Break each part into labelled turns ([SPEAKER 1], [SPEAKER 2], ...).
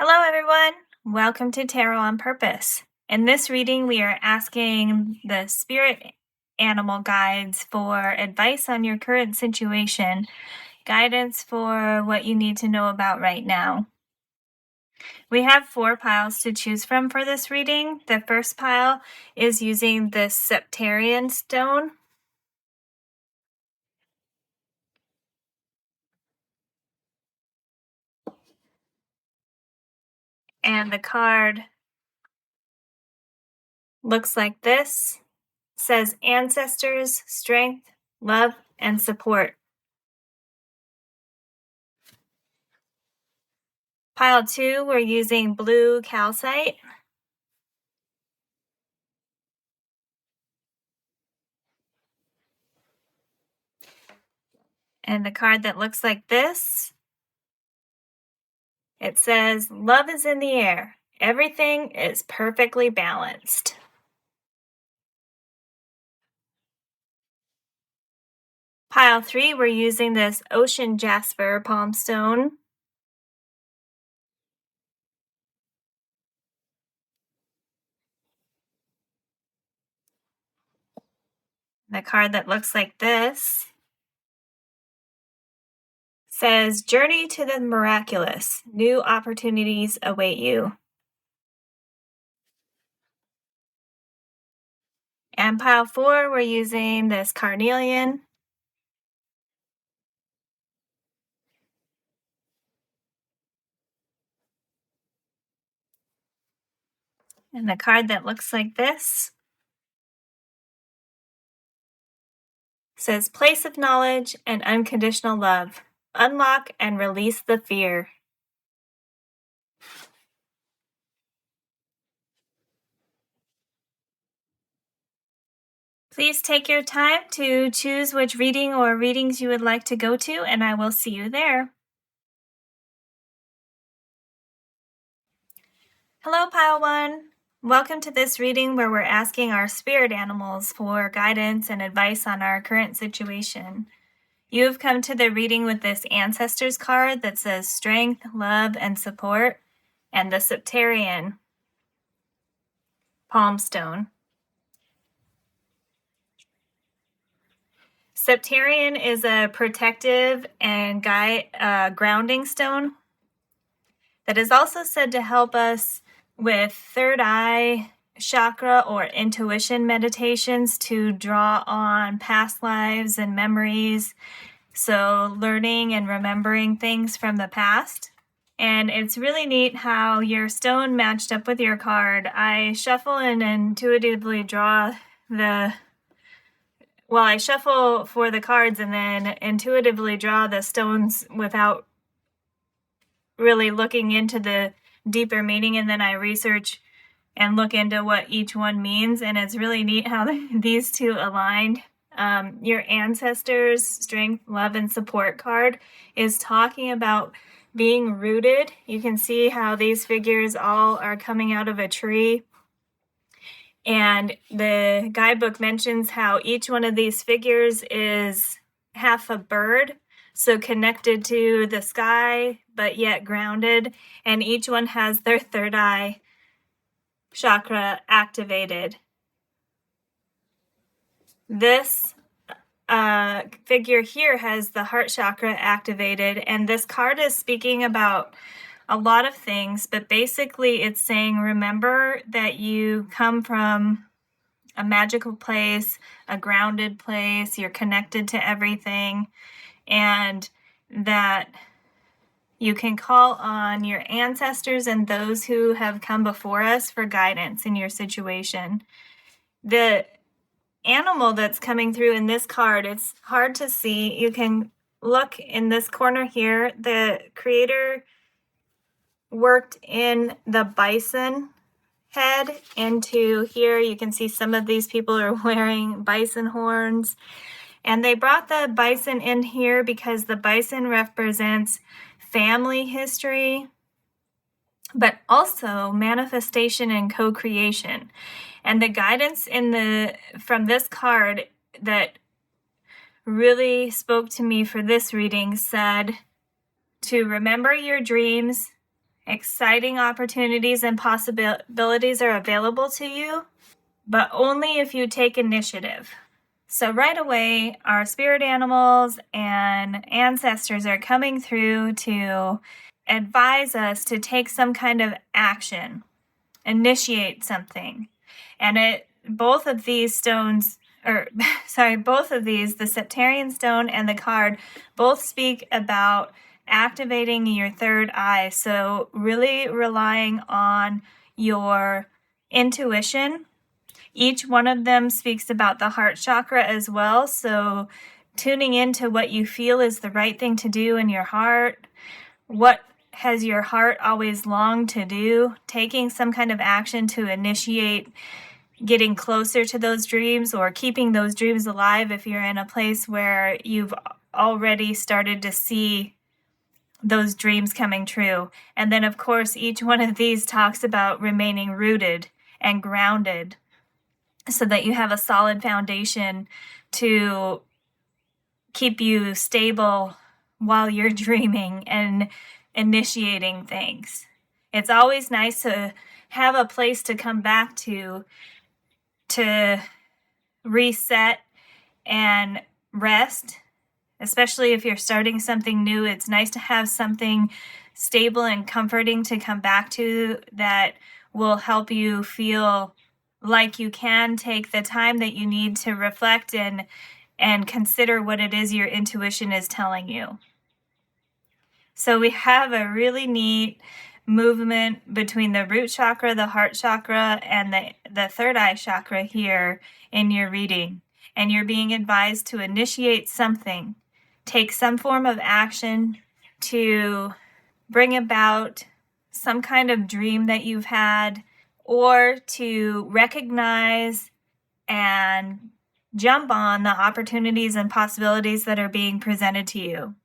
[SPEAKER 1] Hello, everyone. Welcome to Tarot on Purpose. In this reading, we are asking the spirit animal guides for advice on your current situation, guidance for what you need to know about right now. We have 4 piles to choose from for this reading. The first pile is using the Septarian stone. And the card looks like this. It says ancestors, strength, love, and support. Pile 2, we're using blue calcite. And the card that looks like this, it says, love is in the air. Everything is perfectly balanced. Pile 3, we're using this ocean jasper palm stone. The card that looks like this says, journey to the miraculous. New opportunities await you. And pile 4, we're using this carnelian. And the card that looks like this says, place of knowledge and unconditional love. Unlock and release the fear. Please take your time to choose which reading or readings you would like to go to, and I will see you there. Hello, Pile 1. Welcome to this reading where we're asking our spirit animals for guidance and advice on our current situation. You have come to the reading with this Ancestors card that says strength, love, and support, and the Septarian palm stone. Septarian is a protective and grounding stone that is also said to help us with third eye chakra or intuition meditations to draw on past lives and memories. So learning and remembering things from the past. And it's really neat how your stone matched up with your card. I shuffle and intuitively draw I shuffle for the cards and then intuitively draw the stones without really looking into the deeper meaning, and then I research and look into what each one means, and it's really neat how these two aligned. Your ancestors' strength, love, and support card is talking about being rooted. You can see how these figures all are coming out of a tree. And the guidebook mentions how each one of these figures is half a bird, so connected to the sky, but yet grounded. And each one has their third eye chakra activated. This figure here has the heart chakra activated, and this card is speaking about a lot of things, but basically it's saying, remember that you come from a magical place, a grounded place, you're connected to everything, and that you can call on your ancestors and those who have come before us for guidance in your situation. The animal that's coming through in this card, it's hard to see. You can look in this corner here. The creator worked in the bison head into here. You can see some of these people are wearing bison horns. And they brought the bison in here because the bison represents family history, but also manifestation and co-creation. And the guidance from this card that really spoke to me for this reading said to remember your dreams, Exciting opportunities and possibilities are available to you, but only if you take initiative. So right away, our spirit animals and ancestors are coming through to advise us to take some kind of action, initiate something. And both of these, the Septarian stone and the card, both speak about activating your third eye. So really relying on your intuition. Each one of them speaks about the heart chakra as well. So tuning into what you feel is the right thing to do in your heart. What has your heart always longed to do? Taking some kind of action to initiate getting closer to those dreams, or keeping those dreams alive if you're in a place where you've already started to see those dreams coming true. And then, of course, each one of these talks about remaining rooted and grounded so that you have a solid foundation to keep you stable while you're dreaming and initiating things. It's always nice to have a place to come back to reset and rest, especially if you're starting something new. It's nice to have something stable and comforting to come back to that will help you feel like you can take the time that you need to reflect and consider what it is your intuition is telling you. So we have a really neat movement between the root chakra, the heart chakra, and the third eye chakra here in your reading. And you're being advised to initiate something, take some form of action to bring about some kind of dream that you've had, or to recognize and jump on the opportunities and possibilities that are being presented to you.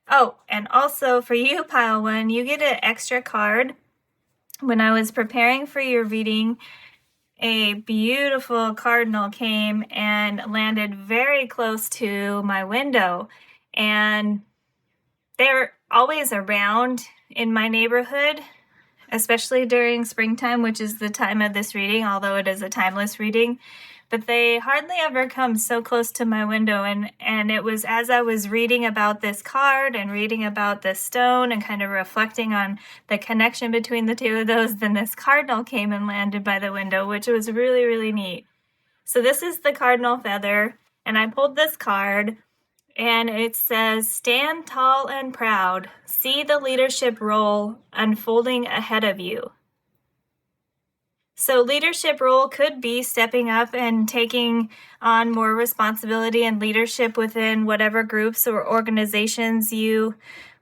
[SPEAKER 1] Oh, and also for you, Pile 1, you get an extra card. When I was preparing for your reading, a beautiful cardinal came and landed very close to my window. And they're always around in my neighborhood, especially during springtime, which is the time of this reading, although it is a timeless reading. But they hardly ever come so close to my window. And it was as I was reading about this card and reading about this stone and kind of reflecting on the connection between the two of those, then this cardinal came and landed by the window, which was really, really neat. So this is the cardinal feather, and I pulled this card, and it says, "Stand tall and proud. See the leadership role unfolding ahead of you." So leadership role could be stepping up and taking on more responsibility and leadership within whatever groups or organizations you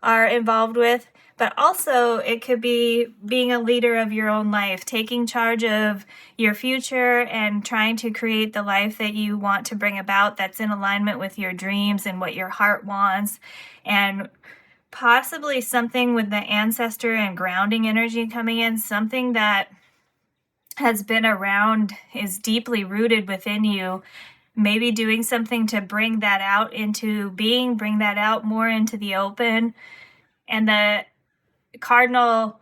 [SPEAKER 1] are involved with. But also it could be being a leader of your own life, taking charge of your future and trying to create the life that you want to bring about that's in alignment with your dreams and what your heart wants. And possibly something with the ancestor and grounding energy coming in, something that has been around, is deeply rooted within you, maybe doing something to bring that out into being, bring that out more into the open. And the cardinal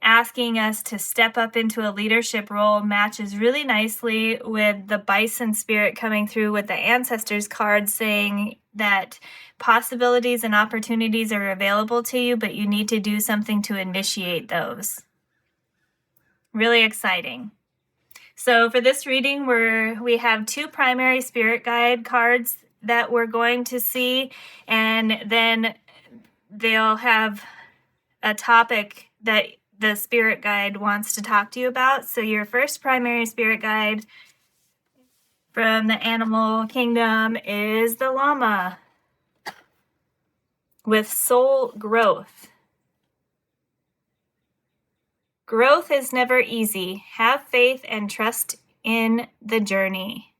[SPEAKER 1] asking us to step up into a leadership role matches really nicely with the bison spirit coming through with the ancestors card, saying that possibilities and opportunities are available to you, but you need to do something to initiate those. Really exciting. So for this reading, we have 2 primary spirit guide cards that we're going to see, and then they'll have a topic that the spirit guide wants to talk to you about. So your first primary spirit guide from the animal kingdom is the llama with soul growth. Growth is never easy. Have faith and trust in the journey.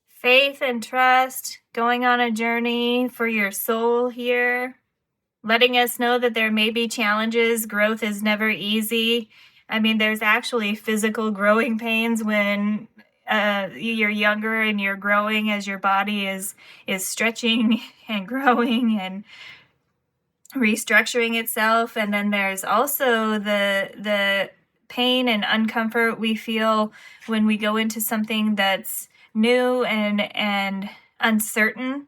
[SPEAKER 1] Faith and trust, going on a journey for your soul here, letting us know that there may be challenges. Growth is never easy. I mean, there's actually physical growing pains when you're younger and you're growing as your body is stretching and growing and restructuring itself. And then there's also the pain and uncomfort we feel when we go into something that's new and uncertain,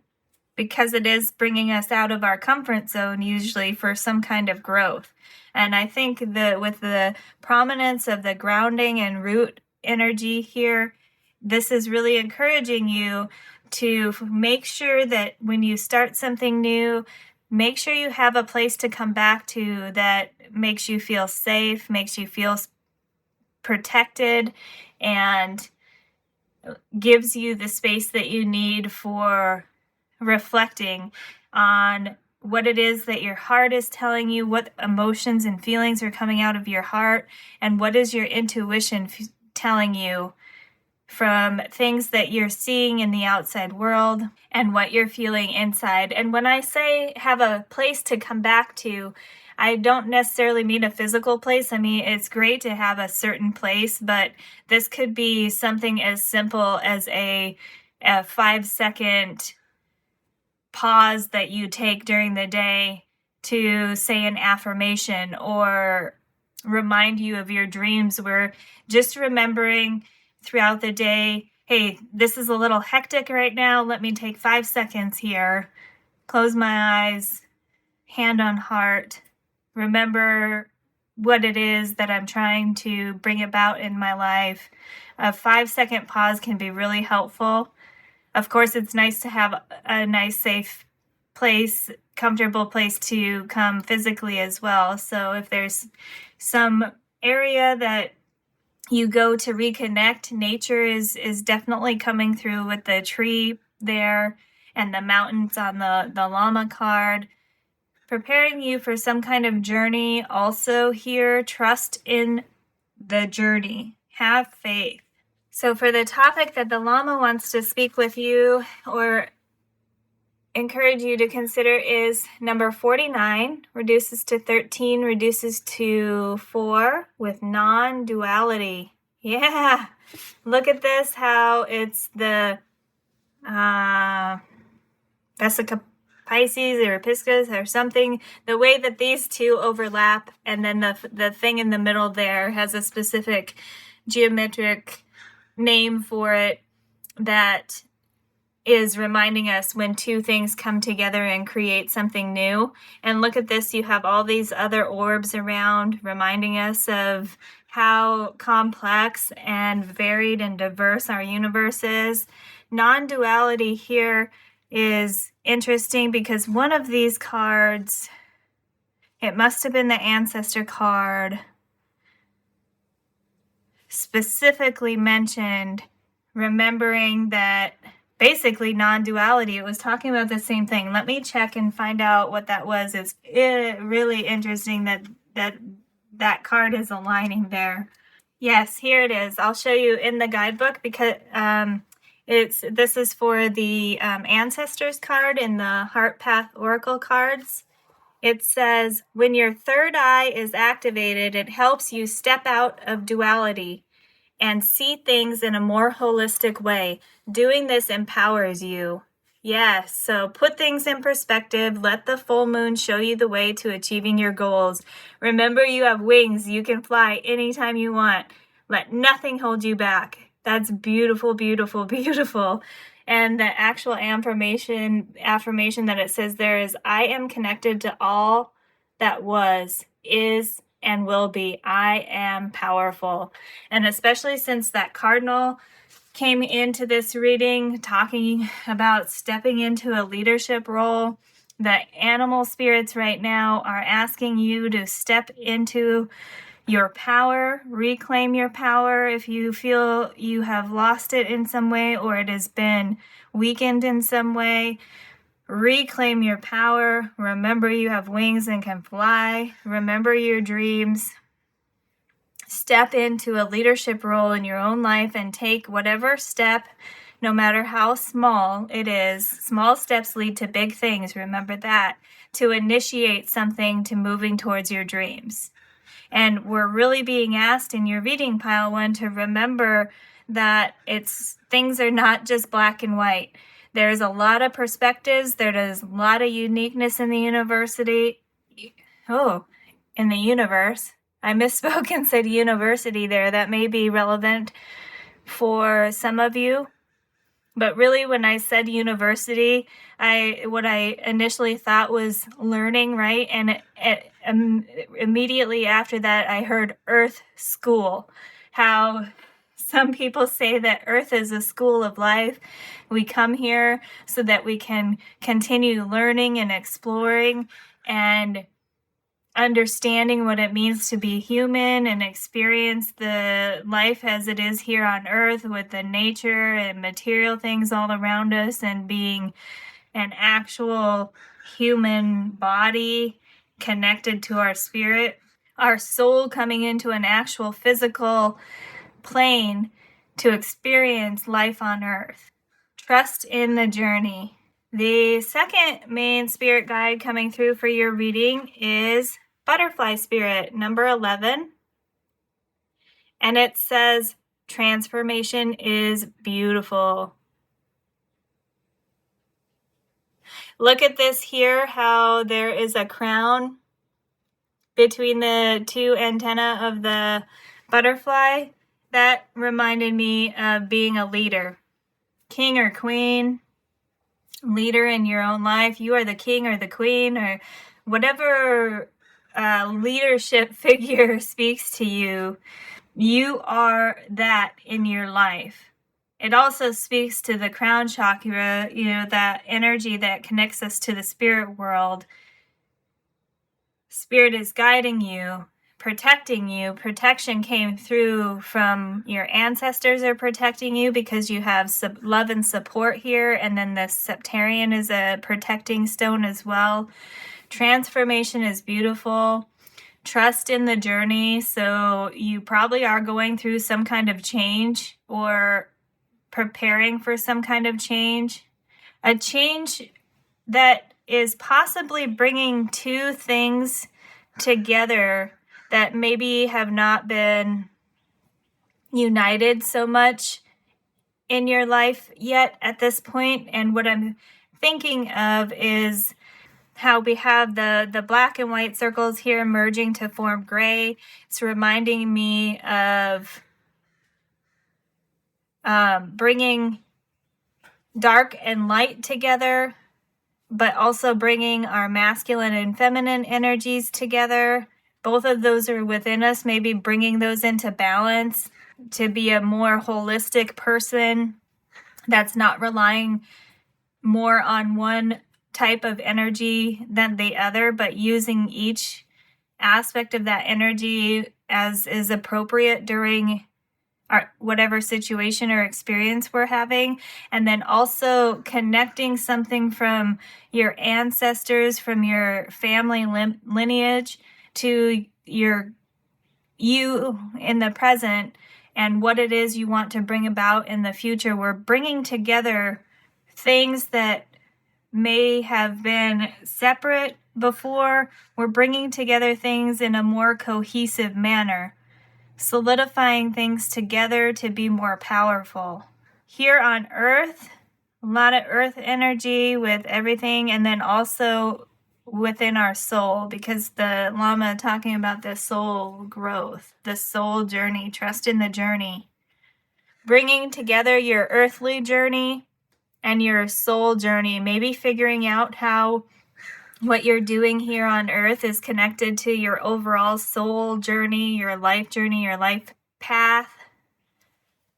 [SPEAKER 1] because it is bringing us out of our comfort zone, usually for some kind of growth. And I think that with the prominence of the grounding and root energy here, this is really encouraging you to make sure that when you start something new, make sure you have a place to come back to that makes you feel safe, makes you feel protected, and gives you the space that you need for reflecting on what it is that your heart is telling you, what emotions and feelings are coming out of your heart, and what is your intuition telling you from things that you're seeing in the outside world and what you're feeling inside. And when I say have a place to come back to, I don't necessarily mean a physical place. I mean, it's great to have a certain place, but this could be something as simple as a 5-second pause that you take during the day to say an affirmation or remind you of your dreams. We're just remembering throughout the day, hey, this is a little hectic right now. Let me take 5 seconds here. Close my eyes, hand on heart. Remember what it is that I'm trying to bring about in my life. A 5-second pause can be really helpful. Of course, it's nice to have a nice, safe place, comfortable place to come physically as well. So if there's some area that you go to reconnect, nature is definitely coming through with the tree there and the mountains on the llama card, preparing you for some kind of journey. Also here, trust in the journey. Have faith. So for the topic that the llama wants to speak with you or encourage you to consider is number 49, reduces to 13, reduces to 4 with non-duality. Yeah, look at this, how it's the Vesica Pisces or Pisces or something, the way that these two overlap, and then the thing in the middle there has a specific geometric name for it that is reminding us when two things come together and create something new. And look at this, you have all these other orbs around reminding us of how complex and varied and diverse our universe is. Non-duality here is interesting because one of these cards, it must have been the ancestor card, specifically mentioned remembering that basically non-duality. It was talking about the same thing. Let me check and find out what that was. It's really interesting that card is aligning there. Yes, here it is. I'll show you in the guidebook because this is for the Ancestors card in the Heart Path Oracle cards. It says, when your third eye is activated, it helps you step out of duality and see things in a more holistic way. Doing this empowers you. Yes, so put things in perspective. Let the full moon show you the way to achieving your goals. Remember, you have wings. You can fly anytime you want. Let nothing hold you back. That's beautiful, beautiful, beautiful. And the actual affirmation that it says there is, I am connected to all that was, is, and will be. I am powerful. And especially since that cardinal came into this reading talking about stepping into a leadership role, the animal spirits right now are asking you to step into your power, reclaim your power if you feel you have lost it in some way or it has been weakened in some way. Reclaim your power. Remember you have wings and can fly. Remember your dreams. Step into a leadership role in your own life and take whatever step, no matter how small it is. Small steps lead to big things. Remember that. To initiate something to moving towards your dreams. And we're really being asked in your reading pile 1 to remember that things are not just black and white. There's a lot of perspectives. There's a lot of uniqueness in the in the universe. I misspoke and said university there. That may be relevant for some of you. But really, when I said university, what I initially thought was learning, right? And immediately after that, I heard Earth School. How some people say that Earth is a school of life. We come here so that we can continue learning and exploring and understanding what it means to be human and experience the life as it is here on Earth with the nature and material things all around us, and being an actual human body connected to our spirit, our soul coming into an actual physical plane to experience life on Earth. Trust in the journey. The second main spirit guide coming through for your reading is Butterfly Spirit, number 11. And it says, transformation is beautiful. Look at this here, how there is a crown between the two antennae of the butterfly. That reminded me of being a leader, king or queen, leader in your own life. You are the king or the queen, or whatever leadership figure speaks to you. You are that in your life. It also speaks to the crown chakra, that energy that connects us to the spirit world. Spirit is guiding you, protecting you. Protection came through from your ancestors are protecting you because you have love and support here. And then the septarian is a protecting stone as well. Transformation is beautiful. Trust in the journey. So you probably are going through some kind of change or preparing for some kind of change. A change that is possibly bringing two things together that maybe have not been united so much in your life yet at this point. And what I'm thinking of is how we have the black and white circles here merging to form gray. It's reminding me of bringing dark and light together, but also bringing our masculine and feminine energies together. Both of those are within us, maybe bringing those into balance to be a more holistic person that's not relying more on one type of energy than the other, but using each aspect of that energy as is appropriate during whatever situation or experience we're having. And then also connecting something from your ancestors, from your family lineage to you in the present and what it is you want to bring about in the future. We're bringing together things that may have been separate before. We're bringing together things in a more cohesive manner, solidifying things together to be more powerful. Here on Earth, a lot of Earth energy with everything, and then also within our soul, because the Lama talking about the soul growth, the soul journey, trust in the journey. Bringing together your earthly journey and your soul journey, maybe figuring out how what you're doing here on Earth is connected to your overall soul journey, your life path.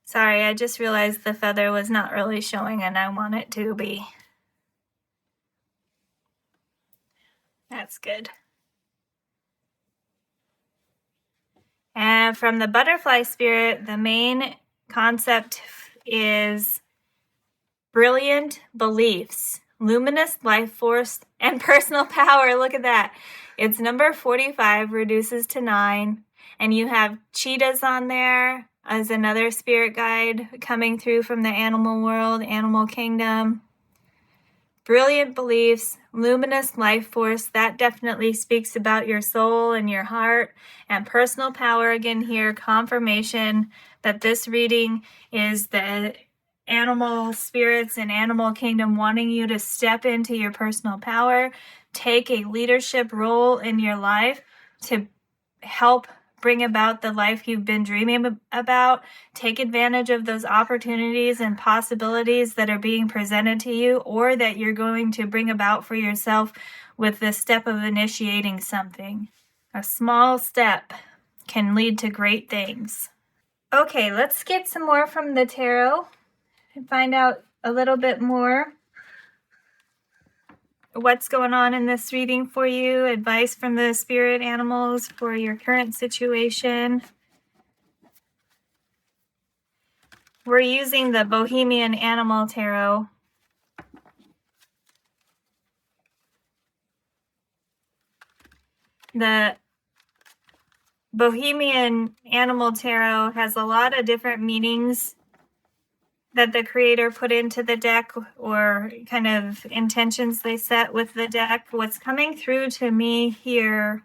[SPEAKER 1] Sorry, I just realized the feather was not really showing and I want it to be. That's good. And from the butterfly spirit, the main concept is brilliant beliefs, luminous life force, and personal power. Look at that. It's number 45, reduces to 9. And you have cheetahs on there as another spirit guide coming through from the animal world, animal kingdom. brilliant beliefs, luminous life force. That definitely speaks about your soul and your heart, and personal power. Again here, confirmation that this reading is the animal spirits and animal kingdom wanting you to step into your personal power, take a leadership role in your life to help bring about the life you've been dreaming about. Take advantage of those opportunities and possibilities that are being presented to you, or that you're going to bring about for yourself with the step of initiating something. A small step can lead to great things. Okay, let's get some more from the tarot and find out a little bit more what's going on in this reading for you, advice from the spirit animals for your current situation. We're using the Bohemian Animal Tarot. The Bohemian Animal Tarot has a lot of different meanings that the creator put into the deck, or kind of intentions they set with the deck. What's coming through to me here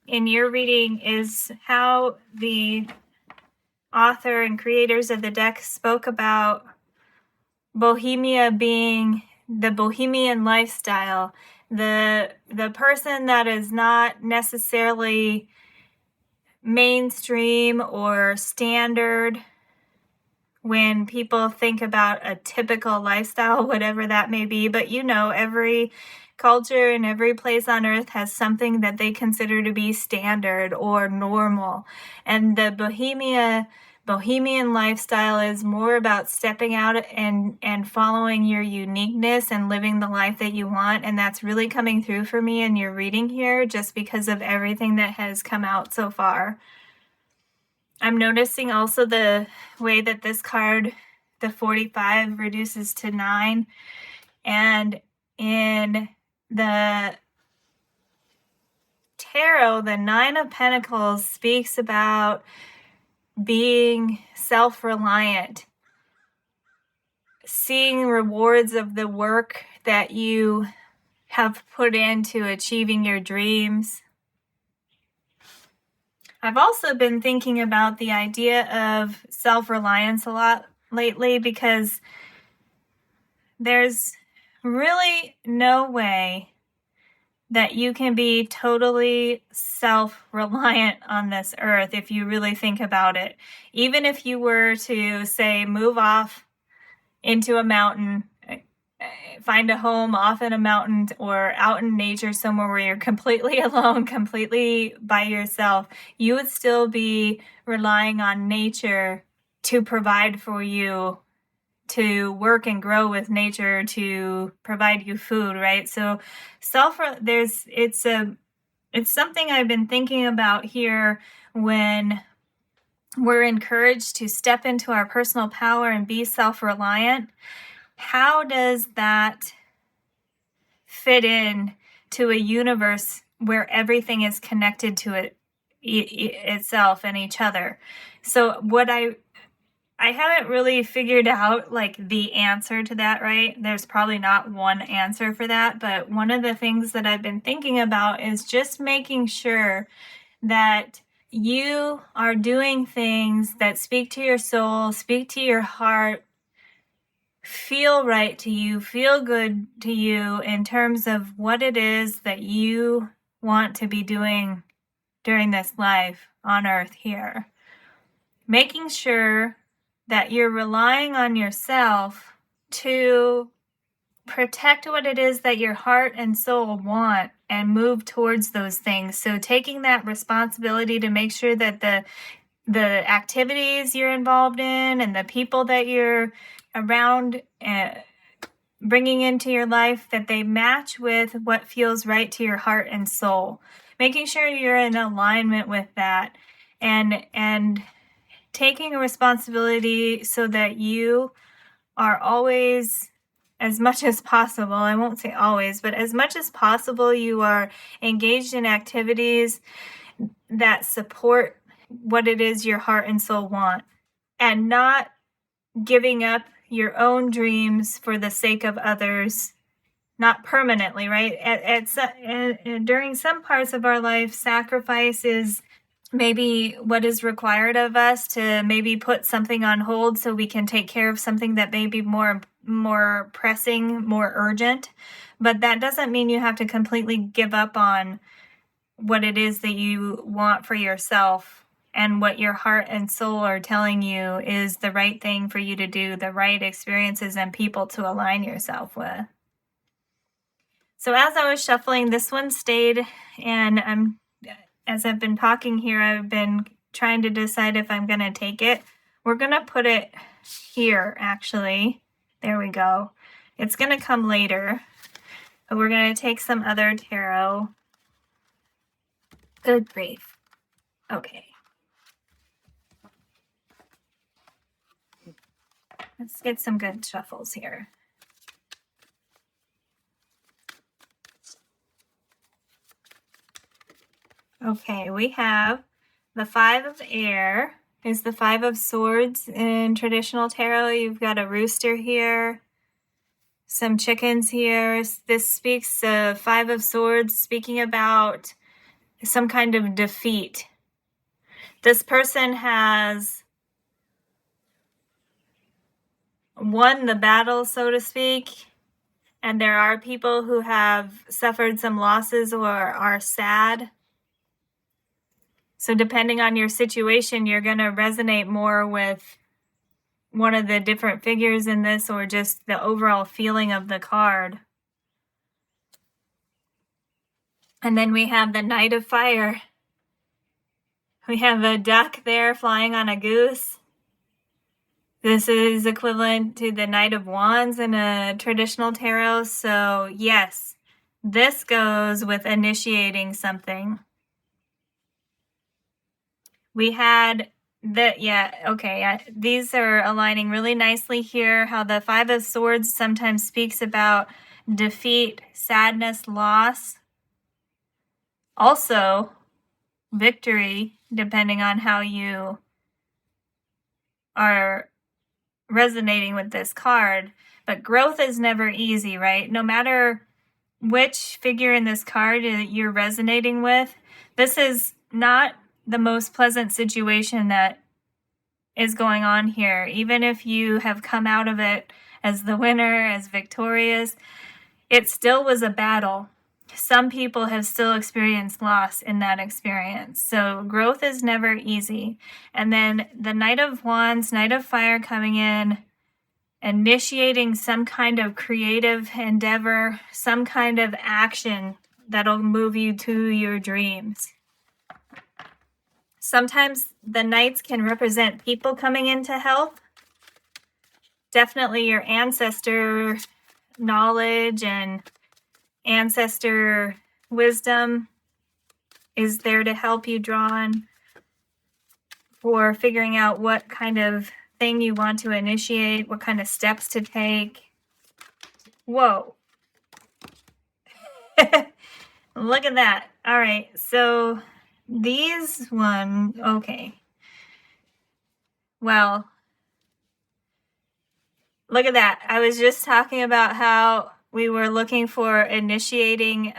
[SPEAKER 1] in your reading is how the author and creators of the deck spoke about Bohemia being the Bohemian lifestyle, the person that is not necessarily mainstream or standard when people think about a typical lifestyle, whatever that may be. But every culture and every place on earth has something that they consider to be standard or normal. And the Bohemian lifestyle is more about stepping out and following your uniqueness and living the life that you want. And that's really coming through for me in your reading here, just because of everything that has come out so far. I'm noticing also the way that this card, the 45, reduces to 9. And in the tarot, the 9 of Pentacles speaks about being self-reliant, seeing rewards of the work that you have put into achieving your dreams. I've also been thinking about the idea of self-reliance a lot lately, because there's really no way that you can be totally self-reliant on this earth if you really think about it. Even if you were to, say, move off into a mountain, find a home off in a mountain or out in nature somewhere where you're completely alone, completely by yourself, you would still be relying on nature to provide for you, to work and grow with nature to provide you food, right? So it's something I've been thinking about here when we're encouraged to step into our personal power and be self-reliant. How does that fit in to a universe where everything is connected to itself and each other? So what I haven't really figured out the answer to that, right? There's probably not one answer for that, but one of the things that I've been thinking about is just making sure that you are doing things that speak to your soul, speak to your heart, feel right to you, feel good to you in terms of what it is that you want to be doing during this life on earth here. Making sure that you're relying on yourself to protect what it is that your heart and soul want and move towards those things. So taking that responsibility to make sure that the activities you're involved in and the people that you're around, bringing into your life, that they match with what feels right to your heart and soul. Making sure you're in alignment with that, and taking a responsibility so that you are always, as much as possible, I won't say always, but as much as possible, you are engaged in activities that support what it is your heart and soul want, and not giving up your own dreams for the sake of others, not permanently, right? During some parts of our life, sacrifice is maybe what is required of us to maybe put something on hold so we can take care of something that may be more pressing, more urgent. But that doesn't mean you have to completely give up on what it is that you want for yourself and what your heart and soul are telling you is the right thing for you to do, the right experiences and people to align yourself with. So as I was shuffling, this one stayed, and as I've been talking here, I've been trying to decide if I'm going to take it. We're going to put it here, actually. There we go. It's going to come later, but we're going to take some other tarot. Good grief. Okay. Let's get some good shuffles here. Okay, we have the 5 of air is the 5 of swords in traditional tarot. You've got a rooster here, some chickens here. This speaks 5 of swords, speaking about some kind of defeat. This person has won the battle, so to speak, and there are people who have suffered some losses or are sad. So depending on your situation, you're going to resonate more with one of the different figures in this or just the overall feeling of the card. And then we have the Knight of Fire. We have a duck there flying on a goose. This is equivalent to the Knight of Wands in a traditional tarot. So yes, this goes with initiating something. We had these are aligning really nicely here. How the 5 of Swords sometimes speaks about defeat, sadness, loss. Also, victory, depending on how you are resonating with this card. But growth is never easy, right? No matter which figure in this card you're resonating with, this is not the most pleasant situation that is going on here. Even if you have come out of it as the winner, as victorious, it still was a battle. Some people have still experienced loss in that experience. So growth is never easy. And then the Knight of Wands, Knight of Fire coming in, initiating some kind of creative endeavor, some kind of action that'll move you to your dreams. Sometimes the Knights can represent people coming in to help. Definitely your ancestor knowledge and ancestor wisdom is there to help you draw on for figuring out what kind of thing you want to initiate, what kind of steps to take. Whoa. Look at that. All right, so these one, okay. Well, look at that. I was just talking about how we were looking for initiating,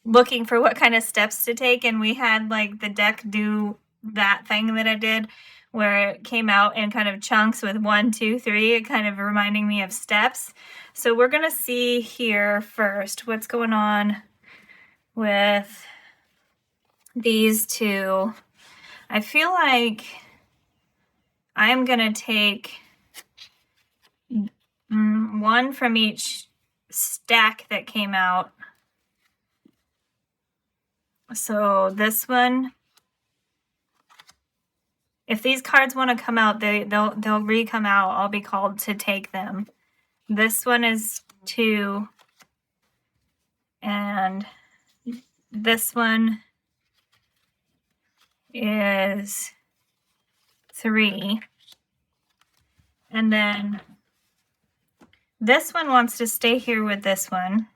[SPEAKER 1] looking for what kind of steps to take, and we had like the deck do that thing that I did where it came out in kind of chunks with 1, 2, 3, it kind of reminding me of steps. So we're going to see here first what's going on with these two. I feel like I'm going to take one from each stack that came out. So this one, if these cards want to come out, they'll re-come out. I'll be called to take them. This one is 2, and this one is 3, and then this one wants to stay here with this one.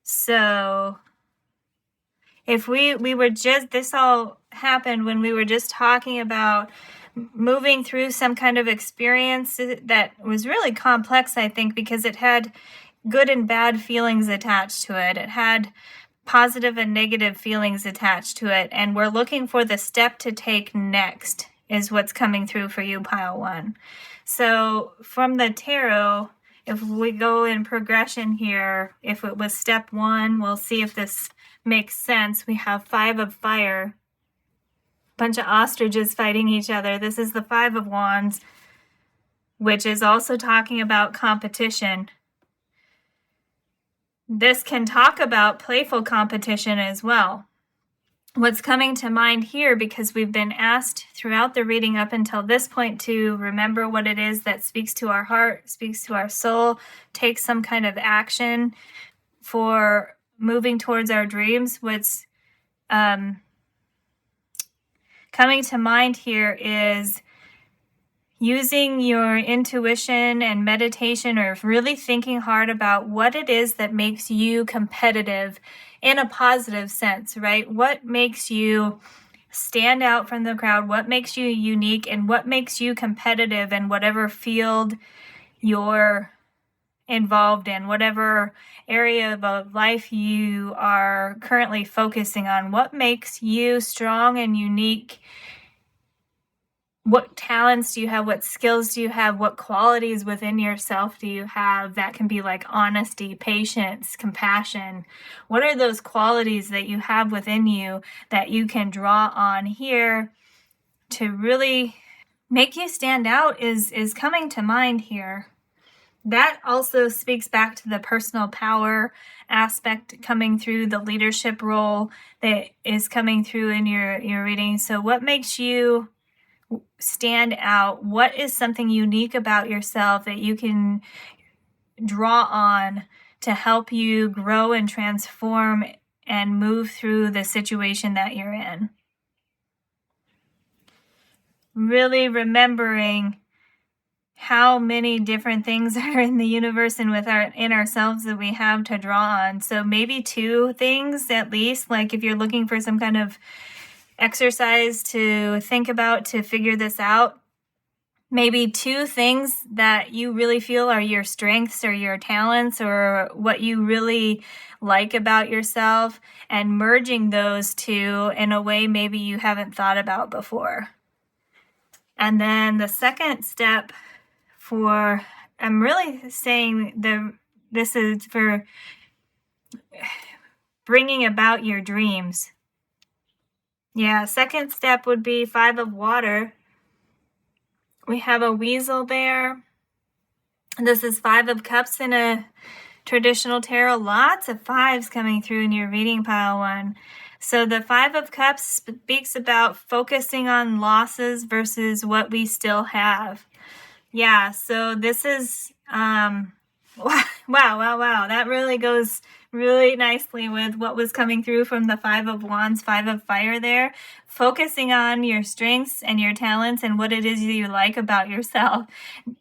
[SPEAKER 1] So if we were just, this all happened when we were just talking about moving through some kind of experience that was really complex, I think, because it had good and bad feelings attached to it. It had positive and negative feelings attached to it. And we're looking for the step to take next is what's coming through for you, pile 1. So from the tarot, if we go in progression here, if it was step 1, we'll see if this makes sense. We have 5 of fire, bunch of ostriches fighting each other. This is the 5 of wands, which is also talking about competition. This can talk about playful competition as well. What's coming to mind here, because we've been asked throughout the reading up until this point to remember what it is that speaks to our heart, speaks to our soul, take some kind of action for moving towards our dreams. What's coming to mind here is using your intuition and meditation, or really thinking hard about what it is that makes you competitive in a positive sense, right? What makes you stand out from the crowd? What makes you unique? And what makes you competitive in whatever field you're involved in, whatever area of life you are currently focusing on? What makes you strong and unique? What talents do you have? What skills do you have? What qualities within yourself do you have? That can be like honesty, patience, compassion. What are those qualities that you have within you that you can draw on here to really make you stand out is coming to mind here. That also speaks back to the personal power aspect coming through, the leadership role that is coming through in your reading. So what makes you stand out? What is something unique about yourself that you can draw on to help you grow and transform and move through the situation that you're in? Really remembering how many different things are in the universe and in ourselves that we have to draw on. So maybe 2 things at least, like if you're looking for some kind of exercise to think about to figure this out, maybe 2 things that you really feel are your strengths or your talents or what you really like about yourself, and merging those 2 in a way maybe you haven't thought about before. And then the second step I'm really saying this is for bringing about your dreams. Yeah, second step would be 5 of water. We have a weasel there. This is 5 of cups in a traditional tarot. Lots of 5s coming through in your reading, pile 1. So the 5 of cups speaks about focusing on losses versus what we still have. Yeah, so this is, wow. That really goes really nicely with what was coming through from the 5 of wands, 5 of fire there. Focusing on your strengths and your talents and what it is you like about yourself,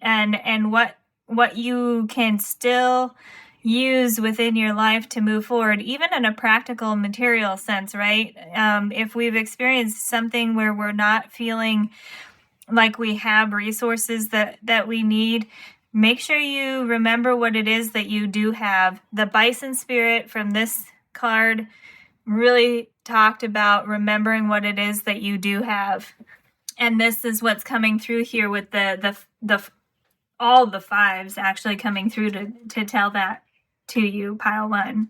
[SPEAKER 1] and what you can still use within your life to move forward, even in a practical material sense, right? If we've experienced something where we're not feeling like we have resources that we need, make sure you remember what it is that you do have. The bison spirit from this card really talked about remembering what it is that you do have. And this is what's coming through here with the all the 5s actually coming through to tell that to you, pile 1.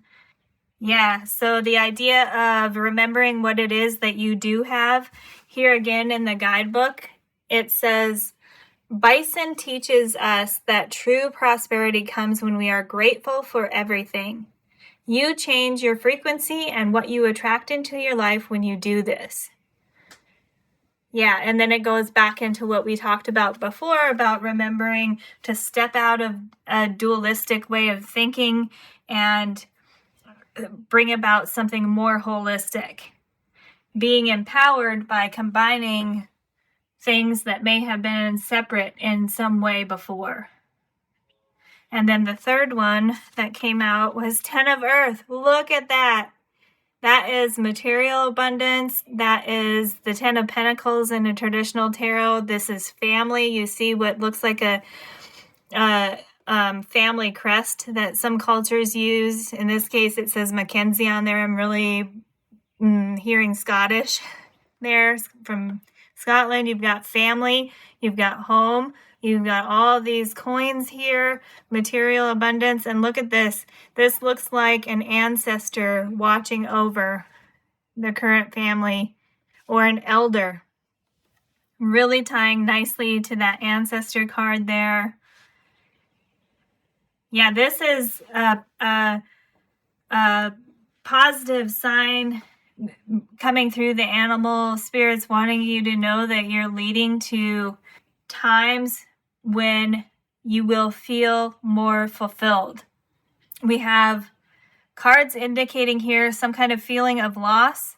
[SPEAKER 1] Yeah, so the idea of remembering what it is that you do have, here again in the guidebook, it says, Bison teaches us that true prosperity comes when we are grateful for everything. You change your frequency and what you attract into your life when you do this. Yeah, and then it goes back into what we talked about before about remembering to step out of a dualistic way of thinking and bring about something more holistic. Being empowered by combining things that may have been separate in some way before. And then the third one that came out was 10 of Earth. Look at that. That is material abundance. That is the Ten of Pentacles in a traditional tarot. This is family. You see what looks like a family crest that some cultures use. In this case, it says Mackenzie on there. I'm really hearing Scottish there from Scotland. You've got family, you've got home, you've got all these coins here, material abundance. And look at this. This looks like an ancestor watching over the current family, or an elder. Really tying nicely to that ancestor card there. Yeah, this is a positive sign coming through the animal spirits, wanting you to know that you're leading to times when you will feel more fulfilled. We have cards indicating here some kind of feeling of loss,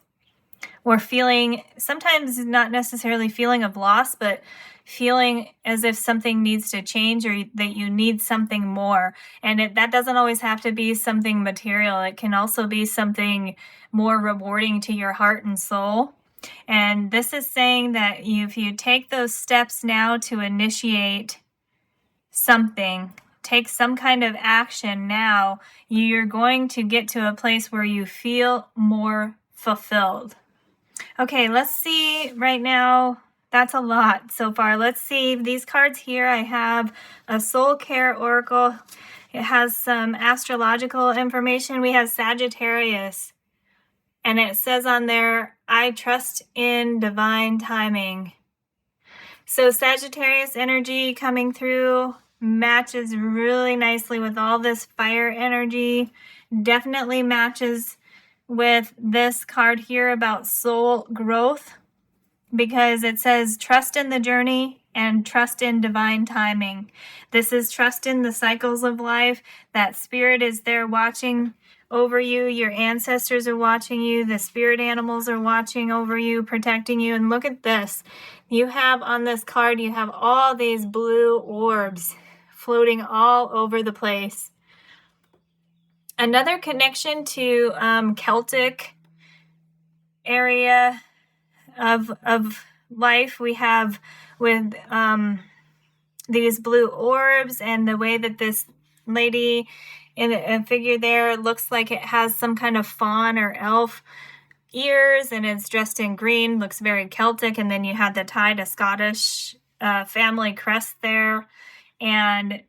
[SPEAKER 1] or feeling, sometimes not necessarily feeling of loss, but feeling as if something needs to change, or that you need something more. And that doesn't always have to be something material. It can also be something more rewarding to your heart and soul. And this is saying that if you take those steps now to initiate something, take some kind of action now, you're going to get to a place where you feel more fulfilled. Okay, let's see right now. That's a lot so far. Let's see these cards here. I have a soul care oracle. It has some astrological information. We have Sagittarius. And it says on there, I trust in divine timing. So Sagittarius energy coming through matches really nicely with all this fire energy. Definitely matches with this card here about soul growth, because it says trust in the journey and trust in divine timing. This is trust in the cycles of life. That spirit is there watching over you. Your ancestors are watching you. The spirit animals are watching over you, protecting you. And look at this. You have on this card, you have all these blue orbs floating all over the place. Another connection to Celtic area of life we have with these blue orbs, and the way that this lady in a figure there looks like it has some kind of fawn or elf ears, and it's dressed in green, looks very Celtic. And then you had the tie to Scottish family crest there, and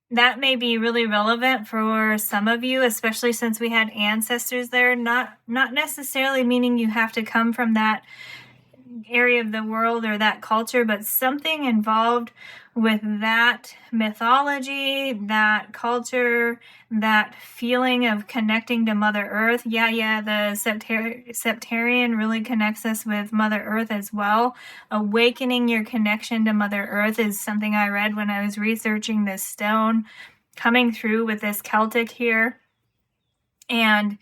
[SPEAKER 1] that may be really relevant for some of you, especially since we had ancestors there. Not necessarily meaning you have to come from that area of the world or that culture, but something involved with that mythology, that culture, that feeling of connecting to Mother Earth. Yeah, the Septarian really connects us with Mother Earth as well. Awakening your connection to Mother Earth is something I read when I was researching this stone, coming through with this Celtic here. And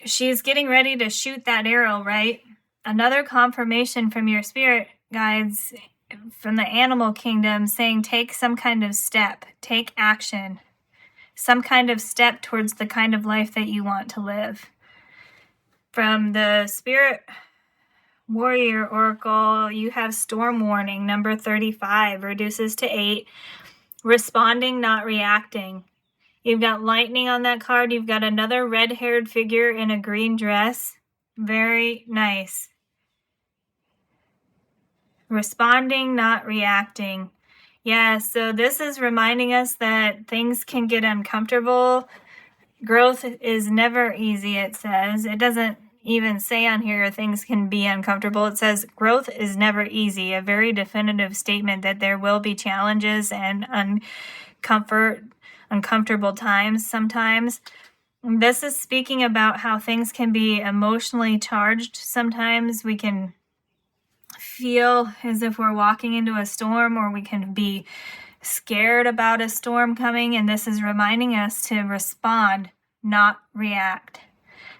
[SPEAKER 1] she's getting ready to shoot that arrow, right? Another confirmation from your spirit guides from the animal kingdom saying take some kind of step, take action, some kind of step towards the kind of life that you want to live. From the Spirit Warrior Oracle, you have Storm Warning, number 35, reduces to 8, responding, not reacting. You've got lightning on that card. You've got another red-haired figure in a green dress. Very nice. Responding, not reacting. Yeah, so this is reminding us that things can get uncomfortable. Growth is never easy, it says. It doesn't even say on here things can be uncomfortable. It says growth is never easy. A very definitive statement that there will be challenges and uncomfortable times sometimes. This is speaking about how things can be emotionally charged. Sometimes we can feel as if we're walking into a storm, or we can be scared about a storm coming, and this is reminding us to respond, not react.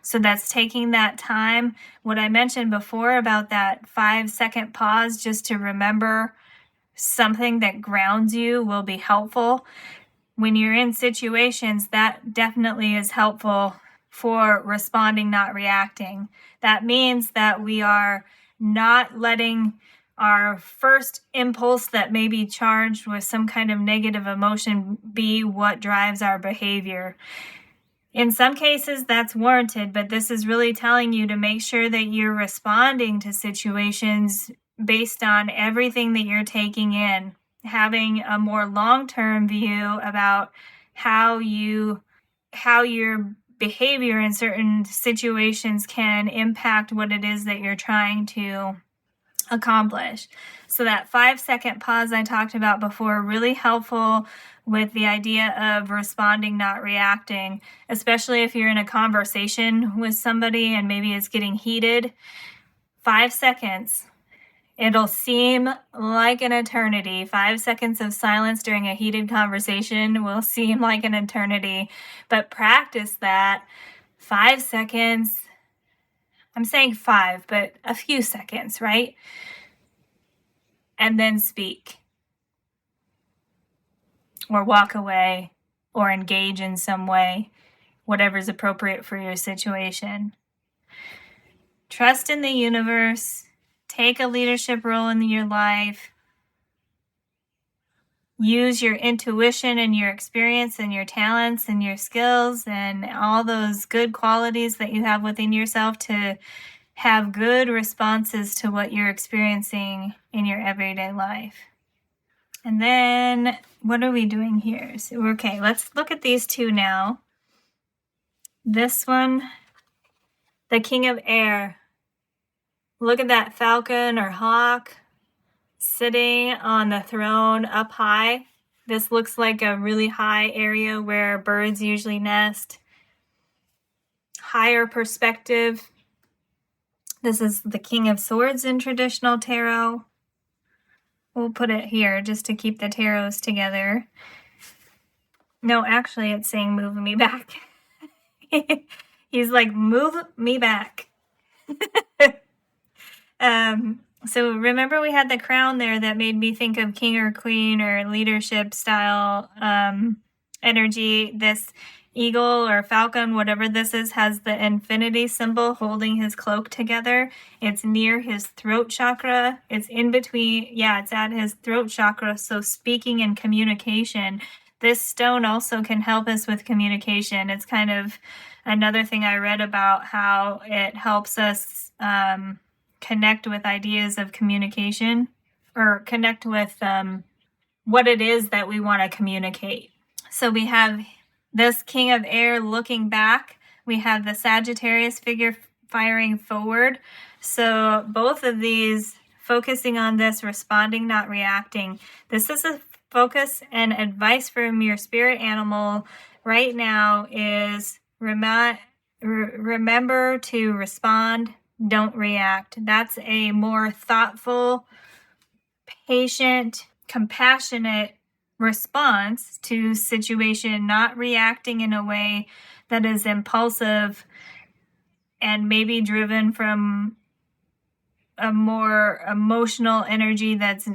[SPEAKER 1] So that's taking that time. What I mentioned before about that 5-second pause just to remember something that grounds you will be helpful. When you're in situations, that definitely is helpful for responding, not reacting. That means that we are not letting our first impulse that may be charged with some kind of negative emotion be what drives our behavior. In some cases, that's warranted, but this is really telling you to make sure that you're responding to situations based on everything that you're taking in, having a more long-term view about how your behavior in certain situations can impact what it is that you're trying to accomplish. So that 5-second pause I talked about before, really helpful with the idea of responding, not reacting, especially if you're in a conversation with somebody and maybe it's getting heated. 5 seconds. It'll seem like an eternity. 5 seconds of silence during a heated conversation will seem like an eternity, but practice that. 5 seconds. I'm saying 5, but a few seconds, right? And then speak. Or walk away, or engage in some way, whatever's appropriate for your situation. Trust in the universe. Take a leadership role in your life. Use your intuition and your experience and your talents and your skills and all those good qualities that you have within yourself to have good responses to what you're experiencing in your everyday life. And then, what are we doing here? So, okay, let's look at these two now. This one, the King of Air. Look at that falcon or hawk sitting on the throne up high. This looks like a really high area where birds usually nest. Higher perspective. This is the King of Swords in traditional tarot. We'll put it here just to keep the tarots together. No, actually, it's saying move me back. He's like, move me back. So remember we had the crown there that made me think of king or queen or leadership style energy. This eagle or falcon, whatever this is, has the infinity symbol holding his cloak together. It's near his throat chakra. It's in between. Yeah, it's at his throat chakra. So speaking and communication. This stone also can help us with communication. It's kind of another thing I read about how it helps us connect with ideas of communication or connect with what it is that we want to communicate. So we have this King of Air looking back. We have the Sagittarius figure firing forward. So both of these focusing on this, responding, not reacting. This is a focus and advice from your spirit animal right now is remember to respond, don't react. That's a more thoughtful, patient, compassionate response to situation, not reacting in a way that is impulsive and maybe driven from a more emotional energy that's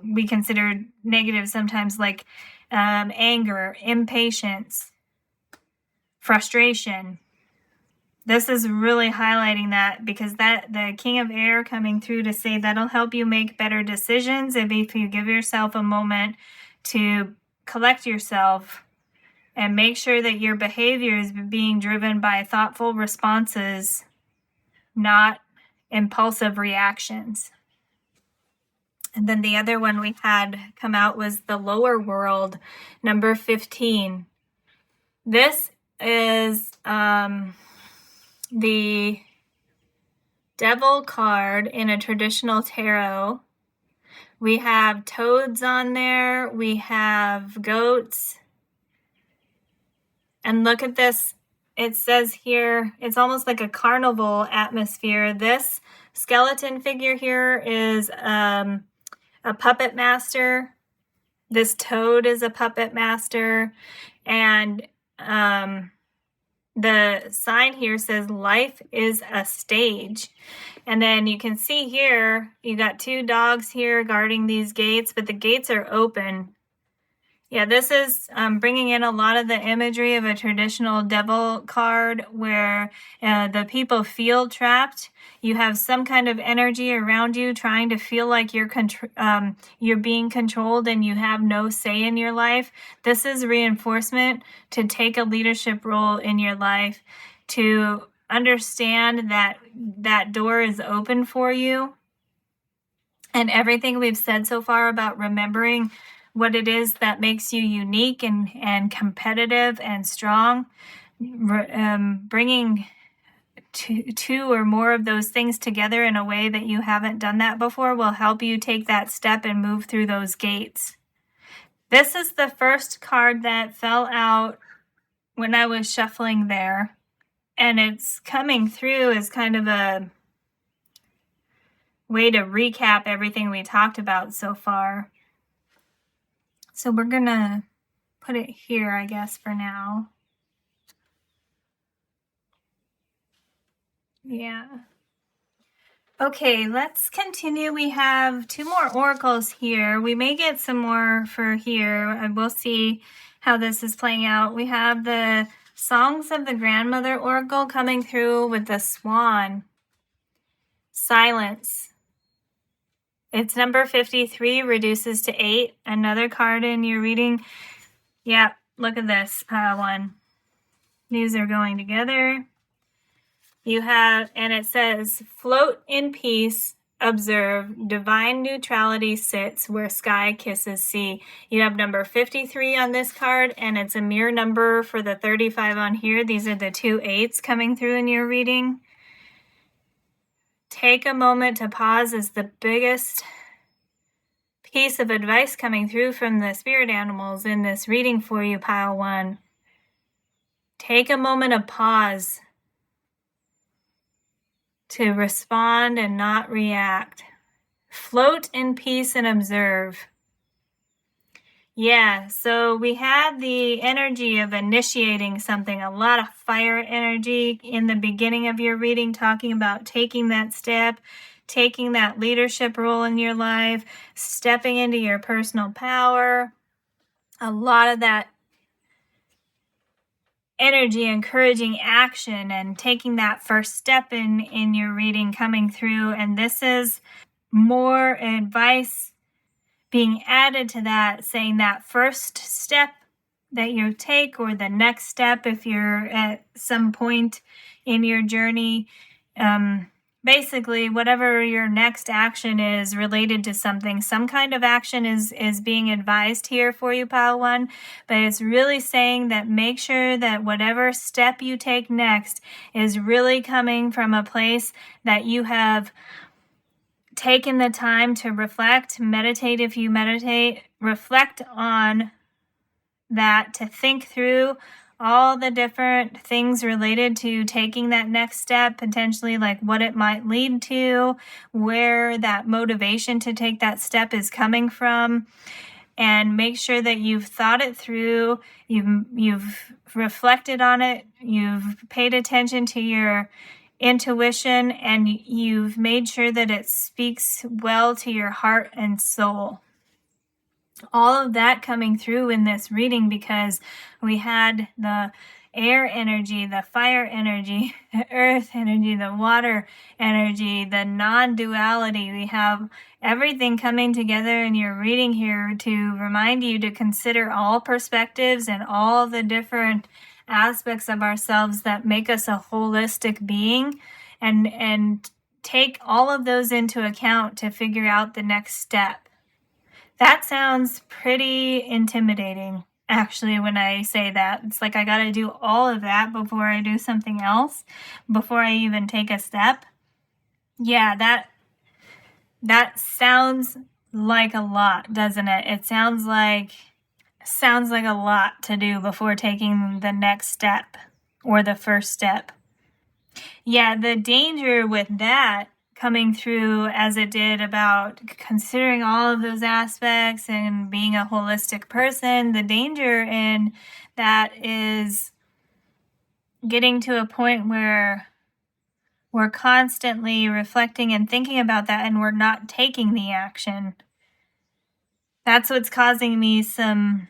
[SPEAKER 1] we consider negative sometimes, like anger, impatience, frustration. This is really highlighting that because that the King of Air coming through to say that'll help you make better decisions if you give yourself a moment to collect yourself and make sure that your behavior is being driven by thoughtful responses, not impulsive reactions. And then the other one we had come out was the Lower World, number 15. This is the Devil card in a traditional tarot. We have toads on there. We have goats. And look at this. It says here, it's almost like a carnival atmosphere. This skeleton figure here is a puppet master. This toad is a puppet master. And the sign here says life is a stage. And then you can see here, you got two dogs here guarding these gates, but the gates are open. Yeah, this is bringing in a lot of the imagery of a traditional devil card where the people feel trapped. You have some kind of energy around you trying to feel like you're being controlled and you have no say in your life. This is reinforcement to take a leadership role in your life, to understand that that door is open for you. And everything we've said so far about remembering what it is that makes you unique and competitive and strong, bringing two or more of those things together in a way that you haven't done that before will help you take that step and move through those gates. This is the first card that fell out when I was shuffling there, and it's coming through as kind of a way to recap everything we talked about so far. So we're gonna put it here, I guess, for now. Yeah. Okay, let's continue. We have 2 more oracles here. We may get some more for here, and we'll see how this is playing out. We have the Songs of the Grandmother oracle coming through with the swan. Silence. It's number 53, reduces to 8. Another card in your reading. Yeah, look at this, pile 1. These are going together. You have, and it says, float in peace, observe, divine neutrality sits where sky kisses sea. You have number 53 on this card, and it's a mirror number for the 35 on here. These are the 2 8s coming through in your reading. Take a moment to pause is the biggest piece of advice coming through from the spirit animals in this reading for you, pile 1. Take a moment of pause to respond and not react. Float in peace and observe. Yeah, so we had the energy of initiating something, a lot of fire energy in the beginning of your reading, talking about taking that step, taking that leadership role in your life, stepping into your personal power. A lot of that energy encouraging action and taking that first step in your reading coming through. And this is more advice being added to that, saying that first step that you take, or the next step if you're at some point in your journey, basically whatever your next action is related to something, some kind of action is being advised here for you, pile 1, but it's really saying that make sure that whatever step you take next is really coming from a place that you have taken the time to reflect, meditate if you meditate, reflect on that, to think through all the different things related to taking that next step, potentially like what it might lead to, where that motivation to take that step is coming from, and make sure that you've thought it through, you've reflected on it, you've paid attention to your intuition, and you've made sure that it speaks well to your heart and soul. All of that coming through in this reading, because we had the air energy, the fire energy, the earth energy, the water energy, the non-duality. We have everything coming together in your reading here to remind you to consider all perspectives and all the different aspects of ourselves that make us a holistic being, and take all of those into account to figure out the next step. That sounds pretty intimidating, actually, when I say that. It's like I got to do all of that before I do something else, before I even take a step. Yeah, that sounds like a lot, doesn't it? It sounds like a lot to do before taking the next step or the first step. Yeah, the danger with that coming through as it did about considering all of those aspects and being a holistic person, the danger in that is getting to a point where we're constantly reflecting and thinking about that and we're not taking the action. That's what's causing me some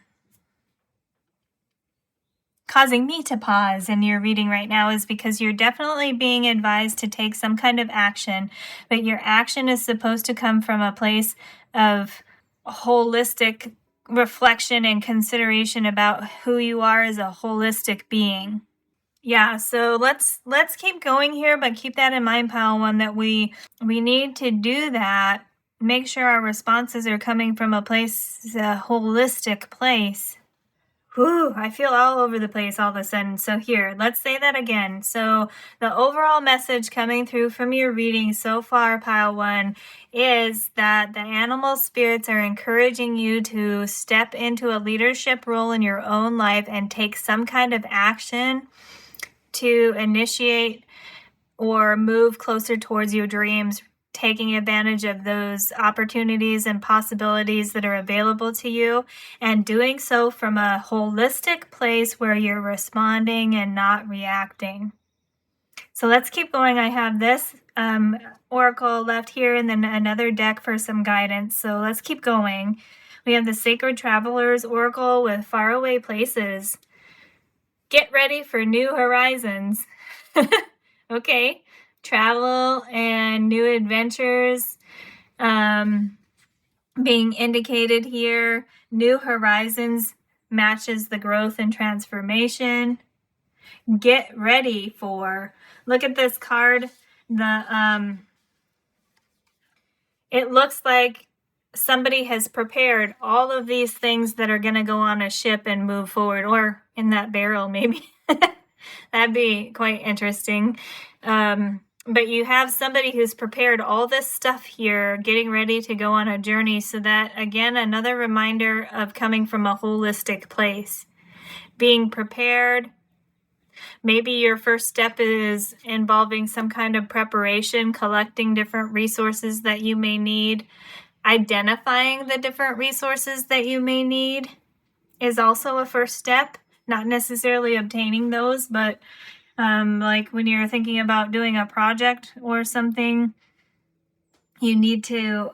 [SPEAKER 1] causing me to pause in your reading right now is because you're definitely being advised to take some kind of action, but your action is supposed to come from a place of holistic reflection and consideration about who you are as a holistic being. Yeah, so let's keep going here, but keep that in mind, pile one, that we need to do that. Make sure our responses are coming from a place, a holistic place. Whew, I feel all over the place all of a sudden. So here, let's say that again. So the overall message coming through from your reading so far, pile one, is that the animal spirits are encouraging you to step into a leadership role in your own life and take some kind of action to initiate or move closer towards your dreams, taking advantage of those opportunities and possibilities that are available to you, and doing so from a holistic place where you're responding and not reacting. So let's keep going. I have this oracle left here and then another deck for some guidance. So let's keep going. We have the Sacred Travelers Oracle with Faraway Places. Get ready for new horizons. Okay. Travel and new adventures being indicated here. New horizons matches the growth and transformation. Get ready for, look at this card. It looks like somebody has prepared all of these things that are going to go on a ship and move forward, or in that barrel maybe. That'd be quite interesting. But you have somebody who's prepared all this stuff here, getting ready to go on a journey. So that, again, another reminder of coming from a holistic place. Being prepared. Maybe your first step is involving some kind of preparation, collecting different resources that you may need. Identifying the different resources that you may need is also a first step. Not necessarily obtaining those, but like when you're thinking about doing a project or something, you need to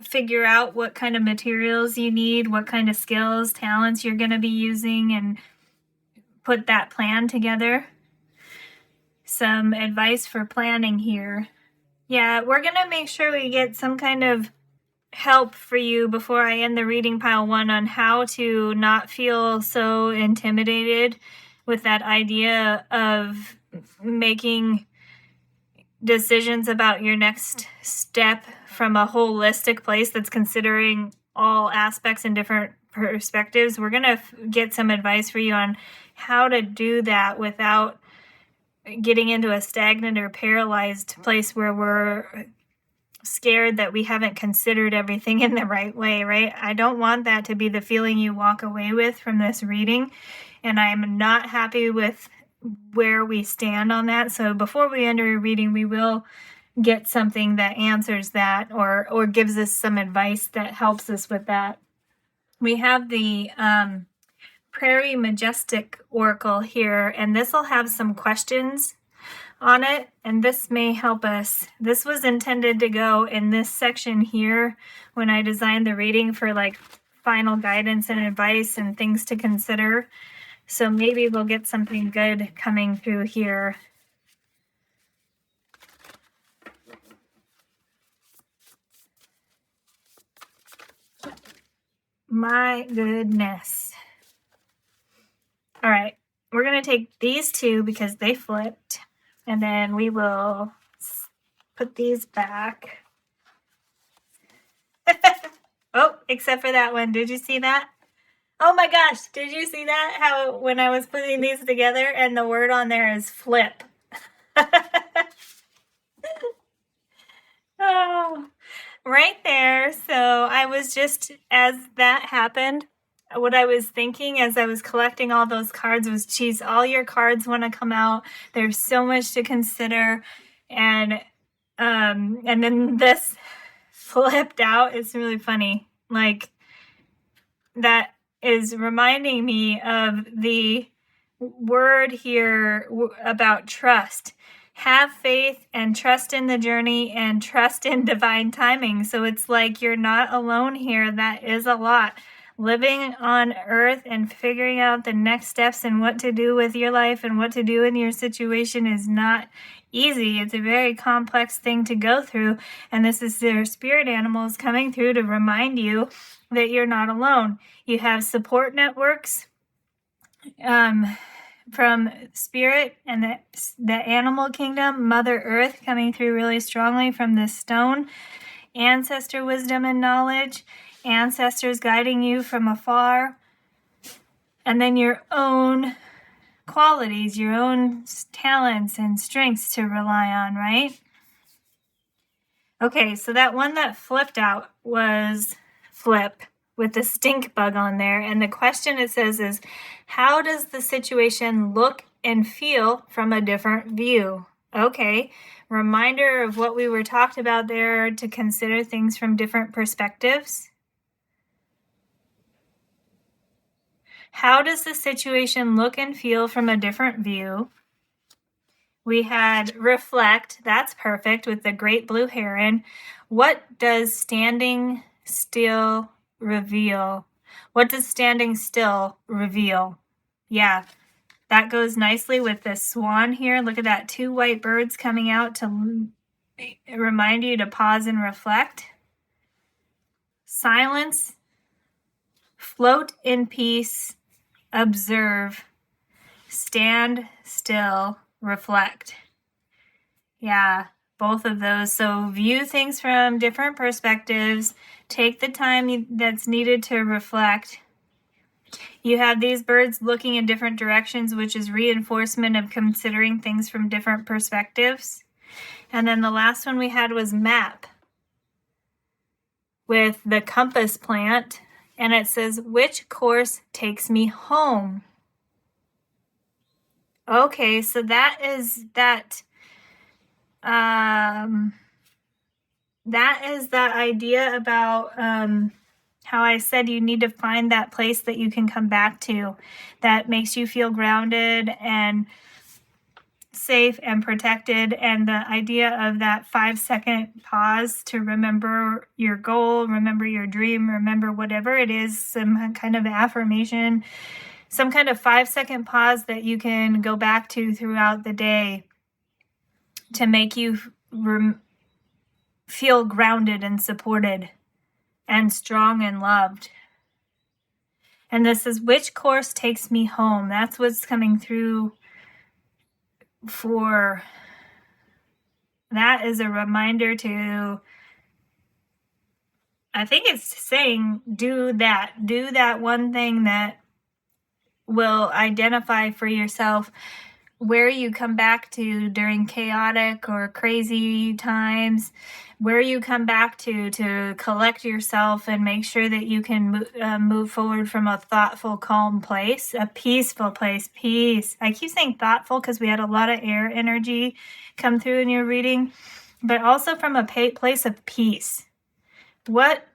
[SPEAKER 1] figure out what kind of materials you need, what kind of skills, talents you're going to be using, and put that plan together. Some advice for planning here. Yeah, we're going to make sure we get some kind of help for you before I end the reading, pile one, on how to not feel so intimidated with that idea of making decisions about your next step from a holistic place that's considering all aspects and different perspectives. We're going to get some advice for you on how to do that without getting into a stagnant or paralyzed place where we're scared that we haven't considered everything in the right way, right? I don't want that to be the feeling you walk away with from this reading, and I'm not happy with where we stand on that. So before we end our reading, we will get something that answers that or gives us some advice that helps us with that. We have the Prairie Majestic Oracle here, and this will have some questions on it, and this may help us. This was intended to go in this section here when I designed the reading for like final guidance and advice and things to consider. So maybe we'll get something good coming through here. My goodness. All right, we're going to take these two because they flipped. And then we will put these back. Oh, except for that one. Did you see that? Oh my gosh, did you see that? How when I was putting these together and the word on there is flip. Oh, right there. So I was just, as that happened, what I was thinking as I was collecting all those cards was, geez, all your cards want to come out. There's so much to consider. And then this flipped out. It's really funny. Like, that is reminding me of the word here about trust. Have faith and trust in the journey and trust in divine timing. So it's like you're not alone here. That is a lot. living on earth and figuring out the next steps and what to do with your life and what to do in your situation is not easy. It's a very complex thing to go through. And this is their spirit animals coming through to remind you that you're not alone. You have support networks from spirit and the animal kingdom, Mother Earth coming through really strongly from this stone, ancestor wisdom and knowledge, ancestors guiding you from afar, and then your own qualities, your own talents and strengths to rely on, right? Okay, so that one that flipped out was Flip with the stink bug on there. And the question it says is, how does the situation look and feel from a different view? Okay, reminder of what we were talked about there, to consider things from different perspectives. How does the situation look and feel from a different view? We had reflect, that's perfect, with the great blue heron. What does standing still reveal? What does standing still reveal? Yeah, that goes nicely with the swan here. Look at that, 2 white birds coming out to remind you to pause and reflect. Silence, float in peace, observe, stand still, reflect. Yeah, both of those. So view things from different perspectives. Take the time that's needed to reflect. You have these birds looking in different directions, which is reinforcement of considering things from different perspectives. And then the last one we had was map with the compass plant. And it says, which course takes me home? Okay, so that is that idea about how I said you need to find that place that you can come back to that makes you feel grounded and safe and protected, and the idea of that 5-second pause to remember your goal, remember your dream, remember whatever it is, some kind of affirmation, some kind of 5-second pause that you can go back to throughout the day to make you feel grounded and supported and strong and loved. And this is, which course takes me home? That's what's coming through for that is a reminder to, I think it's saying, do that one thing that will identify for yourself where you come back to during chaotic or crazy times, where you come back to collect yourself and make sure that you can move forward from a thoughtful, calm place, a peaceful place, peace. I keep saying thoughtful because we had a lot of air energy come through in your reading, but also from a place of peace. What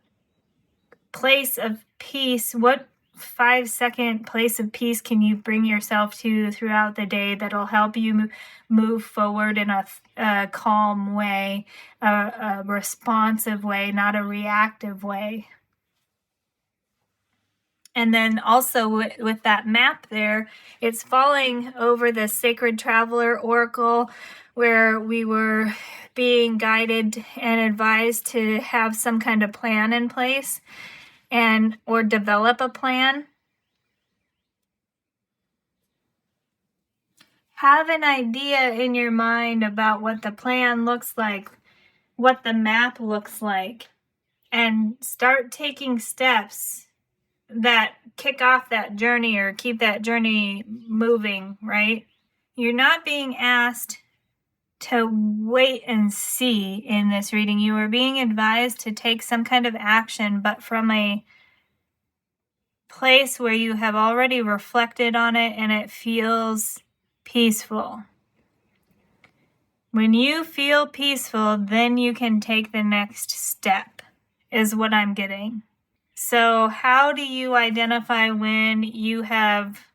[SPEAKER 1] place of peace, what 5-second place of peace can you bring yourself to throughout the day that'll help you move forward in a calm way, a responsive way, not a reactive way? And then also with that map there, it's falling over the Sacred Traveler Oracle, where we were being guided and advised to have some kind of plan in place or develop a plan. Have an idea in your mind about what the plan looks like, what the map looks like, and start taking steps that kick off that journey or keep that journey moving, right? You're not being asked to wait and see in this reading. You are being advised to take some kind of action, but from a place where you have already reflected on it and it feels peaceful. When you feel peaceful, then you can take the next step, is what I'm getting. So how do you identify when you have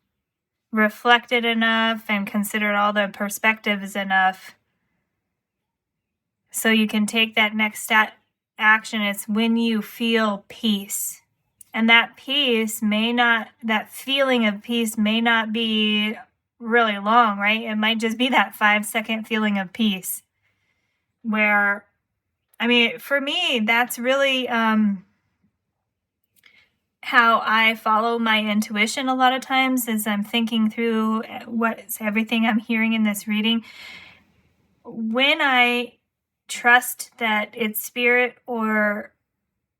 [SPEAKER 1] reflected enough and considered all the perspectives enough so you can take that next step action? It's when you feel peace. And that feeling of peace may not be really long, right? It might just be that 5-second feeling of peace where, for me, that's really how I follow my intuition a lot of times as I'm thinking through everything I'm hearing in this reading. When I trust that it's spirit or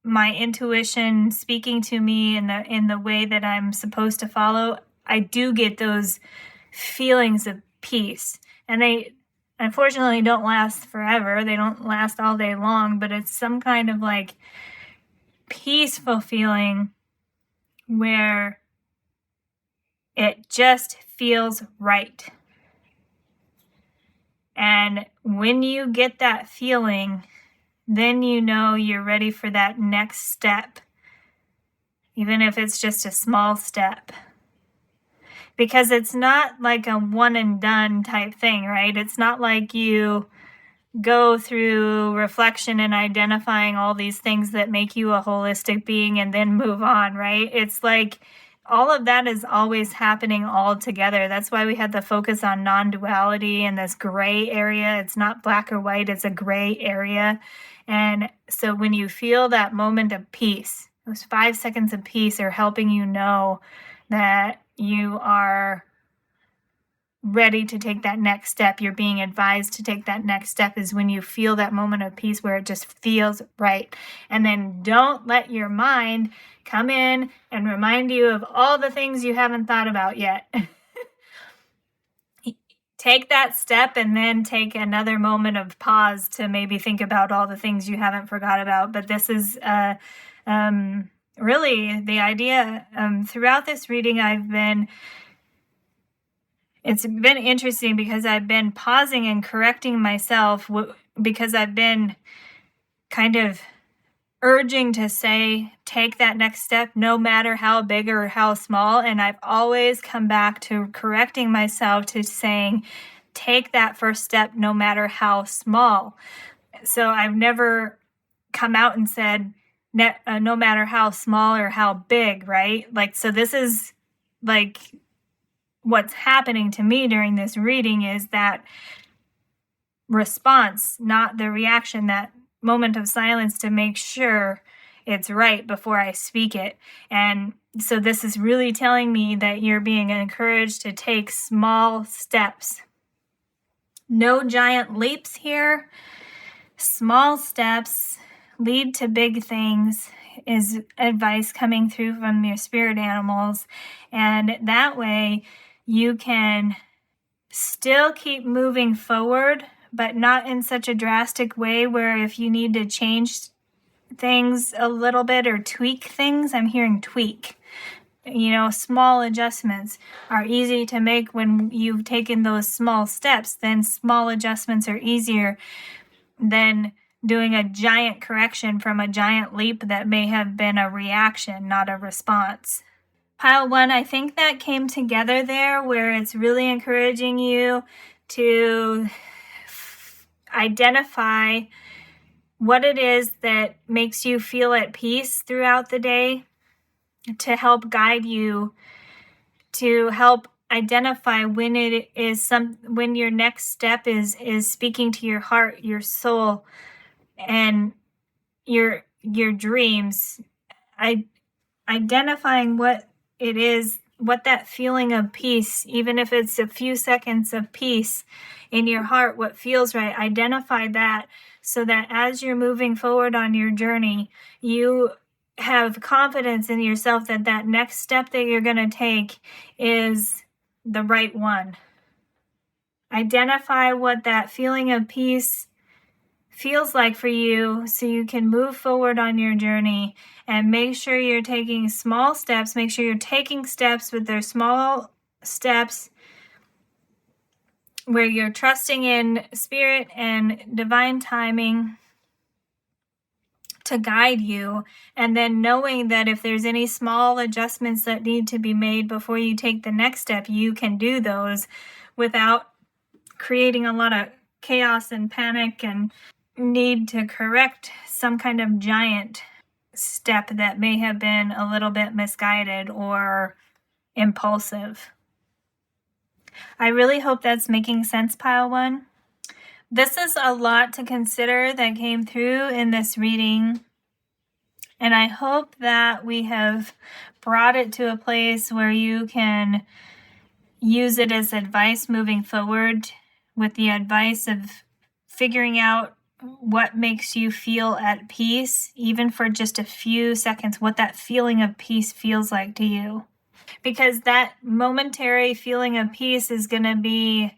[SPEAKER 1] my intuition speaking to me in the way that I'm supposed to follow, I do get those feelings of peace. And they unfortunately don't last forever. They don't last all day long, but it's some kind of like peaceful feeling where it just feels right. And when you get that feeling, then you know you're ready for that next step, even if it's just a small step. Because it's not like a one and done type thing, right? It's not like you go through reflection and identifying all these things that make you a holistic being and then move on, right? It's like all of that is always happening all together. That's why we had the focus on non-duality and this gray area. It's not black or white, it's a gray area. And so when you feel that moment of peace, those 5 seconds of peace are helping you know that you are ready to take that next step. You're being advised to take that next step is when you feel that moment of peace where it just feels right. And then don't let your mind come in and remind you of all the things you haven't thought about yet. Take that step and then take another moment of pause to maybe think about all the things you haven't forgot about. But this is really the idea. Throughout this reading, it's been interesting because I've been pausing and correcting myself because I've been kind of urging to say, take that next step, no matter how big or how small. And I've always come back to correcting myself to saying, take that first step, no matter how small. So I've never come out and said, no matter how small or how big, right? Like, so this is like what's happening to me during this reading is that response, not the reaction, that moment of silence to make sure it's right before I speak it. And so this is really telling me that you're being encouraged to take small steps. No giant leaps here. Small steps lead to big things is advice coming through from your spirit animals. And that way you can still keep moving forward, but not in such a drastic way where if you need to change things a little bit or tweak things, I'm hearing tweak. Small adjustments are easy to make when you've taken those small steps. Then small adjustments are easier than doing a giant correction from a giant leap that may have been a reaction, not a response. Pile 1, I think that came together there where it's really encouraging you to identify what it is that makes you feel at peace throughout the day to help guide you, to help identify when when your next step is speaking to your heart, your soul, and your dreams. Identifying what it is, what that feeling of peace, even if it's a few seconds of peace in your heart, what feels right, identify that so that as you're moving forward on your journey, you have confidence in yourself that that next step that you're going to take is the right one. Identify what that feeling of peace feels like for you so you can move forward on your journey, and make sure you're taking small steps. Make sure you're taking steps with their small steps where you're trusting in spirit and divine timing to guide you, and then knowing that if there's any small adjustments that need to be made before you take the next step, you can do those without creating a lot of chaos and panic and need to correct some kind of giant step that may have been a little bit misguided or impulsive. I really hope that's making sense, Pile 1. This is a lot to consider that came through in this reading, and I hope that we have brought it to a place where you can use it as advice moving forward, with the advice of figuring out what makes you feel at peace, even for just a few seconds, what that feeling of peace feels like to you. Because that momentary feeling of peace is going to be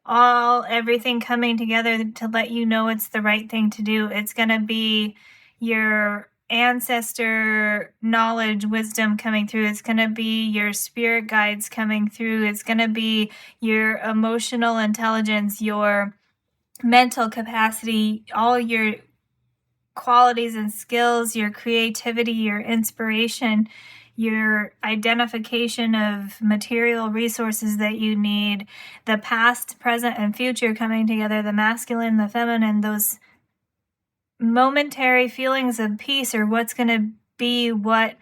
[SPEAKER 1] everything coming together to let you know it's the right thing to do. It's going to be your ancestor knowledge, wisdom coming through. It's going to be your spirit guides coming through. It's going to be your emotional intelligence, your mental capacity, all your qualities and skills, your creativity, your inspiration, your identification of material resources that you need, the past, present, and future coming together, the masculine, the feminine, those momentary feelings of peace are what's going to be what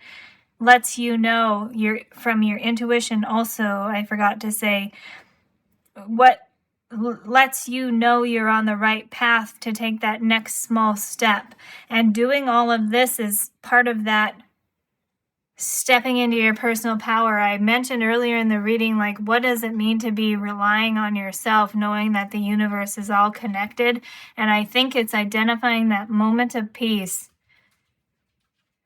[SPEAKER 1] lets you know from your intuition. Also, I forgot to say, what lets you know you're on the right path to take that next small step. And doing all of this is part of that stepping into your personal power. I mentioned earlier in the reading, like, what does it mean to be relying on yourself, knowing that the universe is all connected? And I think it's identifying that moment of peace,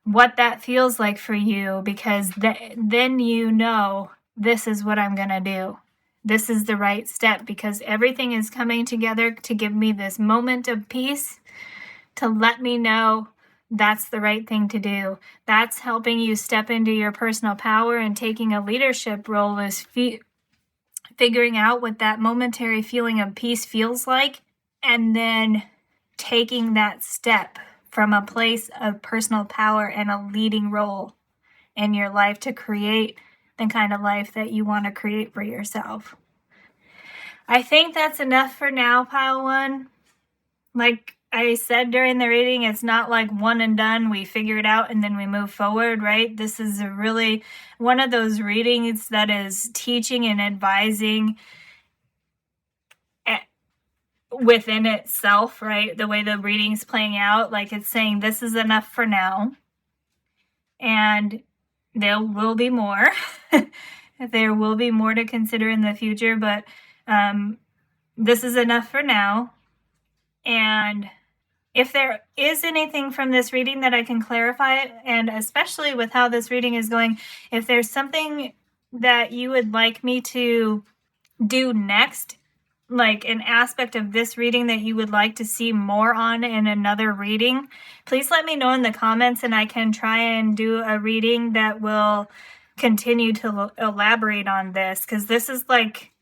[SPEAKER 1] what that feels like for you, because then you know, this is what I'm going to do. This is the right step, because everything is coming together to give me this moment of peace, to let me know that's the right thing to do. That's helping you step into your personal power, and taking a leadership role is figuring out what that momentary feeling of peace feels like, and then taking that step from a place of personal power and a leading role in your life to create the kind of life that you want to create for yourself. I think that's enough for now, Pile 1. Like I said during the reading, it's not like one and done, we figure it out and then we move forward, right? This is really one of those readings that is teaching and advising within itself, right? The way the reading's playing out, like it's saying this is enough for now, and there will be more. There will be more to consider in the future, but this is enough for now. And if there is anything from this reading that I can clarify, and especially with how this reading is going, if there's something that you would like me to do next, like an aspect of this reading that you would like to see more on in another reading, please let me know in the comments, and I can try and do a reading that will continue to elaborate on this, because this is like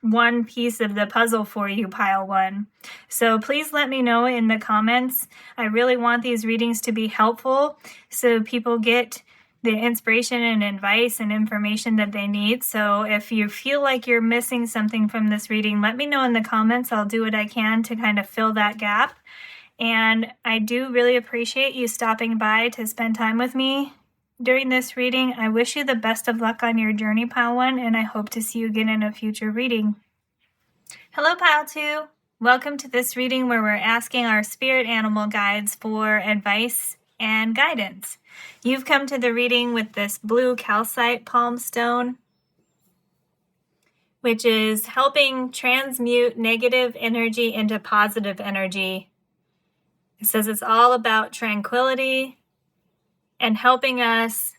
[SPEAKER 1] one piece of the puzzle for you, Pile 1. So please let me know in the comments. I really want these readings to be helpful so people get the inspiration and advice and information that they need. So if you feel like you're missing something from this reading, let me know in the comments. I'll do what I can to kind of fill that gap. And I do really appreciate you stopping by to spend time with me during this reading. I wish you the best of luck on your journey, Pile 1, and I hope to see you again in a future reading. Hello, Pile 2. Welcome to this reading where we're asking our spirit animal guides for advice and guidance. You've come to the reading with this blue calcite palm stone, which is helping transmute negative energy into positive energy. It says it's all about tranquility and helping us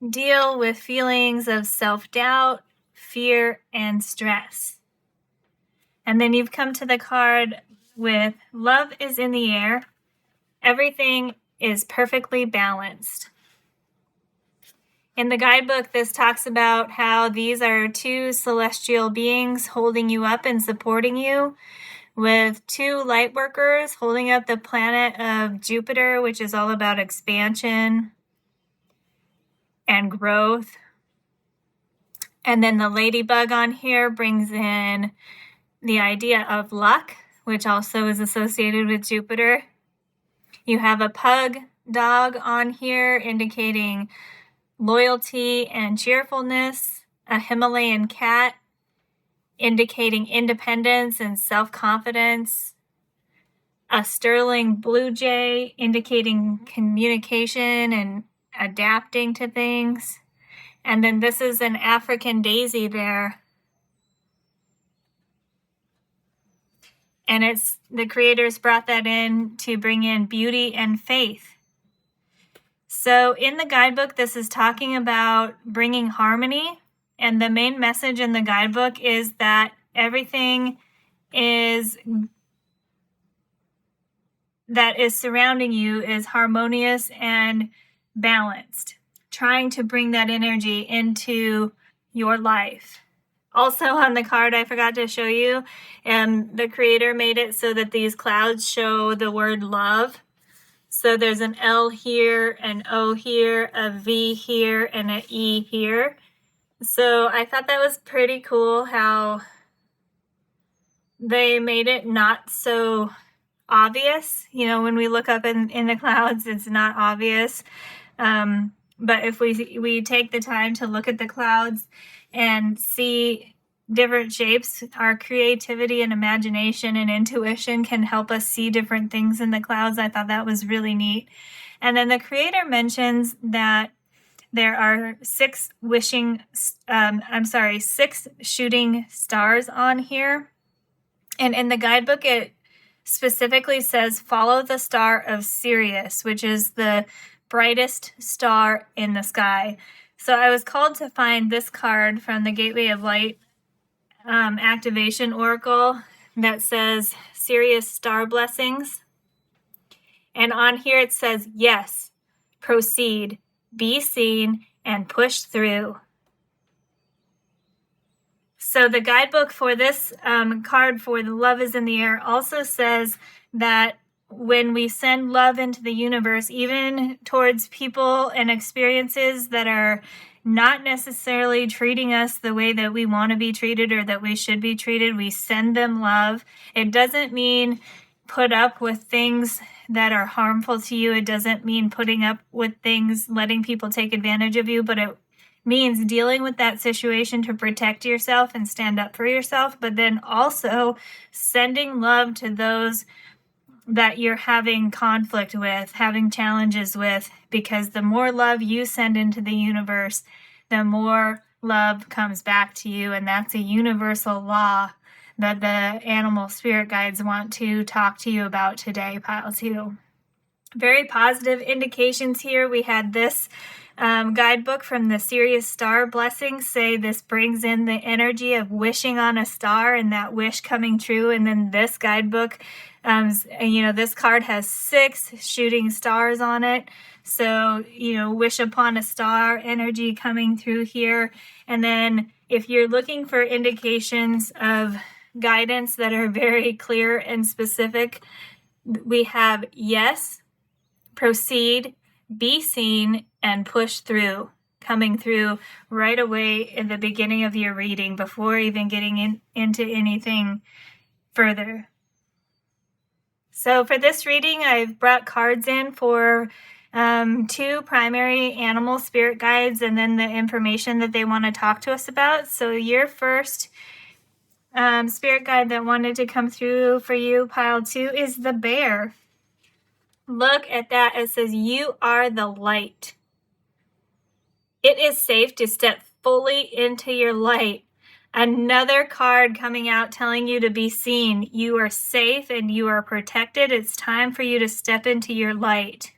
[SPEAKER 1] deal with feelings of self-doubt, fear, and stress. And then you've come to the card with love is in the air. Everything is perfectly balanced. In the guidebook, this talks about how these are two celestial beings holding you up and supporting you, with two light workers holding up the planet of Jupiter, which is all about expansion and growth. And then the ladybug on here brings in the idea of luck, which also is associated with Jupiter. You have a pug dog on here indicating loyalty and cheerfulness, a Himalayan cat indicating independence and self-confidence, a sterling blue jay indicating communication and adapting to things. And then this is an African daisy bear. And it's the creators brought that in to bring in beauty and faith. So in the guidebook, this is talking about bringing harmony. And the main message in the guidebook is that everything that is surrounding you is harmonious and balanced, trying to bring that energy into your life. Also on the card, I forgot to show you, and the creator made it so that these clouds show the word love. So there's an L here, an O here, a V here, and an E here. So I thought that was pretty cool how they made it not so obvious. You know, when we look up in the clouds, it's not obvious. But if we take the time to look at the clouds and see different shapes, our creativity and imagination and intuition can help us see different things in the clouds. I thought that was really neat. And then the creator mentions that there are 6 shooting stars on here. And in the guidebook, it specifically says, follow the star of Sirius, which is the brightest star in the sky. So I was called to find this card from the Gateway of Light activation oracle that says Sirius star blessings. And on here it says, yes, proceed, be seen, and push through. So the guidebook for this card for the love is in the air also says that when we send love into the universe, even towards people and experiences that are not necessarily treating us the way that we want to be treated or that we should be treated, we send them love. It doesn't mean put up with things that are harmful to you. It doesn't mean putting up with things, letting people take advantage of you, but it means dealing with that situation to protect yourself and stand up for yourself, but then also sending love to those that you're having conflict with, having challenges with, because the more love you send into the universe, the more love comes back to you. And that's a universal law that the animal spirit guides want to talk to you about today, Pile 2. Very positive indications here. We had this guidebook from the Sirius Star Blessings say this brings in the energy of wishing on a star and that wish coming true. And then this guidebook, this card has 6 shooting stars on it. So, wish upon a star energy coming through here. And then if you're looking for indications of guidance that are very clear and specific, we have yes, proceed, be seen, and push through, coming through right away in the beginning of your reading before even getting into anything further. So for this reading, I've brought cards in for 2 primary animal spirit guides and then the information that they want to talk to us about. So your first spirit guide that wanted to come through for you, Pile 2, is the bear. Look at that. It says, you are the light. It is safe to step fully into your light. Another card coming out telling you to be seen. You are safe and you are protected. It's time for you to step into your light.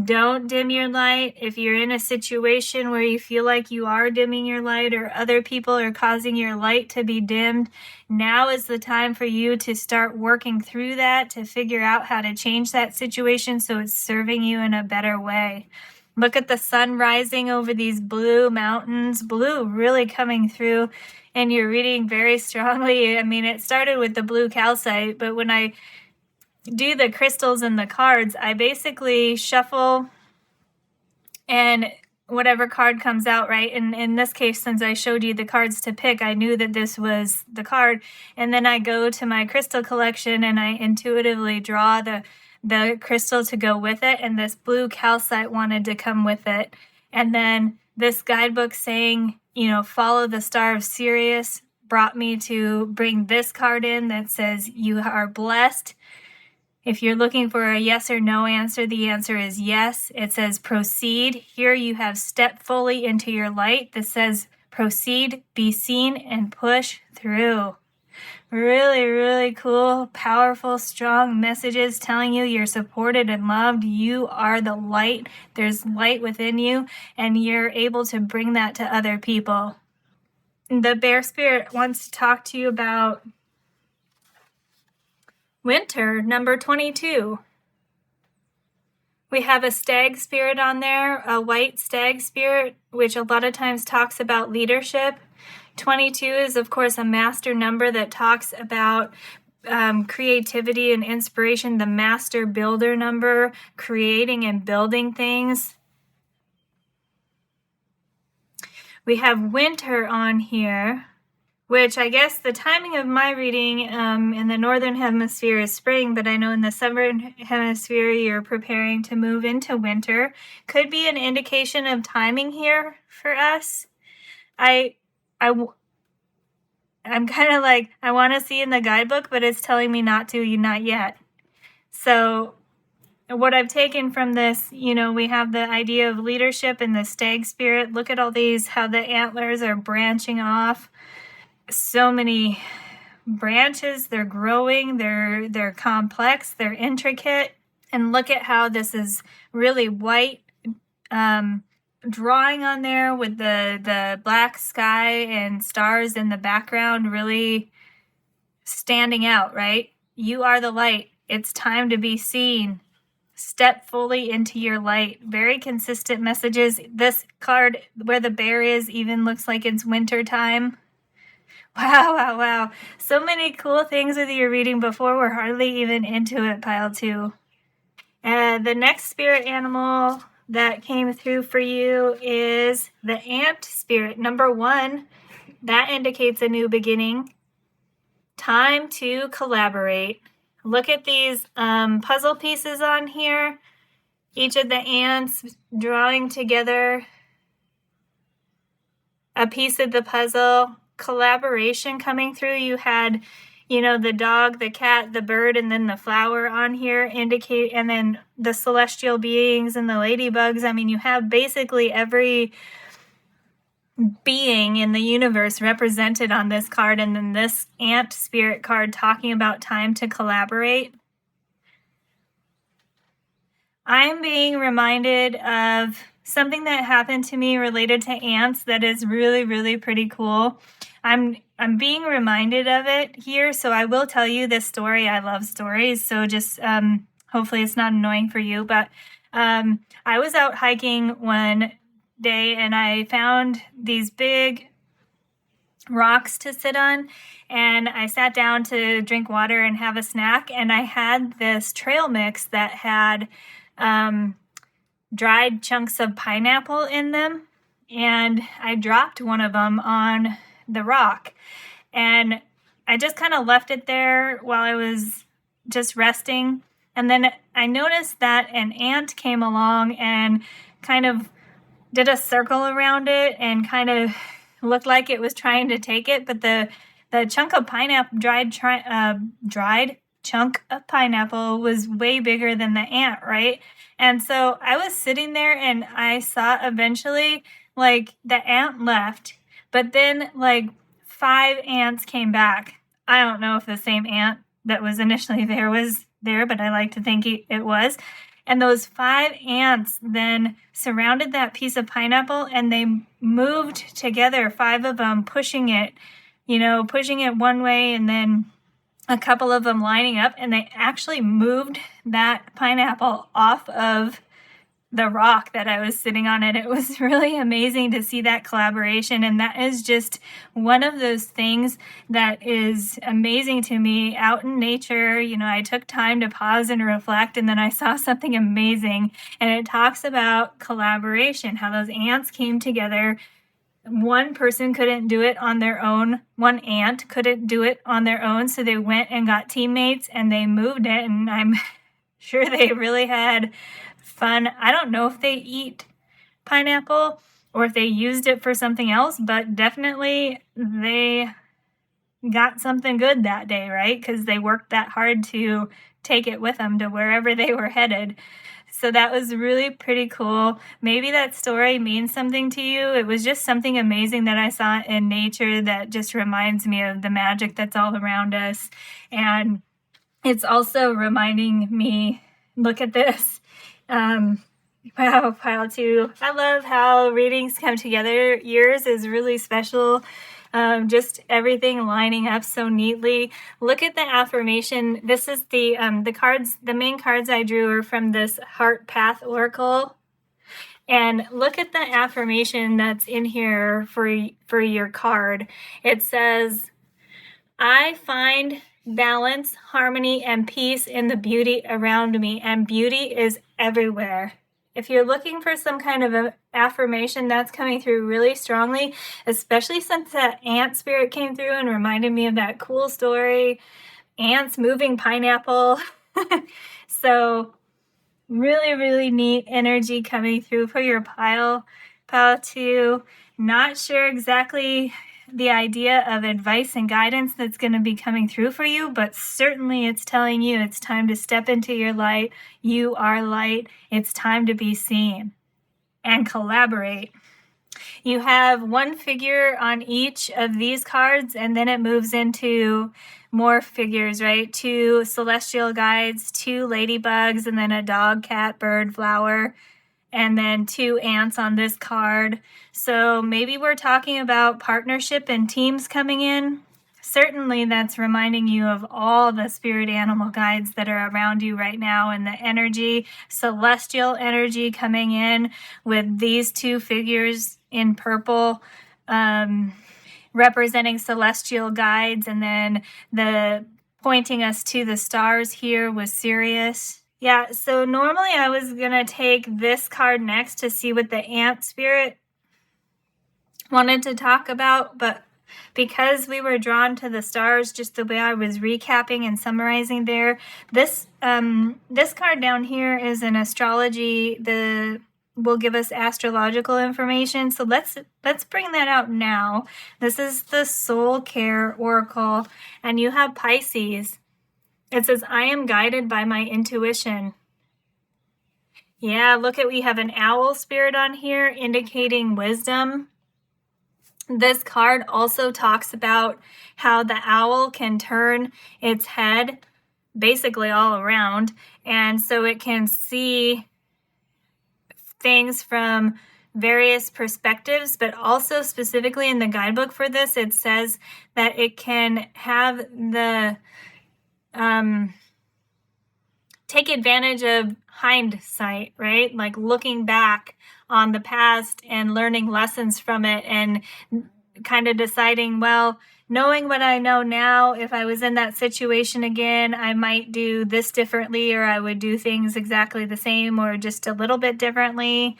[SPEAKER 1] Don't dim your light. If you're in a situation where you feel like you are dimming your light or other people are causing your light to be dimmed, now is the time for you to start working through that, to figure out how to change that situation so it's serving you in a better way. Look at the sun rising over these blue mountains, blue really coming through, and you're reading very strongly. I mean, it started with the blue calcite, but when I do the crystals and the cards, I basically shuffle and whatever card comes out, right? And in this case, since I showed you the cards to pick, I knew that this was the card. And then I go to my crystal collection and I intuitively draw the the crystal to go with it, and this blue calcite wanted to come with it. And then this guidebook saying, follow the star of Sirius brought me to bring this card in that says you are blessed. If you're looking for a yes or no answer, the answer is yes. It says proceed. Here you have step fully into your light. This says proceed, be seen, and push through. Really, really cool, powerful, strong messages telling you you're supported and loved. You are the light. There's light within you, and you're able to bring that to other people. The bear spirit wants to talk to you about winter, number 22. We have a stag spirit on there, a white stag spirit, which a lot of times talks about leadership. 22 is, of course, a master number that talks about creativity and inspiration, the master builder number, creating and building things. We have winter on here, which I guess the timing of my reading in the northern hemisphere is spring, but I know in the southern hemisphere you're preparing to move into winter. Could be an indication of timing here for us. I'm kind of like, I want to see in the guidebook, but it's telling me not yet. So what I've taken from this, we have the idea of leadership and the stag spirit. Look at all these, how the antlers are branching off. So many branches, they're growing, they're complex, they're intricate. And look at how this is really white, drawing on there with the black sky and stars in the background really standing out, right? You are the light. It's time to be seen. Step fully into your light. Very consistent messages. This card where the bear is even looks like it's winter time. Wow. So many cool things with your reading before we're hardly even into it, pile 2. The next spirit animal that came through for you is the ant spirit, number 1. That indicates a new beginning. Time to collaborate. Look at these puzzle pieces on here. Each of the ants drawing together a piece of the puzzle. Collaboration coming through. You had, the dog, the cat, the bird, and then the flower on here indicate, and then the celestial beings and the ladybugs. I mean, you have basically every being in the universe represented on this card, and then this ant spirit card talking about time to collaborate. I'm being reminded of something that happened to me related to ants that is really, really pretty cool. I'm being reminded of it here, so I will tell you this story. I love stories, so just hopefully it's not annoying for you. But I was out hiking one day, and I found these big rocks to sit on, and I sat down to drink water and have a snack, and I had this trail mix that had dried chunks of pineapple in them, and I dropped one of them on the rock, and I just kind of left it there while I was just resting, and then I noticed that an ant came along and kind of did a circle around it and kind of looked like it was trying to take it, but the chunk of pineapple, dried chunk of pineapple was way bigger than the ant, right? And so I was sitting there, and I saw eventually, like, the ant left, but then, like, 5 ants came back. I don't know if the same ant that was initially there was there, but I like to think it was. And those 5 ants then surrounded that piece of pineapple, and they moved together, 5 of them, pushing it one way, and then a couple of them lining up, and they actually moved that pineapple off of the rock that I was sitting on, and it was really amazing to see that collaboration. And that is just one of those things that is amazing to me out in nature. I took time to pause and reflect, and then I saw something amazing, and it talks about collaboration, how those ants came together. One person couldn't do it on their own. One ant couldn't do it on their own, so they went and got teammates, and they moved it, and I'm sure they really had fun. I don't know if they eat pineapple or if they used it for something else, but definitely they got something good that day, right? Because they worked that hard to take it with them to wherever they were headed. So that was really pretty cool. Maybe that story means something to you. It was just something amazing that I saw in nature that just reminds me of the magic that's all around us. And it's reminding me, look at this. Wow, pile two. I love how readings come together. Yours is really special. Just everything lining up so neatly. Look at the affirmation. This is the cards. The main cards I drew are from this Heart Path Oracle. And look at the affirmation that's in here for your card. It says, I find balance, harmony, and peace in the beauty around me. And beauty is everywhere. If you're looking for some kind of an affirmation, that's coming through really strongly, especially since that ant spirit came through and reminded me of that cool story, ants moving pineapple. So really, really neat energy coming through for your pile two. Not sure exactly the idea of advice and guidance that's going to be coming through for you, but certainly it's telling you it's time to step into your light. You are light. It's time to be seen and collaborate. You have one figure on each of these cards, and then it moves into more figures, right? 2 celestial guides, 2 ladybugs, and then a dog, cat, bird, flower, and then 2 ants on this card. So maybe we're talking about partnership and teams coming in. Certainly that's reminding you of all the spirit animal guides that are around you right now, and the energy, celestial energy coming in with these 2 figures in purple, representing celestial guides, and then the pointing us to the stars here was Sirius. Yeah, so normally I was going to take this card next to see what the ant spirit wanted to talk about, but because we were drawn to the stars, just the way I was recapping and summarizing there, this card down here is an astrology, will give us astrological information. So let's bring that out now. This is the Soul Care Oracle, and you have Pisces. It says, I am guided by my intuition. Yeah, look at, we have an owl spirit on here indicating wisdom. This card also talks about how the owl can turn its head basically all around, and so it can see things from various perspectives, but also specifically in the guidebook for this, it says that it can have the take advantage of hindsight, right? Like looking back on the past and learning lessons from it and kind of deciding, well, knowing what I know now, if I was in that situation again, I might do this differently, or I would do things exactly the same or just a little bit differently,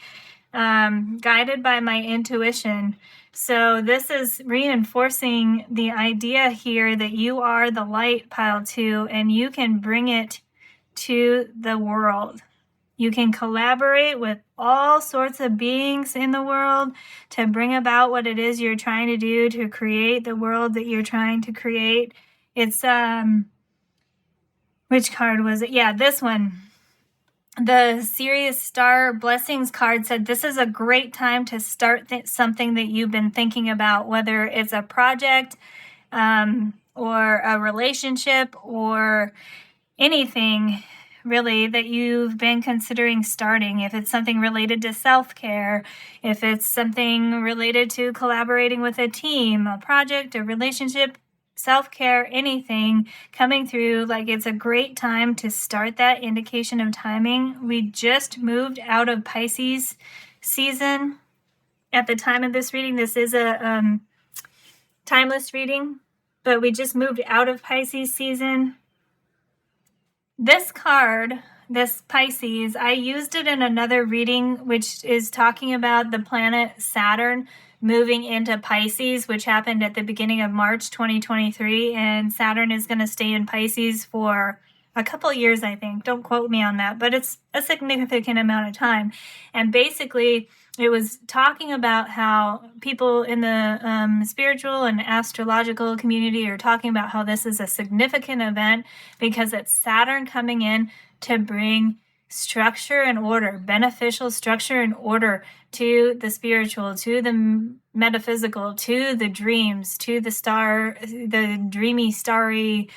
[SPEAKER 1] guided by my intuition. So this is reinforcing the idea here that you are the light, pile 2, and you can bring it to the world. You can collaborate with all sorts of beings in the world to bring about what it is you're trying to do to create the world that you're trying to create. It's, which card was it? Yeah, this one. The Sirius Star Blessings card said this is a great time to start something that you've been thinking about, whether it's a project or a relationship or anything really that you've been considering starting. If it's something related to self-care, if it's something related to collaborating with a team, a project, a relationship, self-care, anything coming through, like it's a great time to start that indication of timing. We just moved out of Pisces season at the time of this reading. This is a timeless reading, but we just moved out of Pisces season. This card, this Pisces, I used it in another reading, which is talking about the planet Saturn moving into Pisces, which happened at the beginning of March 2023, and Saturn is going to stay in Pisces for a couple years, I think. Don't quote me on that, but it's a significant amount of time. And basically, it was talking about how people in the spiritual and astrological community are talking about how this is a significant event because it's Saturn coming in to bring structure and order, beneficial structure and order to the spiritual, to the metaphysical, to the dreams, to the dreamy, starry,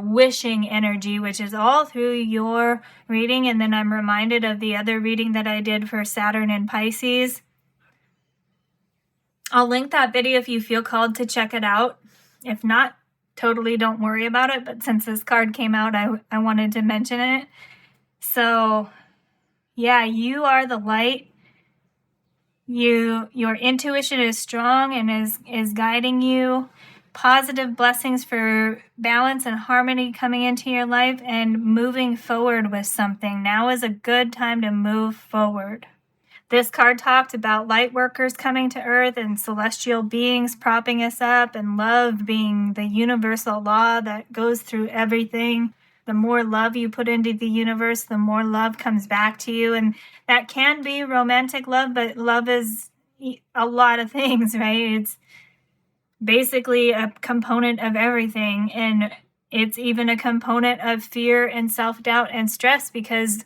[SPEAKER 1] wishing energy, which is all through your reading. And then I'm reminded of the other reading that I did for Saturn and Pisces. I'll link that video if you feel called to check it out. If not, totally don't worry about it. But since this card came out, I wanted to mention it. So, yeah, you are the light. Your intuition is strong and is guiding you. Positive blessings for balance and harmony coming into your life and moving forward with something. Now is a good time to move forward. This card talked about light workers coming to Earth and celestial beings propping us up and love being the universal law that goes through everything. The more love you put into the universe, the more love comes back to you. And that can be romantic love, but love is a lot of things, right? It's basically a component of everything. And it's even a component of fear and self-doubt and stress, because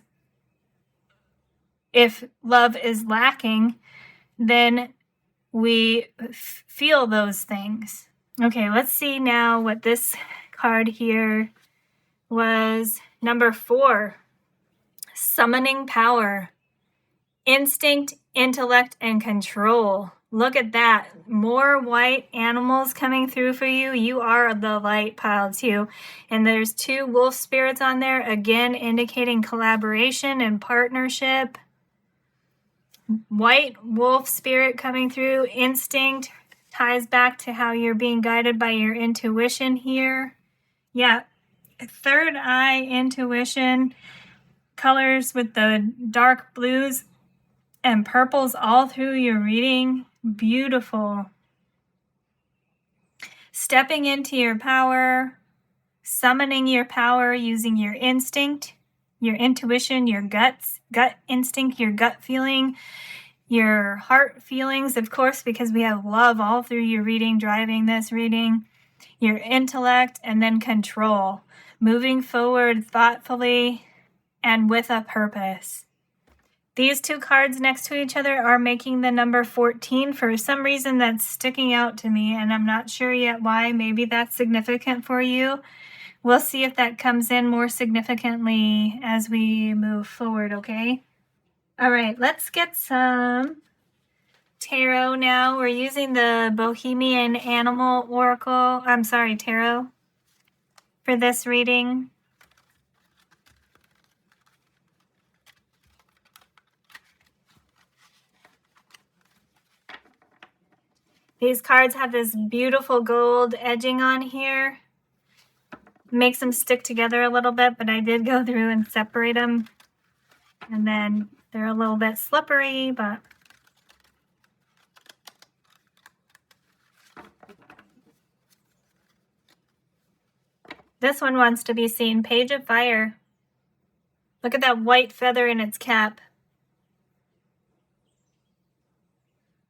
[SPEAKER 1] if love is lacking, then we feel those things. Okay, let's see now what this card here was. Number 4, summoning power, instinct, intellect, and control. Look at that. More white animals coming through for you. You are the light, pile 2. And there's 2 wolf spirits on there, again indicating collaboration and partnership. White wolf spirit coming through. Instinct ties back to how you're being guided by your intuition here. Yeah, third eye intuition, colors with the dark blues and purples all through your reading. Beautiful. Stepping into your power, summoning your power using your instinct, your intuition, your gut instinct, your gut feeling, your heart feelings, of course, because we have love all through your reading, driving this reading, your intellect, and then control, moving forward thoughtfully and with a purpose. These 2 cards next to each other are making the number 14. For some reason, that's sticking out to me, and I'm not sure yet why. Maybe that's significant for you. We'll see if that comes in more significantly as we move forward, okay? All right, let's get some tarot now. We're using the Bohemian Animal Oracle, tarot for this reading. These cards have this beautiful gold edging on here. Makes them stick together a little bit, but I did go through and separate them. And then they're a little bit slippery, but this one wants to be seen. Page of Fire. Look at that white feather in its cap.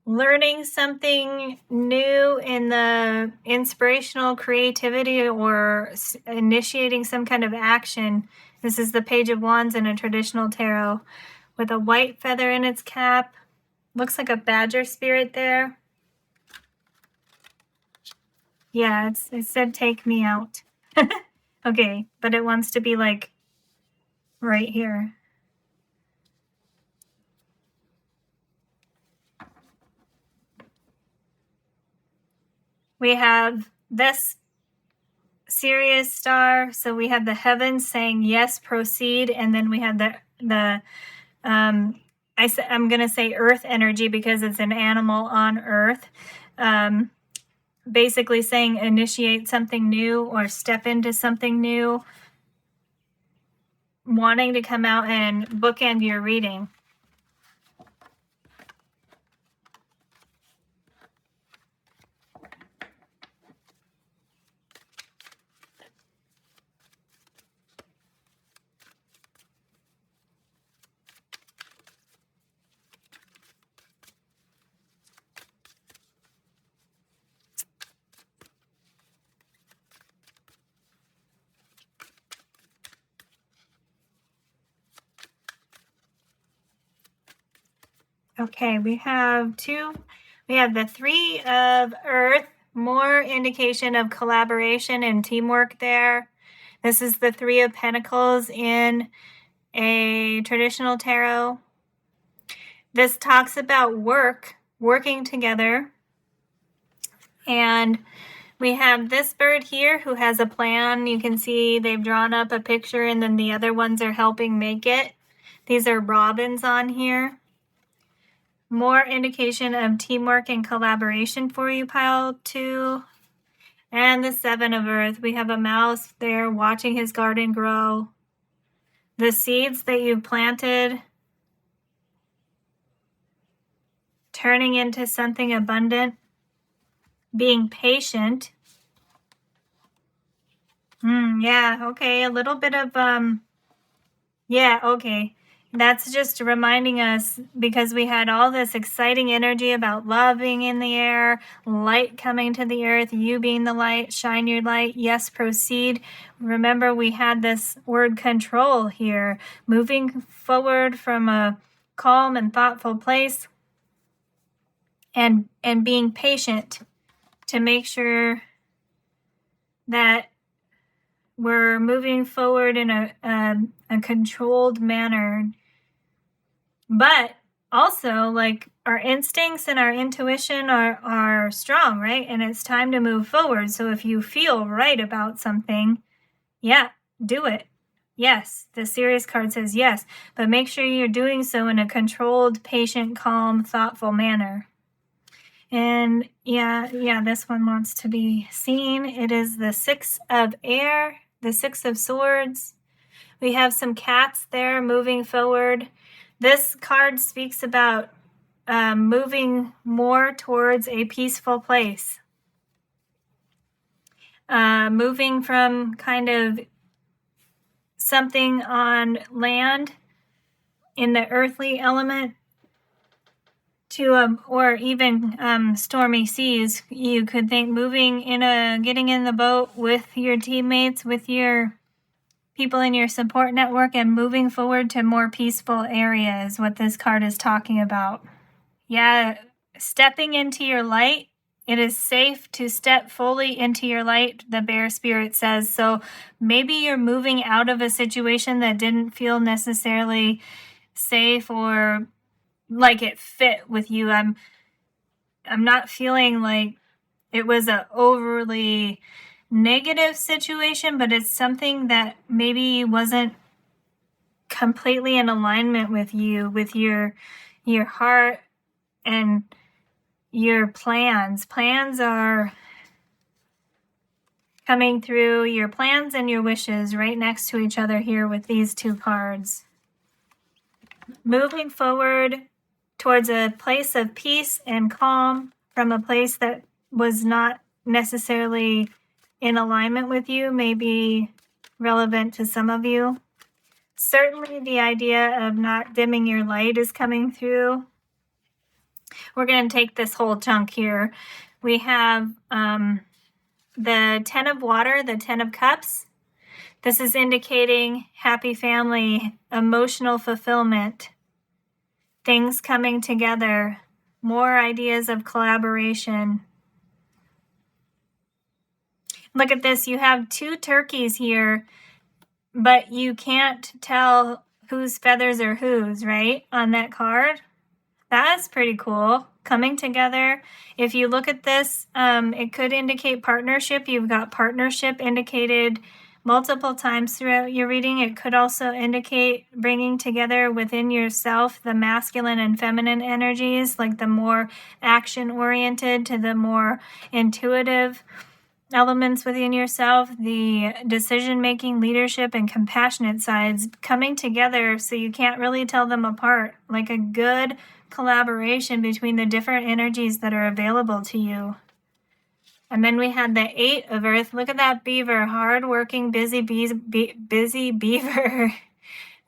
[SPEAKER 1] Learning something new in the inspirational creativity or initiating some kind of action. This is the Page of Wands in a traditional tarot with a white feather in its cap. Looks like a badger spirit there. Yeah, it said take me out. Okay, but it wants to be like right here. We have this Sirius star, so we have the heavens saying yes, proceed, and then we have I'm going to say earth energy because it's an animal on earth, basically saying initiate something new or step into something new, wanting to come out and bookend your reading. Okay, we have the Three of Earth, more indication of collaboration and teamwork there. This is the Three of Pentacles in a traditional tarot. This talks about working together. And we have this bird here who has a plan. You can see they've drawn up a picture and then the other ones are helping make it. These are robins on here. More indication of teamwork and collaboration for you, pile 2. And the Seven of Earth. We have a mouse there watching his garden grow. The seeds that you've planted turning into something abundant. Being patient. Yeah, okay. A little bit of, yeah, okay. That's just reminding us, because we had all this exciting energy about love being in the air, light coming to the earth, you being the light, shine your light, yes, proceed. Remember, we had this word control here, moving forward from a calm and thoughtful place, and being patient to make sure that we're moving forward in a controlled manner. But also, like, our instincts and our intuition are strong, right? And it's time to move forward. So if you feel right about something, yeah, do it. Yes, the Serious card says yes, but make sure you're doing so in a controlled, patient, calm, thoughtful manner. And yeah, this one wants to be seen. It is the Six of Air, the Six of Swords. We have some cats there moving forward. This card speaks about moving more towards a peaceful place. Moving from kind of something on land in the earthly element to or even stormy seas. You could think getting in the boat with your teammates, with your people in your support network, and moving forward to more peaceful areas, what this card is talking about. Yeah, stepping into your light. It is safe to step fully into your light, the Bear Spirit says. So maybe you're moving out of a situation that didn't feel necessarily safe or like it fit with you. I'm not feeling like it was an overly negative situation, but it's something that maybe wasn't completely in alignment with you, with your heart and your plans. Plans are coming through, your plans and your wishes right next to each other here with these two cards. Moving forward towards a place of peace and calm from a place that was not necessarily in alignment with you, may be relevant to some of you. Certainly the idea of not dimming your light is coming through. We're going to take this whole chunk here. We have the 10 of water, the 10 of cups. This is indicating happy family, emotional fulfillment, things coming together, more ideas of collaboration. Look at this. You have 2 turkeys here, but you can't tell whose feathers are whose, right? On that card. That's pretty cool. Coming together. If you look at this, it could indicate partnership. You've got partnership indicated multiple times throughout your reading. It could also indicate bringing together within yourself the masculine and feminine energies, like the more action-oriented to the more intuitive elements within yourself, the decision-making, leadership, and compassionate sides coming together so you can't really tell them apart, like a good collaboration between the different energies that are available to you. And then we had the 8 of Earth. Look at that beaver, hard-working, busy beaver.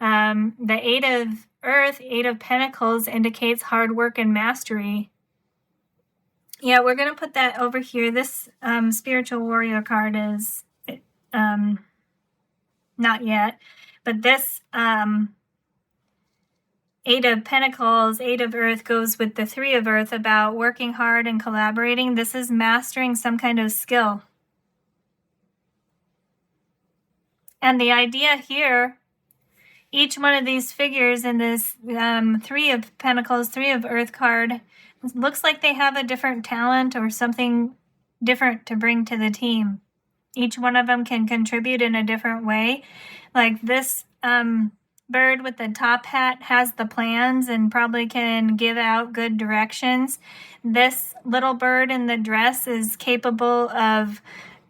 [SPEAKER 1] The 8 of Earth, 8 of Pentacles, indicates hard work and mastery. Yeah, we're going to put that over here. This spiritual warrior card is not yet, but this Eight of Pentacles, Eight of Earth goes with the Three of Earth about working hard and collaborating. This is mastering some kind of skill. And the idea here, each one of these figures in this Three of Pentacles, Three of Earth card, looks like they have a different talent or something different to bring to the team. Each one of them can contribute in a different way. Like this bird with the top hat has the plans and probably can give out good directions. This little bird in the dress is capable of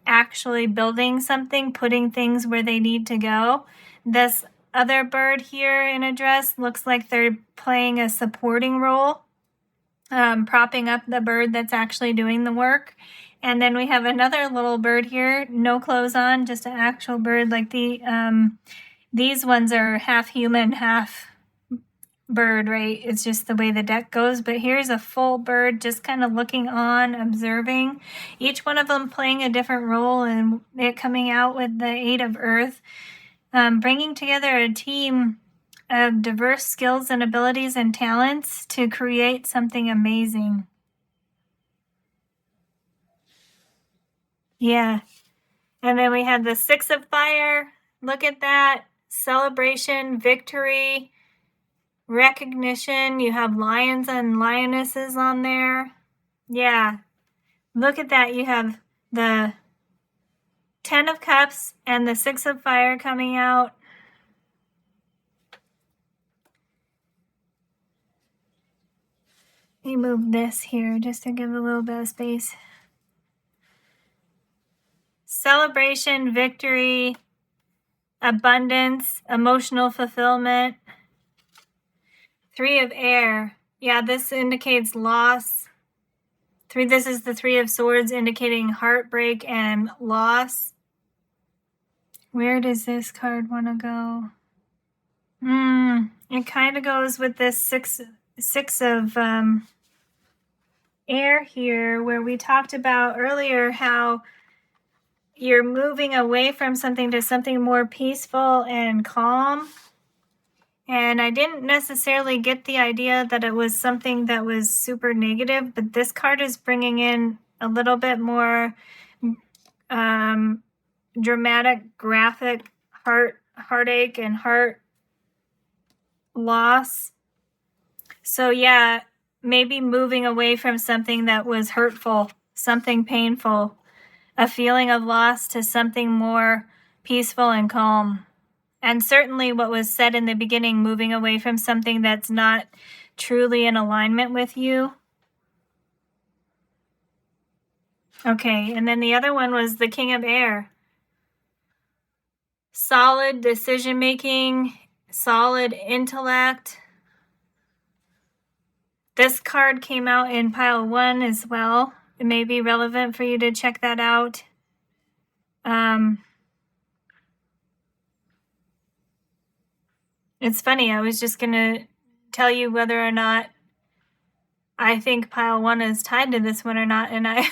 [SPEAKER 1] actually building something, putting things where they need to go. This other bird here in a dress looks like they're playing a supporting role, propping up the bird that's actually doing the work. And then we have another little bird here, no clothes on, just an actual bird. Like these ones are half human, half bird, right? It's just the way the deck goes. But here's a full bird just kind of looking on, observing. Each one of them playing a different role, and it coming out with the Eight of Earth, bringing together a team of diverse skills and abilities and talents to create something amazing. Yeah. And then we have the Six of Fire. Look at that. Celebration, victory, recognition. You have lions and lionesses on there. Yeah. Look at that. You have the 10 of Cups and the Six of Fire coming out. Let me move this here just to give a little bit of space. Celebration, victory, abundance, emotional fulfillment. Three of Air. Yeah, this indicates loss. This is the Three of Swords, indicating heartbreak and loss. Where does this card want to go? It kind of goes with this six of air here, where we talked about earlier how you're moving away from something to something more peaceful and calm. And I didn't necessarily get the idea that it was something that was super negative, but this card is bringing in a little bit more dramatic, graphic heartache and heart loss. So yeah, maybe moving away from something that was hurtful, something painful, a feeling of loss, to something more peaceful and calm. And certainly what was said in the beginning, moving away from something that's not truly in alignment with you. Okay, and then the other one was the King of Air. Solid decision-making, solid intellect. This card came out in pile 1 as well. It may be relevant for you to check that out. It's funny, I was just going to tell you whether or not I think pile 1 is tied to this one or not, and I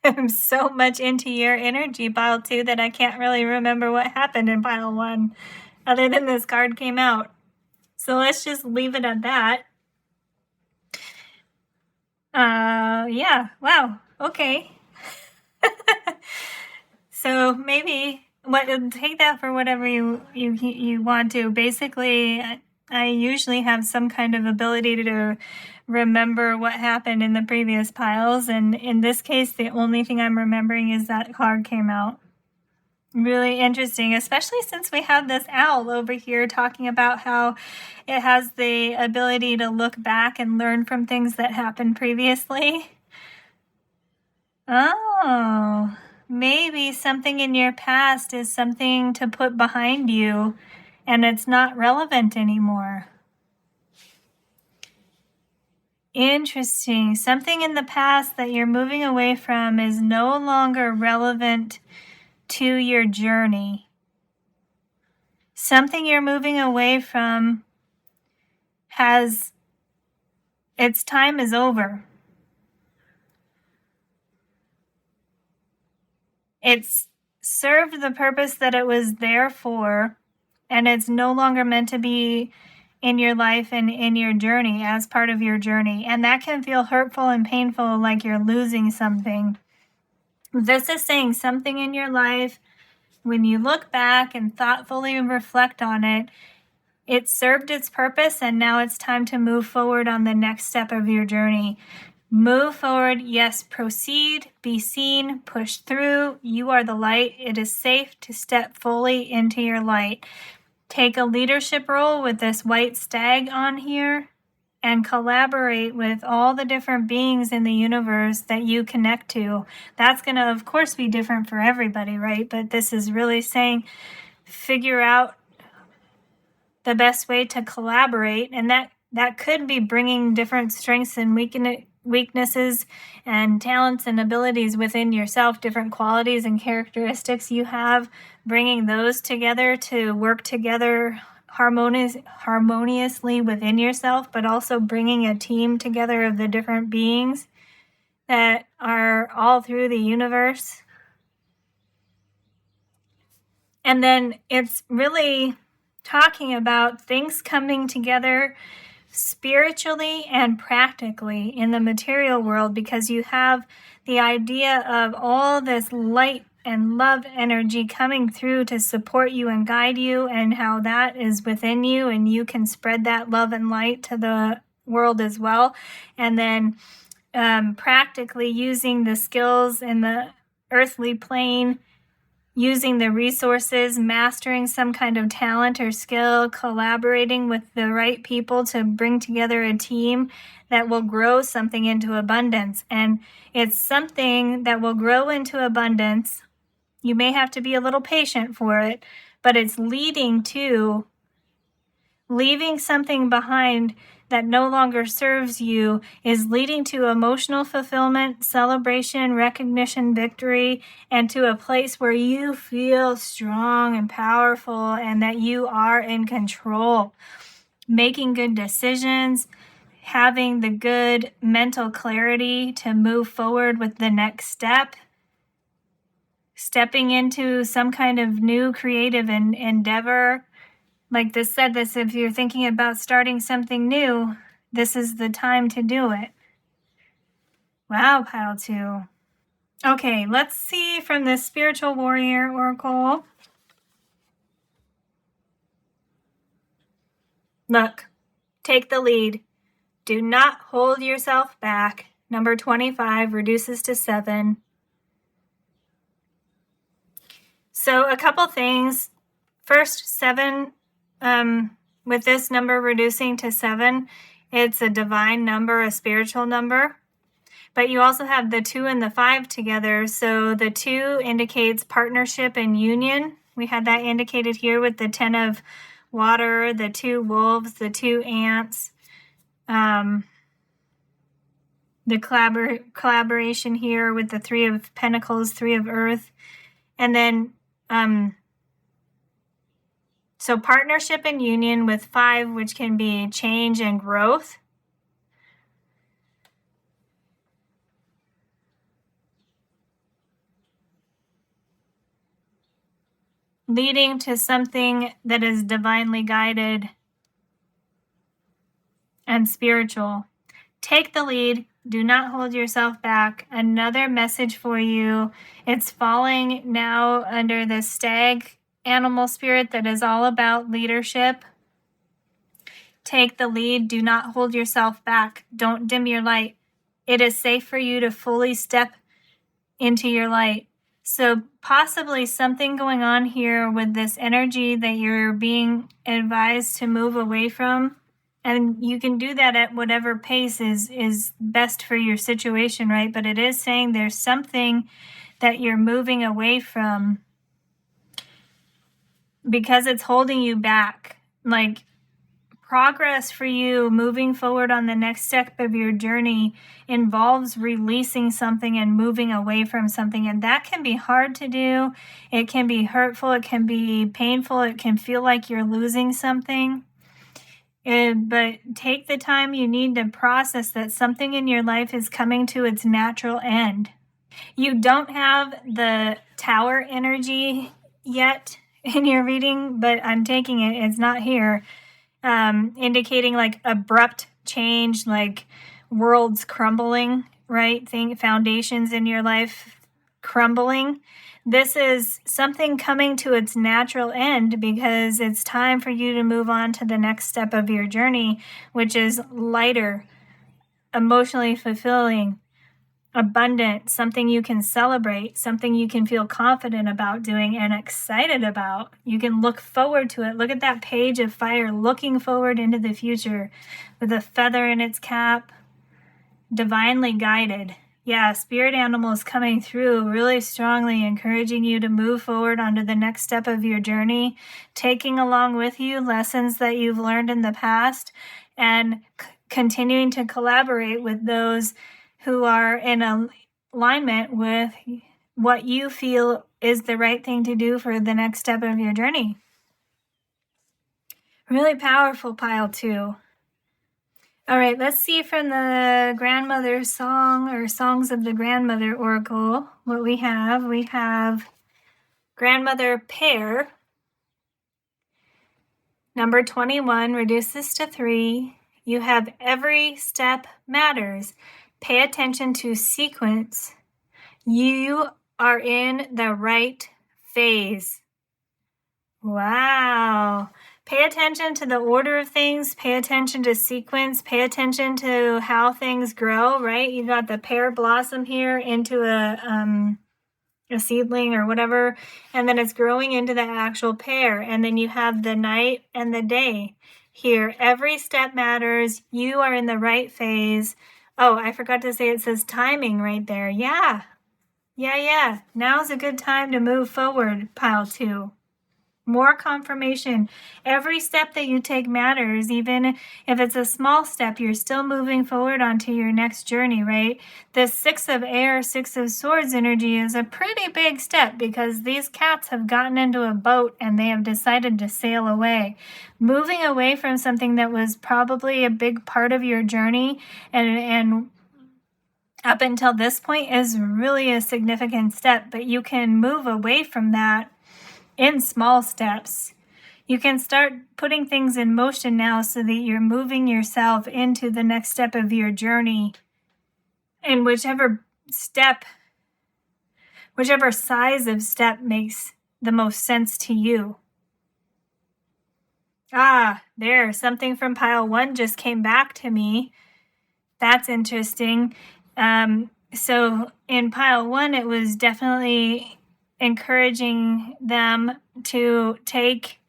[SPEAKER 1] am so much into your energy, pile 2, that I can't really remember what happened in pile 1, other than this card came out. So let's just leave it at that. Yeah, wow, okay. So maybe take that for whatever you want to. Basically, I usually have some kind of ability to remember what happened in the previous piles, and in this case, the only thing I'm remembering is that card came out. Really interesting, especially since we have this owl over here talking about how it has the ability to look back and learn from things that happened previously. Oh, maybe something in your past is something to put behind you and it's not relevant anymore. Interesting. Something in the past that you're moving away from is no longer relevant to your journey. Something you're moving away from its time is over. It's served the purpose that it was there for, and it's no longer meant to be in your life and in your journey as part of your journey. And that can feel hurtful and painful, like you're losing something. This is saying something in your life, when you look back and thoughtfully reflect on it, it served its purpose, and now it's time to move forward on the next step of your journey. Move forward, yes, proceed, be seen, push through. You are the light. It is safe to step fully into your light. Take a leadership role with this white stag on here and collaborate with all the different beings in the universe that you connect to. That's going to, of course, be different for everybody, right? But this is really saying figure out the best way to collaborate, and that could be bringing different strengths and weaknesses and talents and abilities within yourself, different qualities and characteristics you have, bringing those together to work together harmoniously within yourself, but also bringing a team together of the different beings that are all through the universe. And then it's really talking about things coming together spiritually and practically in the material world, because you have the idea of all this light and love energy coming through to support you and guide you, and how that is within you, and you can spread that love and light to the world as well. And then practically using the skills in the earthly plane, using the resources, mastering some kind of talent or skill, collaborating with the right people to bring together a team that will grow something into abundance. And it's something that will grow into abundance. You may have to be a little patient for it, but it's leading to leaving something behind that no longer serves you, is leading to emotional fulfillment, celebration, recognition, victory, and to a place where you feel strong and powerful and that you are in control, making good decisions, having the good mental clarity to move forward with the next step, stepping into some kind of new creative endeavor. Like this said, if you're thinking about starting something new, this is the time to do it. Wow, pile 2. Okay, let's see from the Spiritual Warrior Oracle. Look, take the lead. Do not hold yourself back. Number 25 reduces to 7. So a couple things. First, 7. With this number reducing to 7, it's a divine number, a spiritual number. But you also have the 2 and the 5 together. So the 2 indicates partnership and union. We had that indicated here with the 10 of water, the 2 wolves, the 2 ants, the collaboration here with the 3 of pentacles, 3 of earth. And then so partnership and union with 5, which can be change and growth. Leading to something that is divinely guided and spiritual. Take the lead. Do not hold yourself back. Another message for you. It's falling now under the stag animal spirit that is all about leadership. Take the lead. Do not hold yourself back. Don't dim your light. It is safe for you to fully step into your light. So possibly something going on here with this energy that you're being advised to move away from. And you can do that at whatever pace is best for your situation, right? But it is saying there's something that you're moving away from because it's holding you back. Like progress for you moving forward on the next step of your journey involves releasing something and moving away from something. And that can be hard to do. It can be hurtful. It can be painful. It can feel like you're losing something. But take the time you need to process that something in your life is coming to its natural end. You don't have the Tower energy yet in your reading, but I'm taking it. It's not here. indicating like abrupt change, like worlds crumbling, right? Foundations in your life crumbling. This is something coming to its natural end because it's time for you to move on to the next step of your journey, which is lighter, emotionally fulfilling, abundant, something you can celebrate, something you can feel confident about doing and excited about. You can look forward to it. Look at that page of fire looking forward into the future with a feather in its cap, divinely guided. Yeah, spirit animals coming through really strongly, encouraging you to move forward onto the next step of your journey, taking along with you lessons that you've learned in the past, and continuing to collaborate with those who are in alignment with what you feel is the right thing to do for the next step of your journey. Really powerful, pile 2. All right, let's see from the grandmother song or songs of the grandmother oracle what we have. We have grandmother pair. Number 21, reduce this to 3. You have every step matters. Pay attention to sequence. You are in the right phase. Wow. Pay attention to the order of things. Pay attention to sequence. Pay attention to how things grow, right? You got the pear blossom here into a seedling or whatever, and then it's growing into the actual pear. And then you have the night and the day here. Every step matters. You are in the right phase. Oh, I forgot to say it says timing right there. Yeah. Now's a good time to move forward, pile 2. More confirmation. Every step that you take matters. Even if it's a small step, you're still moving forward onto your next journey, right? The 6 of air, 6 of swords energy is a pretty big step because these cats have gotten into a boat and they have decided to sail away. Moving away from something that was probably a big part of your journey and up until this point is really a significant step, but you can move away from that in small steps. You can start putting things in motion now so that you're moving yourself into the next step of your journey. And whichever size of step makes the most sense to you. There, something from pile 1 just came back to me. That's interesting. So in pile 1, it was definitely encouraging them to take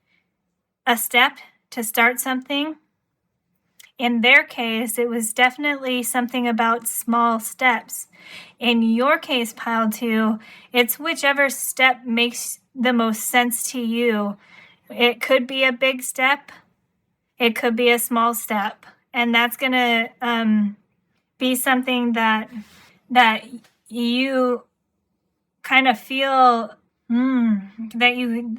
[SPEAKER 1] a step to start something. In their case, it was definitely something about small steps. In your case, pile 2, it's whichever step makes the most sense to you. It could be a big step. It could be a small step. And that's going to be something that you kind of feel that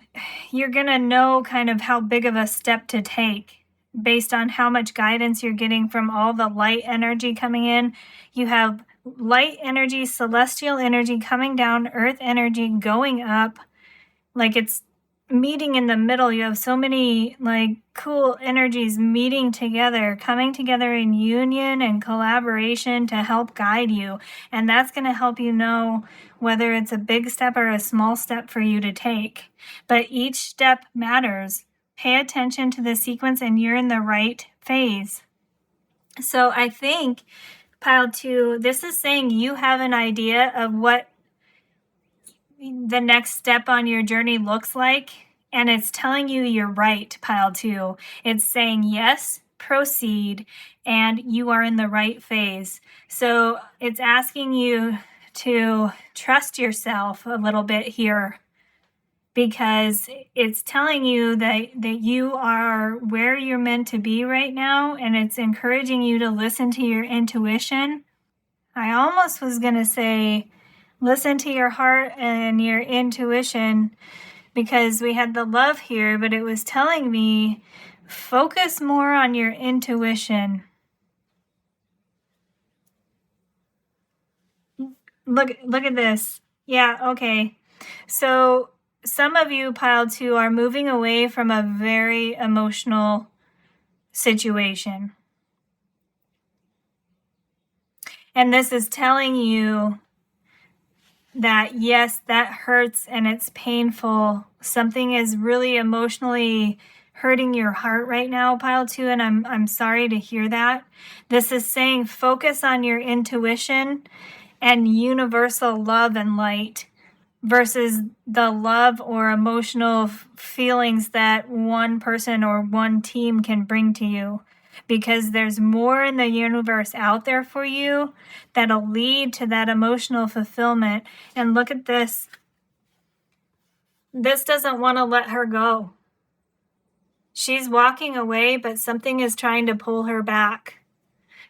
[SPEAKER 1] you're going to know kind of how big of a step to take based on how much guidance you're getting from all the light energy coming in. You have light energy, celestial energy coming down, earth energy going up, like it's meeting in the middle. You have so many like cool energies meeting together, coming together in union and collaboration to help guide you. And that's going to help you know whether it's a big step or a small step for you to take. But each step matters. Pay attention to the sequence and you're in the right phase. So I think, pile 2, this is saying you have an idea of what the next step on your journey looks like, and it's telling you you're right, pile 2. It's saying yes, proceed, and you are in the right phase. So it's asking you to trust yourself a little bit here, because it's telling you that you are where you're meant to be right now, and it's encouraging you to listen to your intuition. I almost was going to say listen to your heart and your intuition because we had the love here, but it was telling me focus more on your intuition. Look at this. Yeah, okay. So some of you, pile 2, are moving away from a very emotional situation. And this is telling you that, yes, that hurts and it's painful. Something is really emotionally hurting your heart right now, pile 2, and I'm sorry to hear that. This is saying focus on your intuition and universal love and light versus the love or emotional feelings that one person or one team can bring to you. Because there's more in the universe out there for you that'll lead to that emotional fulfillment. And look at this. This doesn't want to let her go. She's walking away, but something is trying to pull her back.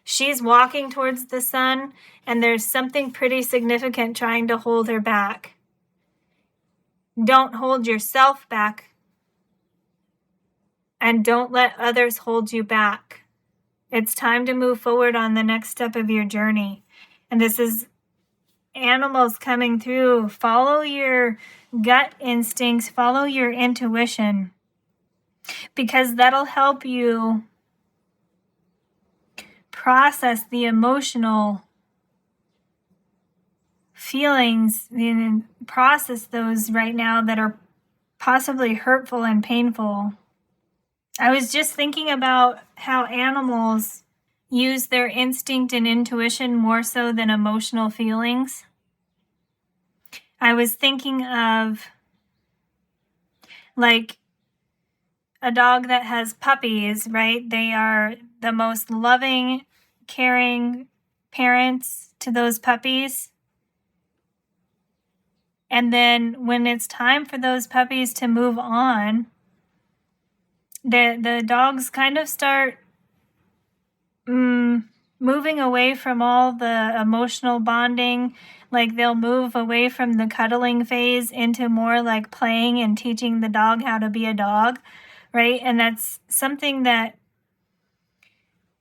[SPEAKER 1] She's walking towards the sun, and there's something pretty significant trying to hold her back. Don't hold yourself back, and don't let others hold you back. It's time to move forward on the next step of your journey. And this is animals coming through. Follow your gut instincts, follow your intuition, because that'll help you process the emotional feelings and process those right now that are possibly hurtful and painful. I was just thinking about how animals use their instinct and intuition more so than emotional feelings. I was thinking of like a dog that has puppies, right? They are the most loving, caring parents to those puppies. And then when it's time for those puppies to move on, the dogs kind of start moving away from all the emotional bonding. Like they'll move away from the cuddling phase into more like playing and teaching the dog how to be a dog, right? And that's something that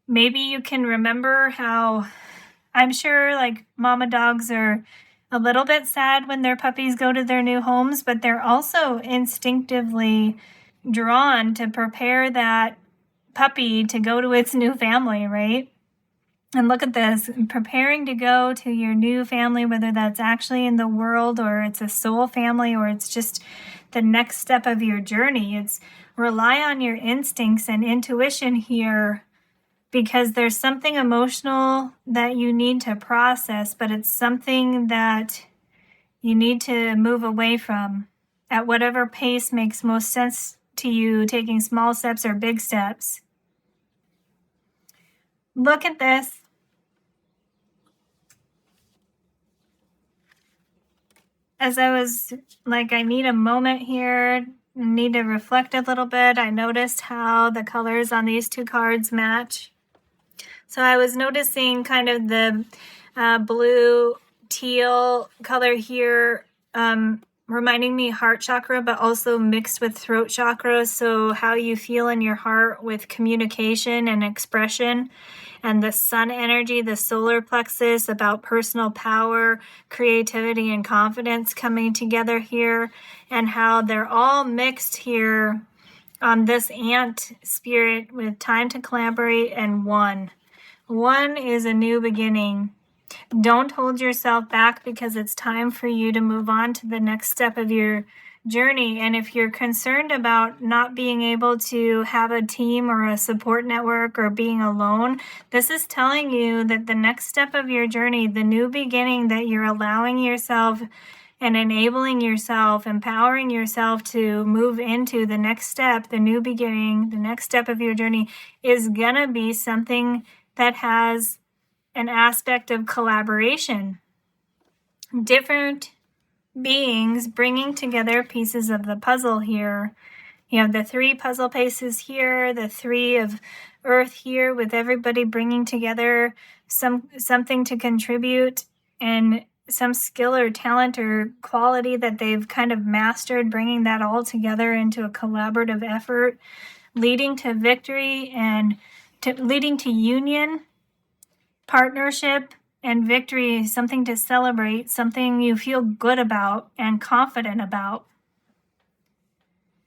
[SPEAKER 1] maybe you can remember how I'm sure like mama dogs are a little bit sad when their puppies go to their new homes, but they're also instinctively drawn to prepare that puppy to go to its new family, right? And look at this, preparing to go to your new family, whether that's actually in the world or it's a soul family or it's just the next step of your journey. It's rely on your instincts and intuition here, because there's something emotional that you need to process, but it's something that you need to move away from at whatever pace makes most sense to you, taking small steps or big steps. Look at this. As I was like, I need a moment here, need to reflect a little bit. I noticed how the colors on these two cards match. So I was noticing kind of the blue teal color here, reminding me heart chakra, but also mixed with throat chakra. So how you feel in your heart with communication and expression, and the sun energy, the solar plexus, about personal power, creativity, and confidence coming together here, and how they're all mixed here on this ant spirit with time to collaborate and one. One is a new beginning. Don't hold yourself back, because it's time for you to move on to the next step of your journey. And if you're concerned about not being able to have a team or a support network or being alone, this is telling you that the next step of your journey, the new beginning that you're allowing yourself and enabling yourself, empowering yourself to move into the next step, the new beginning, the next step of your journey, is gonna be something that has an aspect of collaboration. Different beings bringing together pieces of the puzzle here. You have the 3 puzzle pieces here, the 3 of earth here, with everybody bringing together something to contribute and some skill or talent or quality that they've kind of mastered, bringing that all together into a collaborative effort, leading to victory and leading to union, partnership, and victory, something to celebrate, something you feel good about and confident about.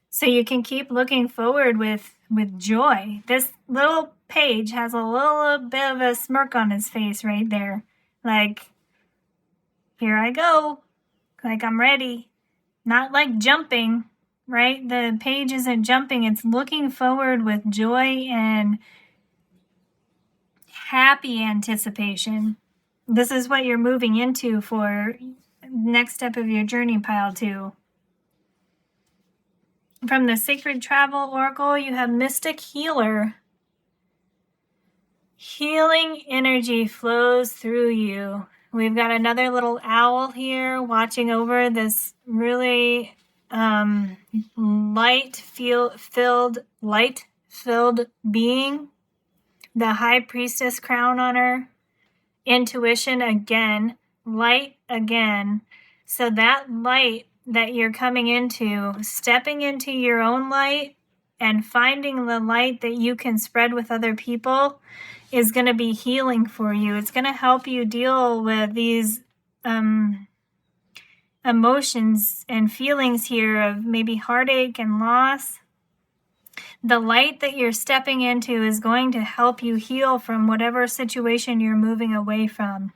[SPEAKER 1] So you can keep looking forward with with joy. This little page has a little bit of a smirk on his face right there. Like, here I go. Like, I'm ready. Not like jumping, right? The page isn't jumping. It's looking forward with joy and happy anticipation. This is what you're moving into for next step of your journey, pile 2. From the Sacred Travel Oracle, you have Mystic Healer. Healing energy flows through you. We've got another little owl here watching over this really light-filled being. The High Priestess crown on her. Intuition again. Light again. So that light that you're coming into, stepping into your own light and finding the light that you can spread with other people is going to be healing for you. It's going to help you deal with these emotions and feelings here of maybe heartache and loss. The light that you're stepping into is going to help you heal from whatever situation you're moving away from.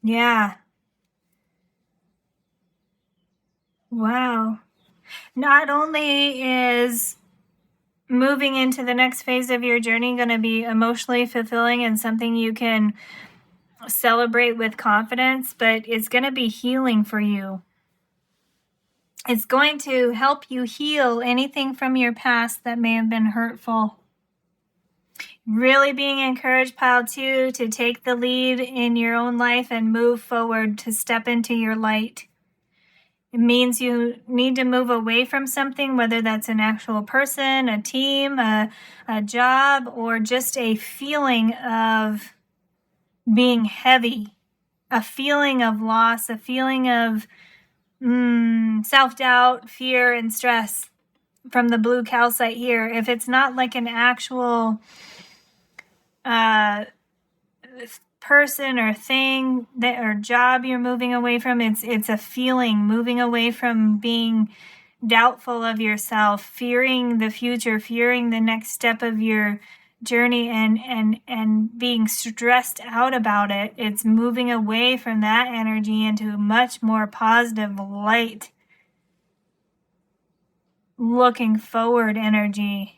[SPEAKER 1] Yeah. Wow. Not only is moving into the next phase of your journey going to be emotionally fulfilling and something you can celebrate with confidence, but it's going to be healing for you. It's going to help you heal anything from your past that may have been hurtful. Really being encouraged, pile 2, to take the lead in your own life and move forward, to step into your light. It means you need to move away from something, whether that's an actual person, a team, a job, or just a feeling of being heavy, a feeling of loss, a feeling of self-doubt, fear, and stress from the blue calcite here. If it's not like an actual person or thing or job you're moving away from, it's a feeling, moving away from being doubtful of yourself, fearing the future, fearing the next step of your journey, and being stressed out about it. It's moving away from that energy into much more positive, light, looking forward energy.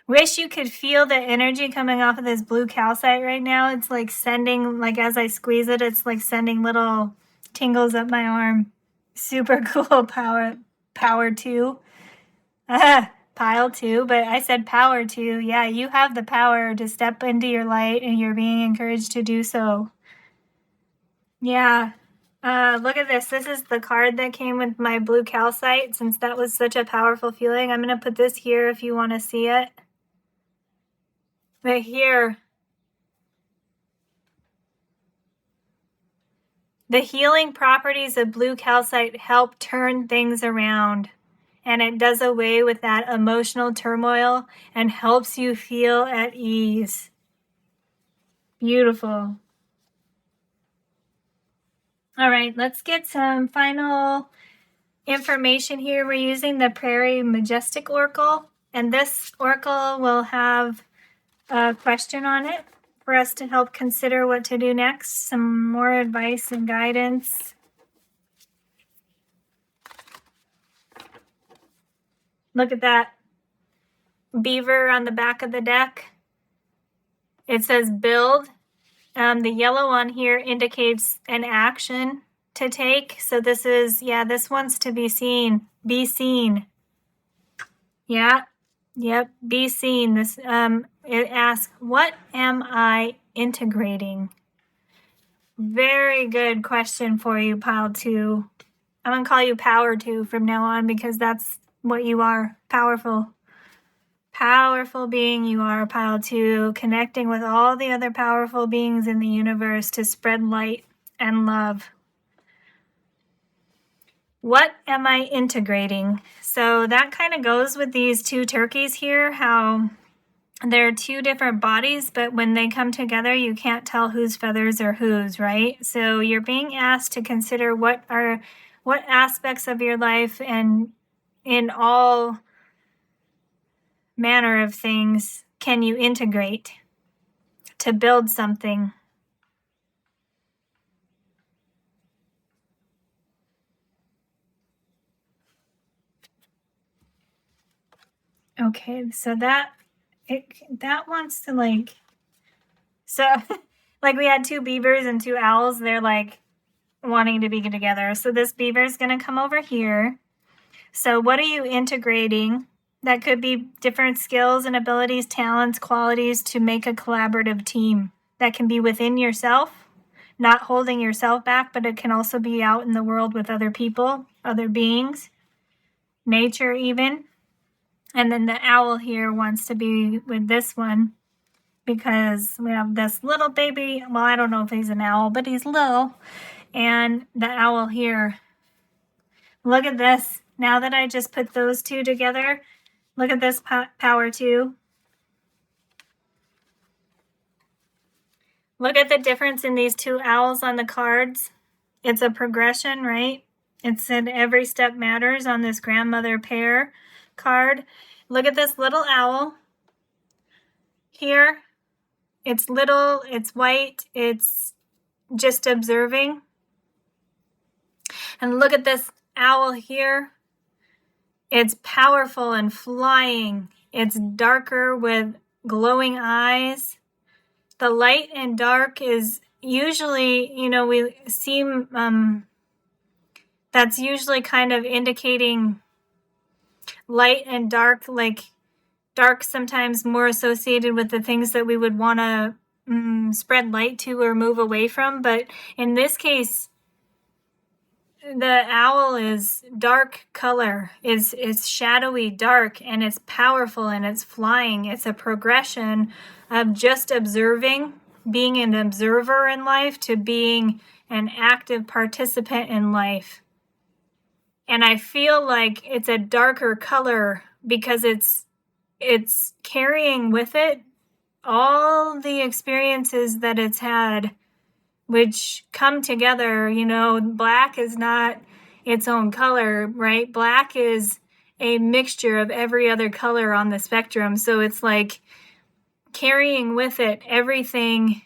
[SPEAKER 1] Wish you could feel the energy coming off of this blue calcite right now. It's like sending, like as I squeeze it, it's like sending little tingles up my arm. Super cool. Power 2. Pile 2, but I said power 2. Yeah, you have the power to step into your light, and you're being encouraged to do so. Yeah. Look at this. This is the card that came with my blue calcite. Since that was such a powerful feeling, I'm going to put this here if you want to see it. But here, the healing properties of blue calcite help turn things around. And it does away with that emotional turmoil and helps you feel at ease. Beautiful. All right, let's get some final information here. We're using the Prairie Majestic Oracle, and this oracle will have a question on it for us to help consider what to do next. Some more advice and guidance. Look at that beaver on the back of the deck. It says build. The yellow on here indicates an action to take. So this is, this wants to be seen. Be seen. Yeah. Yep. Be seen. This, it asks, what am I integrating? Very good question for you, pile 2. I'm going to call you power 2 from now on because that's what you are. Powerful being you are, pile 2, connecting with all the other powerful beings in the universe to spread light and love. What am I integrating? So that kind of goes with these 2 turkeys here, how they're 2 different bodies, but when they come together, you can't tell whose feathers are whose, right? So you're being asked to consider what what aspects of your life and in all manner of things can you integrate to build something? Okay, so that wants to like, so like we had 2 beavers and 2 owls. They're like wanting to be together. So this beaver is going to come over here. So what are you integrating? That could be different skills and abilities, talents, qualities to make a collaborative team. That can be within yourself, not holding yourself back, but it can also be out in the world with other people, other beings, nature even. And then the owl here wants to be with this one because we have this little baby. Well, I don't know if he's an owl, but he's little. And the owl here, look at this. Now that I just put those 2 together, look at this power 2. Look at the difference in these 2 owls on the cards. It's a progression, right? It said every step matters on this grandmother pair card. Look at this little owl here. It's little, it's white, it's just observing. And look at this owl here. It's powerful and flying. It's darker with glowing eyes. The light and dark is usually, we seem, that's usually kind of indicating light and dark, like dark sometimes more associated with the things that we would want to spread light to or move away from. But in this case, the owl is dark color, is shadowy dark, and it's powerful and it's flying. It's a progression of just observing, being an observer in life to being an active participant in life. And I feel like it's a darker color because it's carrying with it all the experiences that it's had, which come together. Black is not its own color, right? Black is a mixture of every other color on the spectrum. So it's like carrying with it everything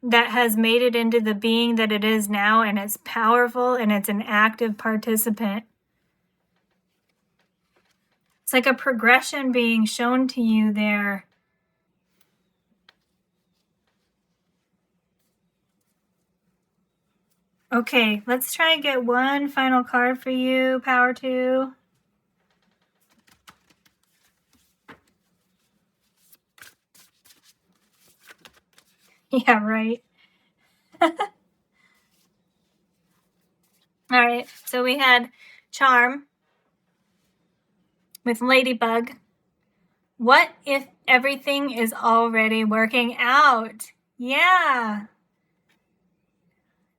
[SPEAKER 1] that has made it into the being that it is now, and it's powerful and it's an active participant. It's like a progression being shown to you there. Okay, let's try and get one final card for you, Power 2. Yeah, right. All right, so we had Charm with Ladybug. What if everything is already working out? Yeah.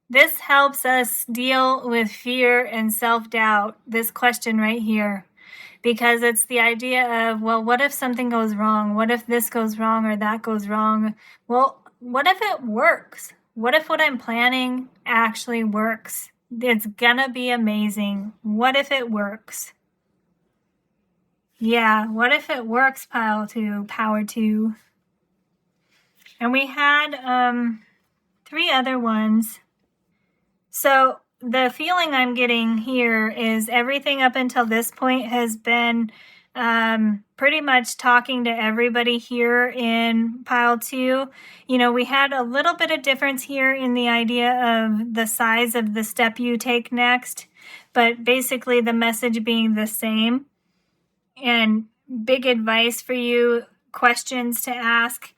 [SPEAKER 1] This helps us deal with fear and self-doubt, this question right here, because it's the idea of, well, what if something goes wrong? What if this goes wrong or that goes wrong? Well, what if it works? What if what I'm planning actually works? It's gonna be amazing. What if it works? Yeah, what if it works, Power 2? And we had 3 other ones. So the feeling I'm getting here is everything up until this point has been pretty much talking to everybody here in pile 2. We had a little bit of difference here in the idea of the size of the step you take next, but basically the message being the same. And big advice for you, questions to ask,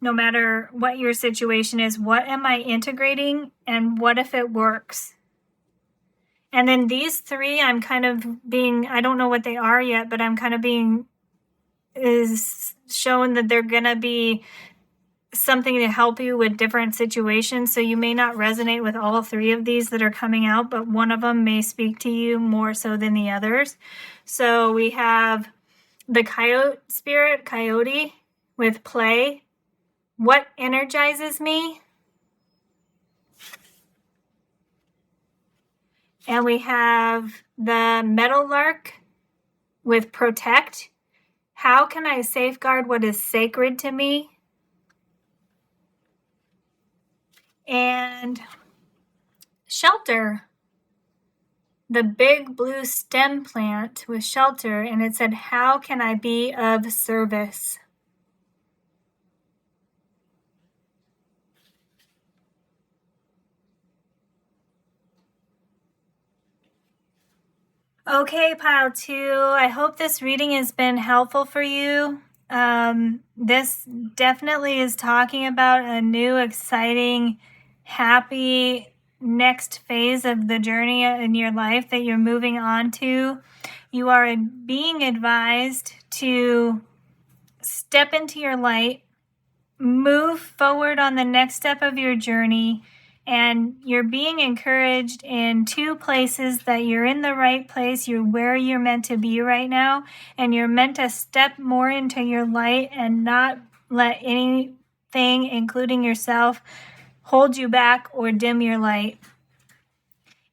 [SPEAKER 1] no matter what your situation is. What am I integrating, and what if it works? And then these 3, I'm kind of being, I don't know what they are yet, but I'm kind of being is shown that they're going to be something to help you with different situations. So you may not resonate with all 3 of these that are coming out, but one of them may speak to you more so than the others. So we have the coyote spirit, coyote, with play. What energizes me? And we have the meadowlark with protect. How can I safeguard what is sacred to me? And shelter, the big blue stem plant with shelter, and it said, how can I be of service? Okay, pile 2, I hope this reading has been helpful for you. This definitely is talking about a new, exciting, happy next phase of the journey in your life that you're moving on to. You are being advised to step into your light, move forward on the next step of your journey, and you're being encouraged in 2 places that you're in the right place, you're where you're meant to be right now, and you're meant to step more into your light and not let anything, including yourself, hold you back or dim your light.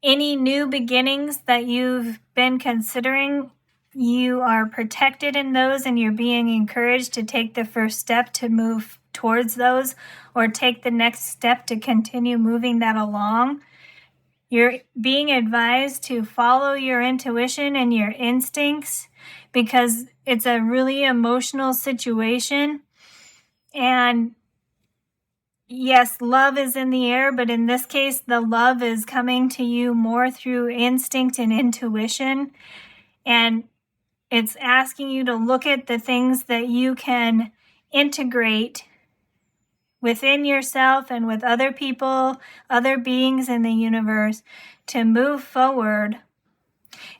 [SPEAKER 1] Any new beginnings that you've been considering, you are protected in those, and you're being encouraged to take the first step to move towards those, or take the next step to continue moving that along. You're being advised to follow your intuition and your instincts, because it's a really emotional situation. And yes, love is in the air, but in this case, the love is coming to you more through instinct and intuition. And it's asking you to look at the things that you can integrate within yourself and with other people, other beings in the universe, to move forward.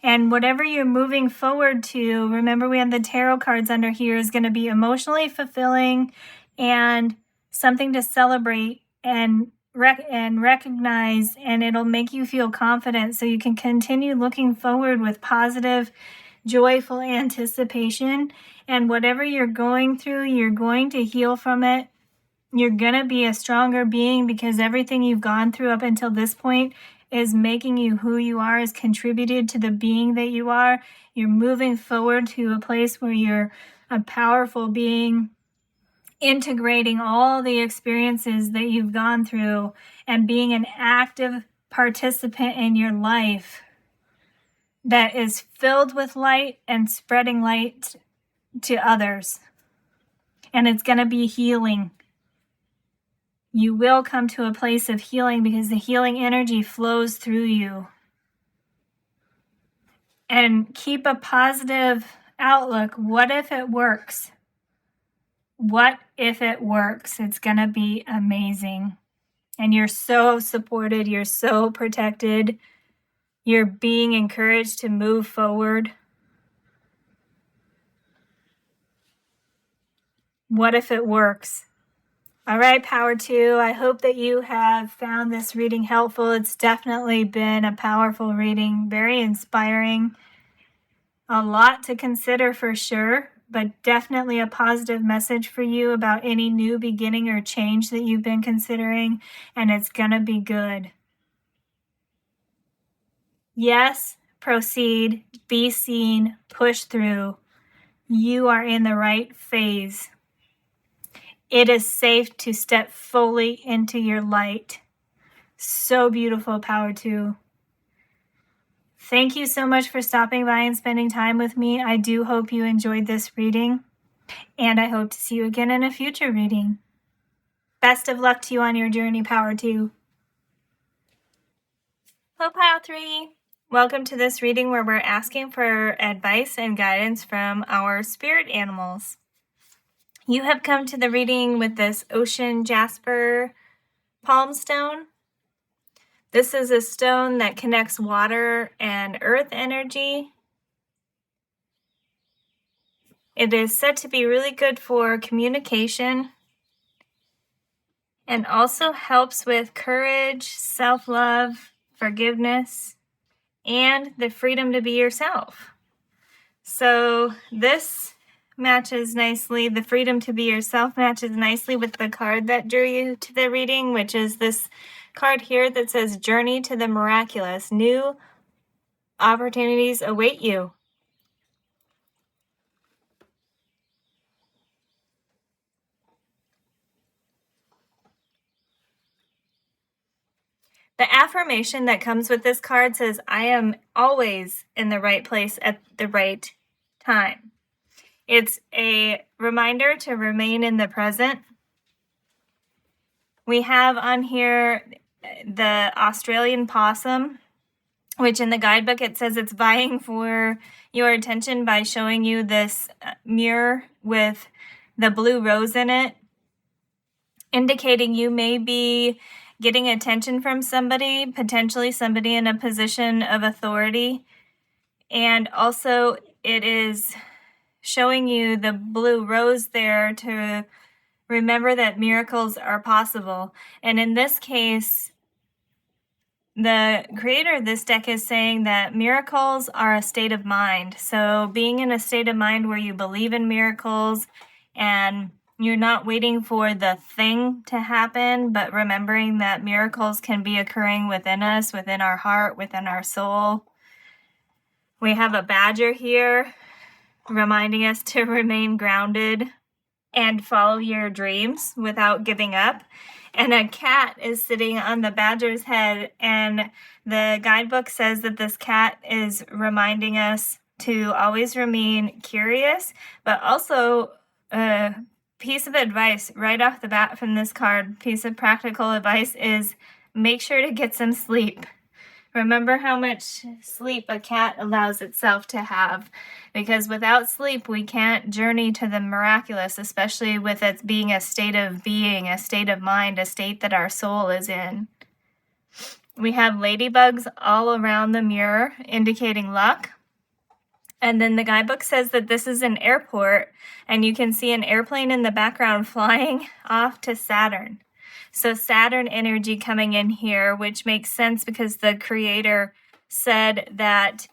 [SPEAKER 1] And whatever you're moving forward to, remember we have the tarot cards under here, is going to be emotionally fulfilling and something to celebrate and recognize, and it'll make you feel confident so you can continue looking forward with positive, joyful anticipation. And whatever you're going through, you're going to heal from it. You're going to be a stronger being, because everything you've gone through up until this point is making you who you are, has contributed to the being that you are. You're moving forward to a place where you're a powerful being, integrating all the experiences that you've gone through and being an active participant in your life that is filled with light and spreading light to others. And it's going to be healing. You will come to a place of healing, because the healing energy flows through you. And keep a positive outlook. What if it works? What if it works? It's going to be amazing. And you're so supported. You're so protected. You're being encouraged to move forward. What if it works? All right, Power 2, I hope that you have found this reading helpful. It's definitely been a powerful reading, very inspiring. A lot to consider for sure, but definitely a positive message for you about any new beginning or change that you've been considering, and it's going to be good. Yes, proceed, be seen, push through. You are in the right phase. It is safe to step fully into your light. So beautiful, Power 2. Thank you so much for stopping by and spending time with me. I do hope you enjoyed this reading, and I hope to see you again in a future reading. Best of luck to you on your journey, Power 2. Hello, Pile 3. Welcome to this reading where we're asking for advice and guidance from our spirit animals. You have come to the reading with this ocean jasper palm stone. This is a stone that connects water and earth energy. It is said to be really good for communication and also helps with courage, self-love, forgiveness, and the freedom to be yourself. So this matches nicely, the freedom to be yourself matches nicely with the card that drew you to the reading, which is this card here that says Journey to the Miraculous, New opportunities await you. The affirmation that comes with this card says, I am always in the right place at the right time. It's a reminder to remain in the present. We have on here the Australian possum, which in the guidebook it says it's vying for your attention by showing you this mirror with the blue rose in it, indicating you may be getting attention from somebody, potentially somebody in a position of authority. And also it is showing you the blue rose there to remember that miracles are possible. And in this case, the creator of this deck is saying that miracles are a state of mind. So being in a state of mind where you believe in miracles and you're not waiting for the thing to happen, but remembering that miracles can be occurring within us, within our heart, within our soul. We have a badger here reminding us to remain grounded and follow your dreams without giving up. And a cat is sitting on the badger's head, and the guidebook says that this cat is reminding us to always remain curious, but also piece of advice right off the bat from this card, piece of practical advice is make sure to get some sleep. Remember how much sleep a cat allows itself to have, because without sleep we can't journey to the miraculous, especially with it being a state of being, a state of mind, a state that our soul is in. We have ladybugs all around the mirror indicating luck. And then the guidebook says that this is an airport, and you can see an airplane in the background flying off to Saturn. So Saturn energy coming in here, which makes sense because the creator said that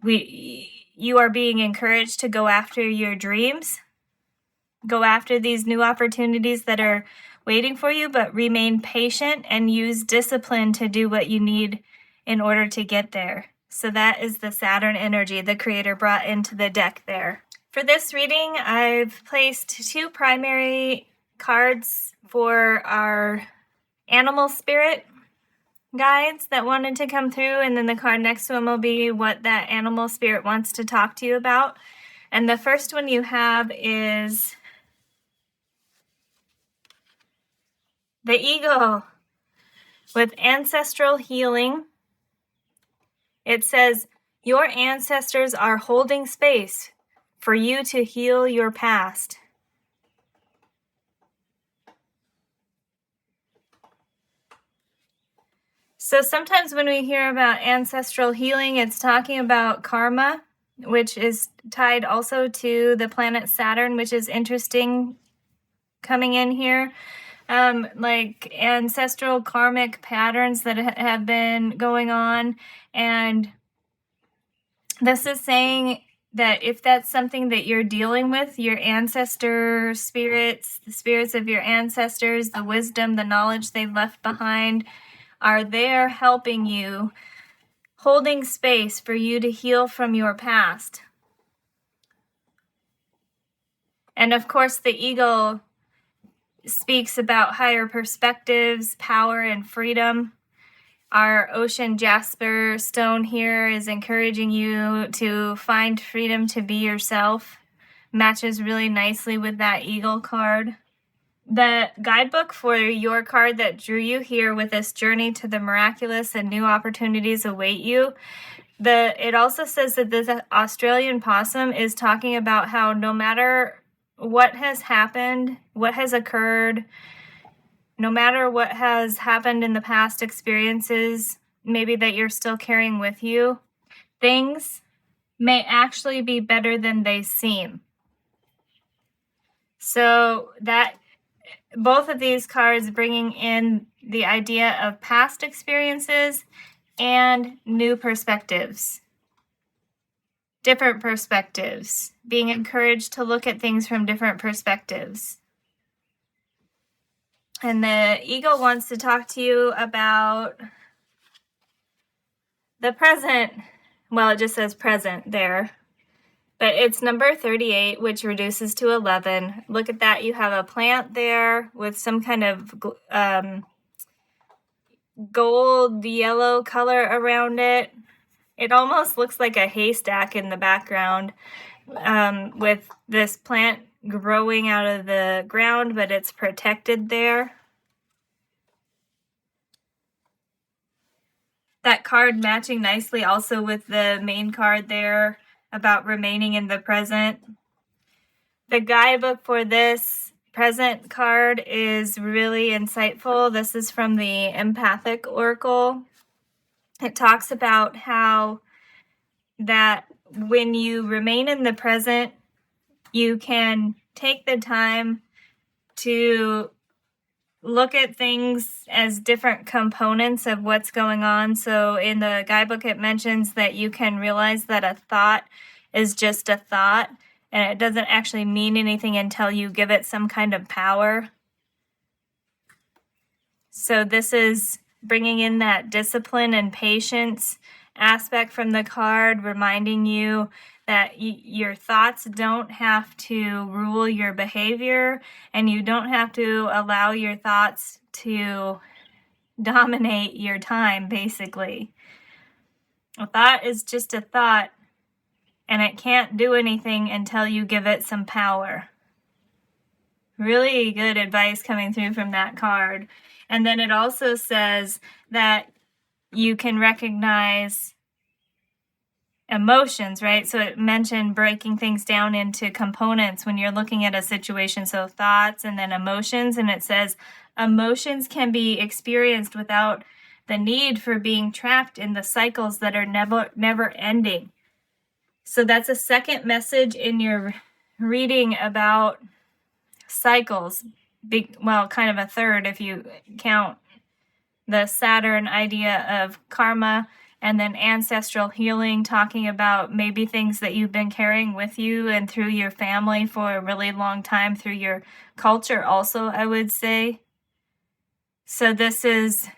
[SPEAKER 1] you are being encouraged to go after your dreams, go after these new opportunities that are waiting for you, but remain patient and use discipline to do what you need in order to get there. So that is the Saturn energy the creator brought into the deck there. For this reading, I've placed 2 primary cards for our animal spirit guides that wanted to come through, and then the card next to them will be what that animal spirit wants to talk to you about. And the first one you have is the eagle with ancestral healing. It says, your ancestors are holding space for you to heal your past. So sometimes when we hear about ancestral healing, it's talking about karma, which is tied also to the planet Saturn, which is interesting coming in here. Like ancestral karmic patterns that have been going on. And this is saying that if that's something that you're dealing with, your ancestor spirits, the spirits of your ancestors, the wisdom, the knowledge they've left behind, are there helping you, holding space for you to heal from your past. And of course, the eagle speaks about higher perspectives, power, and freedom. Our ocean jasper stone here is encouraging you to find freedom to be yourself. Matches really nicely with that eagle card. The guidebook for your card that drew you here with this journey to the miraculous and new opportunities await you. It also says that this Australian possum is talking about how no matter what has happened, what has occurred, no matter what has happened in the past experiences, maybe that you're still carrying with you, things may actually be better than they seem. So that both of these cards bringing in the idea of past experiences and new perspectives, different perspectives, being encouraged to look at things from different perspectives. And the eagle wants to talk to you about the present, well, it just says present there. But it's number 38, which reduces to 11. Look at that. You have a plant there with some kind of gold yellow color around it. It almost looks like a haystack in the background with this plant growing out of the ground, but it's protected there. That card matching nicely also with the main card there about remaining in the present. The guidebook for this present card is really insightful. This is from the Empathic Oracle. It talks about how that when you remain in the present, you can take the time to look at things as different components of what's going on. So in the guidebook, it mentions that you can realize that a thought is just a thought, and it doesn't actually mean anything until you give it some kind of power. So this is bringing in that discipline and patience aspect from the card, reminding you that your thoughts don't have to rule your behavior, and you don't have to allow your thoughts to dominate your time, basically. A thought is just a thought, and it can't do anything until you give it some power. Really good advice coming through from that card. And then it also says that you can recognize emotions, right? So it mentioned breaking things down into components when you're looking at a situation. So thoughts and then emotions. And it says emotions can be experienced without the need for being trapped in the cycles that are never ending. So that's a second message in your reading about cycles. Well, kind of a third if you count the Saturn idea of karma, and then ancestral healing, talking about maybe things that you've been carrying with you and through your family for a really long time, through your culture also, I would say. So this is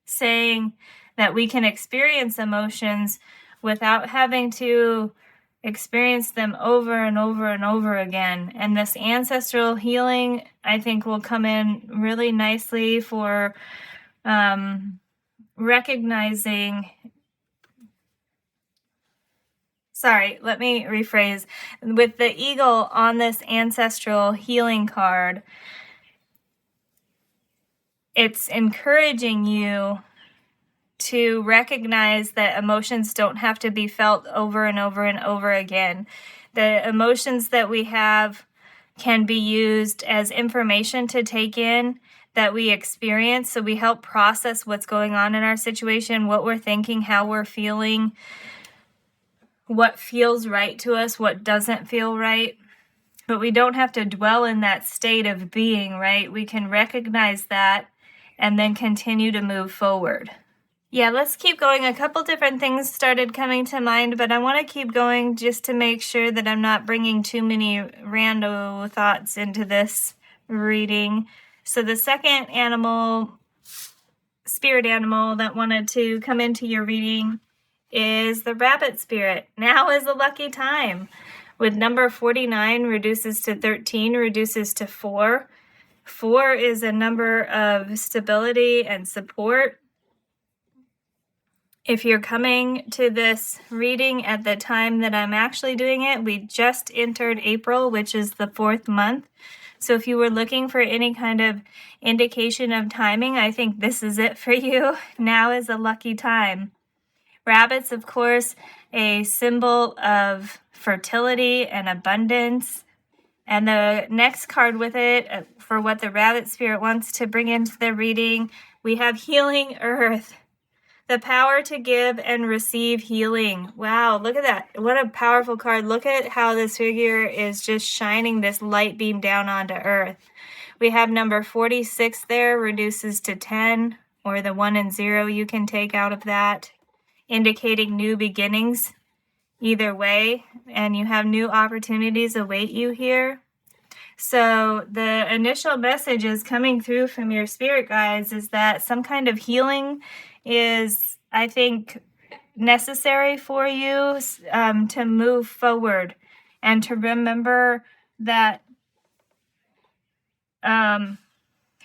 [SPEAKER 1] saying that we can experience emotions without having to experience them over and over and over again. And this ancestral healing, I think, will come in really nicely for recognizing, let me rephrase. With the eagle on this ancestral healing card, it's encouraging you to recognize that emotions don't have to be felt over and over and over again. The emotions that we have can be used as information to take in that we experience. So we help process what's going on in our situation, what we're thinking, how we're feeling, what feels right to us, what doesn't feel right. But we don't have to dwell in that state of being, right? We can recognize that and then continue to move forward. Yeah, let's keep going. A couple different things started coming to mind, but I want to keep going just to make sure that I'm not bringing too many rando thoughts into this reading. So the second animal, spirit animal that wanted to come into your reading is the rabbit spirit. Now is a lucky time. With number 49 reduces to 13, reduces to 4. 4 is a number of stability and support. If you're coming to this reading at the time that I'm actually doing it, we just entered April, which is the 4th month. So if you were looking for any kind of indication of timing, I think this is it for you. Now is a lucky time. Rabbits, of course, a symbol of fertility and abundance. And the next card with it, for what the rabbit spirit wants to bring into the reading, we have healing earth. The power to give and receive healing. Wow, look at that. What a powerful card. Look at how this figure is just shining this light beam down onto earth. We have number 46 there, reduces to 10, or the 1 and 0 you can take out of that, indicating new beginnings either way, and you have new opportunities await you here. So the initial message is coming through from your spirit guides is that some kind of healing is, I think, necessary for you to move forward, and to remember that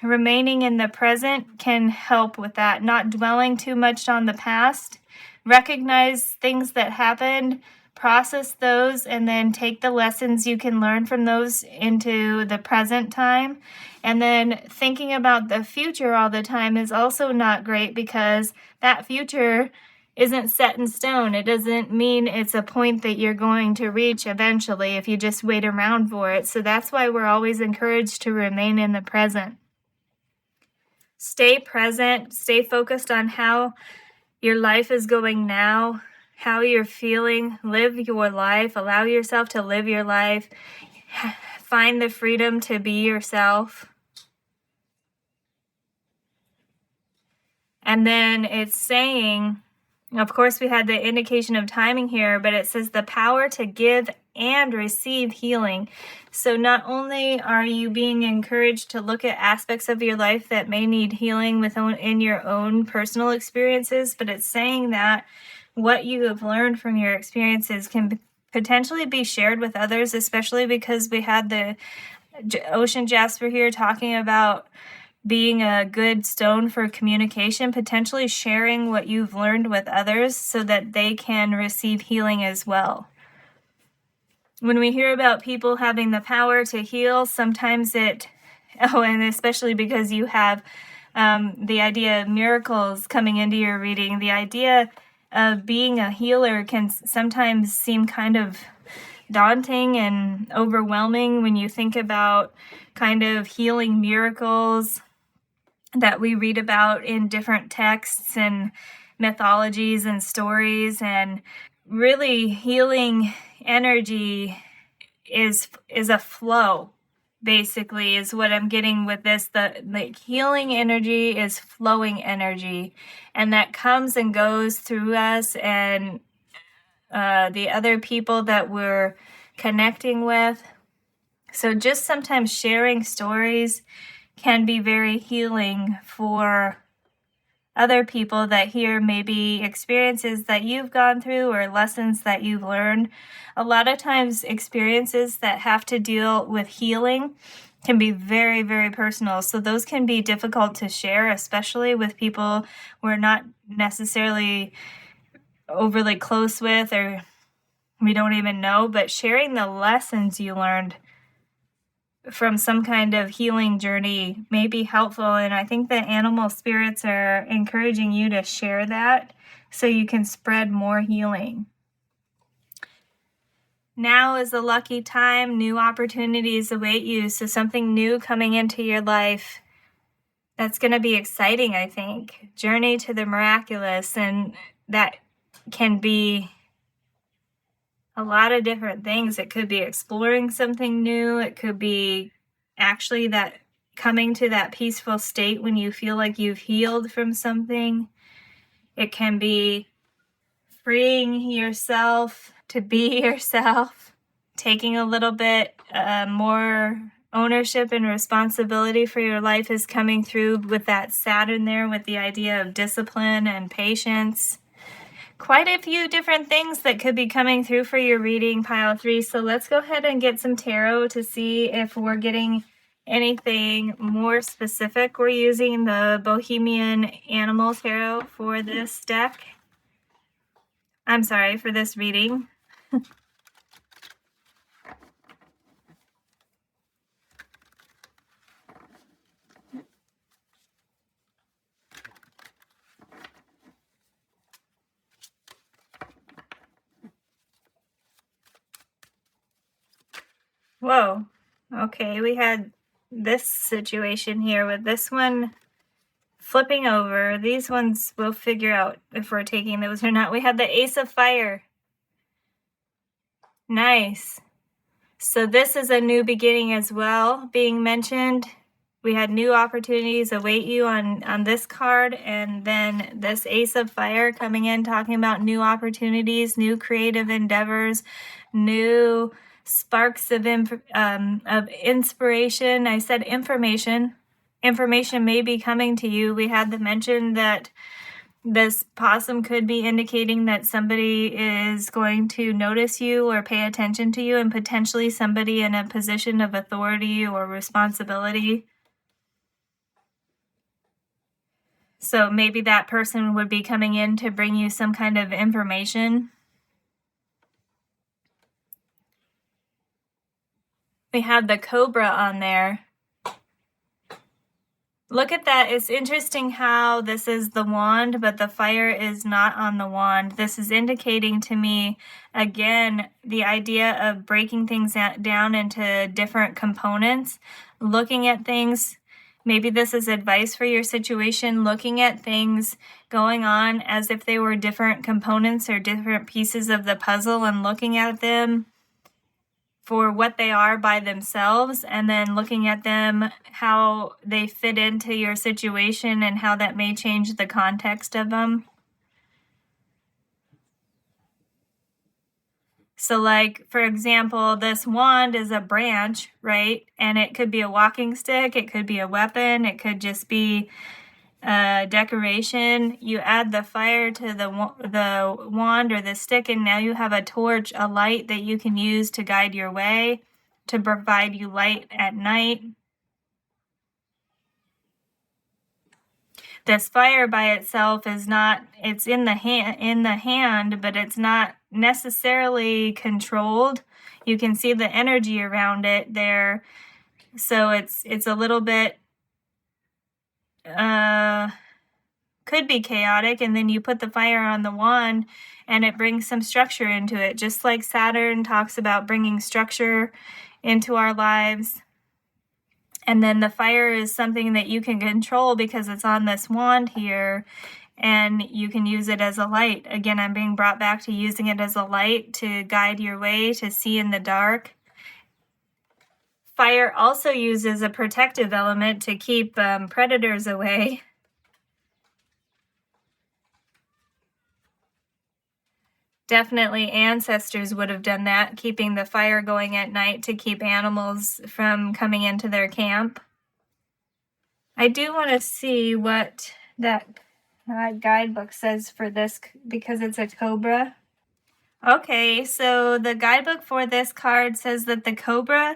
[SPEAKER 1] remaining in the present can help with that, not dwelling too much on the past. Recognize things that happened, process those, and then take the lessons you can learn from those into the present time. And then thinking about the future all the time is also not great, because that future isn't set in stone. It doesn't mean it's a point that you're going to reach eventually if you just wait around for it. So that's why we're always encouraged to remain in the present. Stay present, stay focused on how your life is going now, how you're feeling. Live your life, allow yourself to live your life. Find the freedom to be yourself. And then it's saying, of course, we had the indication of timing here, but it says the power to give and receive healing. So not only are you being encouraged to look at aspects of your life that may need healing in your own personal experiences, but it's saying that what you have learned from your experiences can potentially be shared with others, especially because we had the ocean jasper here talking about being a good stone for communication, potentially sharing what you've learned with others so that they can receive healing as well. When we hear about people having the power to heal, sometimes and especially because you have the idea of miracles coming into your reading, the idea of being a healer can sometimes seem kind of daunting and overwhelming when you think about kind of healing miracles that we read about in different texts and mythologies and stories. And really, healing energy is a flow, basically, is what I'm getting with this. The healing energy is flowing energy, and that comes and goes through us and the other people that we're connecting with. So just sometimes sharing stories can be very healing for other people that hear maybe experiences that you've gone through or lessons that you've learned. A lot of times experiences that have to deal with healing can be very, very personal. So those can be difficult to share, especially with people we're not necessarily overly close with or we don't even know. But sharing the lessons you learned from some kind of healing journey may be helpful. And I think the animal spirits are encouraging you to share that so you can spread more healing. Now is a lucky time. New opportunities await you. So something new coming into your life that's going to be exciting, I think. Journey to the miraculous. And that can be a lot of different things. It could be exploring something new. It could be actually that coming to that peaceful state when you feel like you've healed from something. It can be freeing yourself to be yourself, taking a little bit more ownership and responsibility for your life is coming through with that Saturn there, with the idea of discipline and patience. Quite a few different things that could be coming through for your reading, pile 3. So let's go ahead and get some tarot to see if we're getting anything more specific. We're using the Bohemian Animal Tarot for this deck. I'm sorry, for this reading. Whoa. Okay, we had this situation here with this one flipping over. These ones we'll figure out if we're taking those or not. We had the Ace of Fire. Nice. So this is a new beginning as well being mentioned. We had new opportunities await you on this card, and then this Ace of Fire coming in talking about new opportunities, new creative endeavors, new sparks of inspiration. I said information. Information may be coming to you. We had the mention that This possum could be indicating that somebody is going to notice you or pay attention to you, and potentially somebody in a position of authority or responsibility. So maybe that person would be coming in to bring you some kind of information. We have the cobra on there. Look at that. It's interesting how this is the wand, but the fire is not on the wand. This is indicating to me, again, the idea of breaking things down into different components, looking at things. Maybe this is advice for your situation, looking at things going on as if they were different components or different pieces of the puzzle, and looking at them for what they are by themselves, and then looking at them, how they fit into your situation and how that may change the context of them. So like, for example, this wand is a branch, right? And it could be a walking stick, it could be a weapon, it could just be decoration. You add the fire to the wand or the stick, and now you have a torch, a light that you can use to guide your way, to provide you light at night. This fire by itself is not, it's in the hand, but it's not necessarily controlled. You can see the energy around it there. So it's a little bit could be chaotic, and then you put the fire on the wand and it brings some structure into it, just like Saturn talks about bringing structure into our lives. And then the fire is something that you can control because it's on this wand here, and you can use it as a light. Again, I'm being brought back to using it as a light to guide your way, to see in the dark. Fire also uses a protective element to keep predators away. Definitely ancestors would have done that, keeping the fire going at night to keep animals from coming into their camp. I do want to see what that guidebook says for this, because it's a cobra. Okay, so the guidebook for this card says that the cobra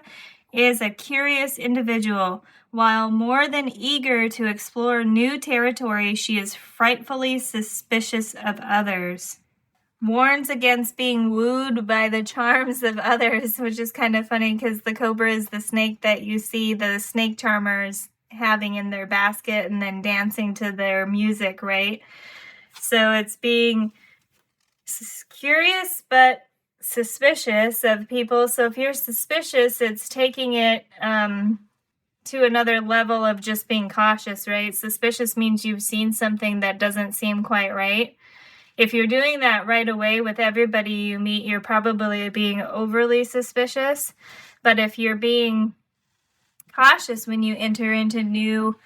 [SPEAKER 1] is a curious individual. While more than eager to explore new territory, she is frightfully suspicious of others. Warns against being wooed by the charms of others, which is kind of funny because the cobra is the snake that you see the snake charmers having in their basket and then dancing to their music, right? So it's being curious but suspicious of people. So if you're suspicious, it's taking it to another level of just being cautious, right? Suspicious means you've seen something that doesn't seem quite right. If you're doing that right away with everybody you meet, you're probably being overly suspicious. But if you're being cautious when you enter into new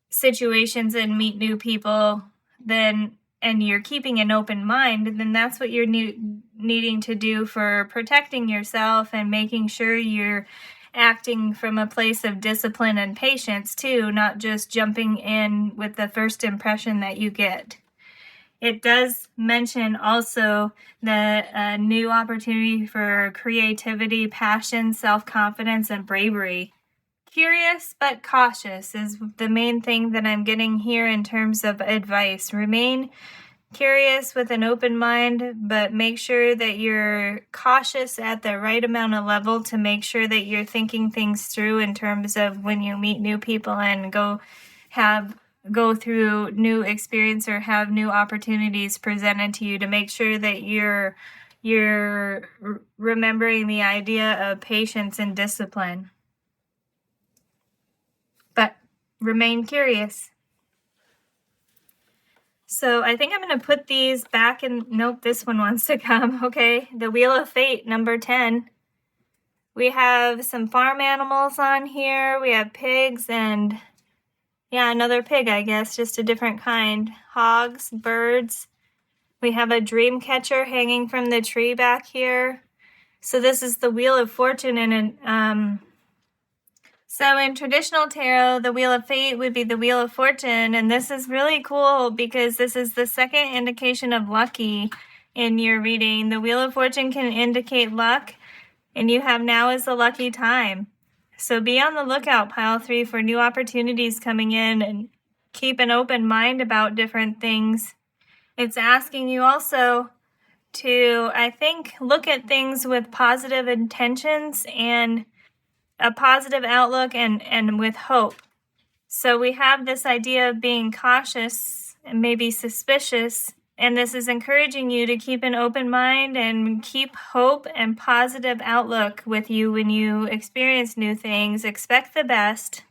[SPEAKER 1] situations and meet new people, then, and you're keeping an open mind, then that's what you're needing to do for protecting yourself and making sure you're acting from a place of discipline and patience too, not just jumping in with the first impression that you get. It does mention also the new opportunity for creativity, passion, self-confidence, and bravery. Curious but cautious is the main thing that I'm getting here in terms of advice. Remain curious with an open mind, but make sure that you're cautious at the right amount of level to make sure that you're thinking things through in terms of when you meet new people and go through new experience or have new opportunities presented to you, to make sure that you're remembering the idea of patience and discipline. But remain curious. So I think I'm going to put these back in. Nope, this one wants to come. Okay, the Wheel of Fate, number 10. We have some farm animals on here. We have pigs and, yeah, another pig, I guess, just a different kind. Hogs, birds. We have a dream catcher hanging from the tree back here. So this is the Wheel of Fortune, and So in traditional tarot, the Wheel of Fate would be the Wheel of Fortune, and this is really cool because this is the second indication of lucky in your reading. The Wheel of Fortune can indicate luck, and you have now is the lucky time. So be on the lookout, Pile 3, for new opportunities coming in, and keep an open mind about different things. It's asking you also to, I think, look at things with positive intentions and a positive outlook and with hope. So we have this idea of being cautious and maybe suspicious, and this is encouraging you to keep an open mind and keep hope and positive outlook with you when you experience new things. Expect the best.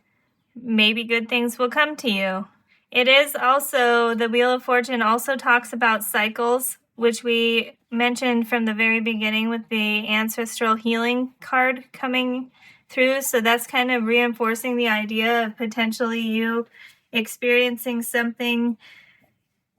[SPEAKER 1] Maybe good things will come to you. It is also, the Wheel of Fortune also talks about cycles, which we mentioned from the very beginning with the ancestral healing card coming through. So that's kind of reinforcing the idea of potentially you experiencing something,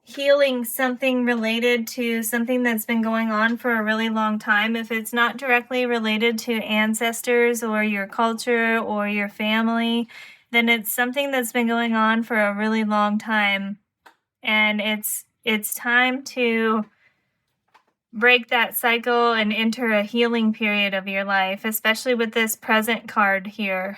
[SPEAKER 1] healing something related to something that's been going on for a really long time. If it's not directly related to ancestors or your culture or your family, then it's something that's been going on for a really long time. And it's time to break that cycle and enter a healing period of your life, especially with this present card here.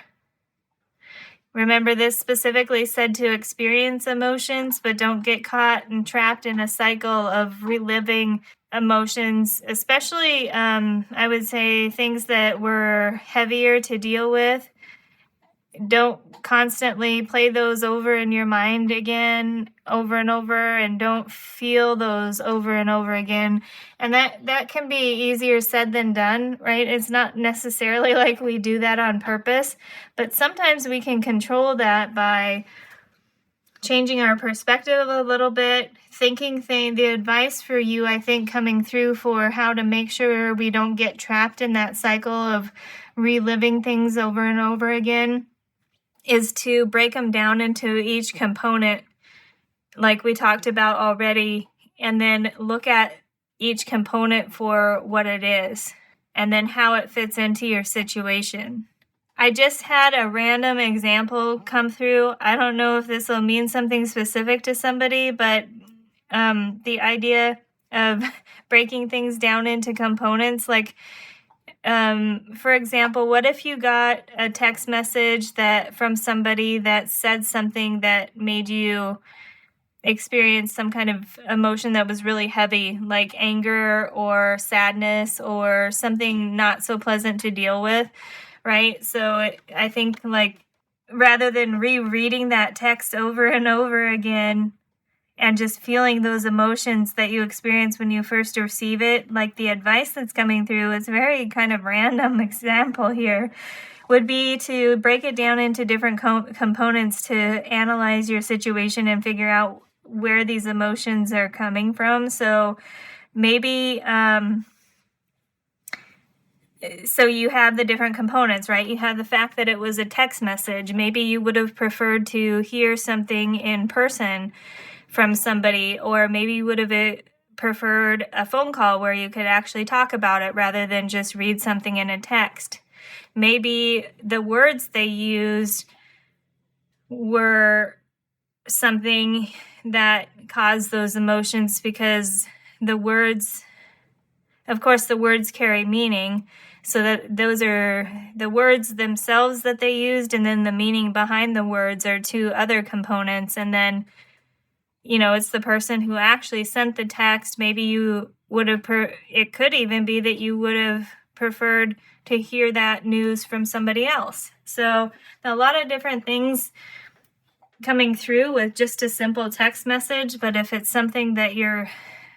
[SPEAKER 1] Remember, this specifically said to experience emotions, but don't get caught and trapped in a cycle of reliving emotions, especially, I would say, things that were heavier to deal with. Don't constantly play those over in your mind again, over and over, and don't feel those over and over again. And that can be easier said than done, right? It's not necessarily like we do that on purpose, but sometimes we can control that by changing our perspective a little bit, the advice for you, I think, coming through for how to make sure we don't get trapped in that cycle of reliving things over and over again, is to break them down into each component, like we talked about already, and then look at each component for what it is, and then how it fits into your situation. I just had a random example come through. I don't know if this will mean something specific to somebody, but the idea of breaking things down into components, like, for example, what if you got a text message from somebody that said something that made you experience some kind of emotion that was really heavy, like anger or sadness or something not so pleasant to deal with, right? So I think, like, rather than rereading that text over and over again and just feeling those emotions that you experience when you first receive it, like the advice that's coming through is very kind of random example here, would be to break it down into different components to analyze your situation and figure out where these emotions are coming from. So maybe, so you have the different components, right? You have the fact that it was a text message. Maybe you would have preferred to hear something in person from somebody, or maybe you would have preferred a phone call where you could actually talk about it rather than just read something in a text. Maybe the words they used were something that caused those emotions because the words, of course, the words carry meaning. So that those are the words themselves that they used, and then the meaning behind the words are two other components. And then, it's the person who actually sent the text. Maybe you would have, it could even be that you would have preferred to hear that news from somebody else. So a lot of different things coming through with just a simple text message. But if it's something that you're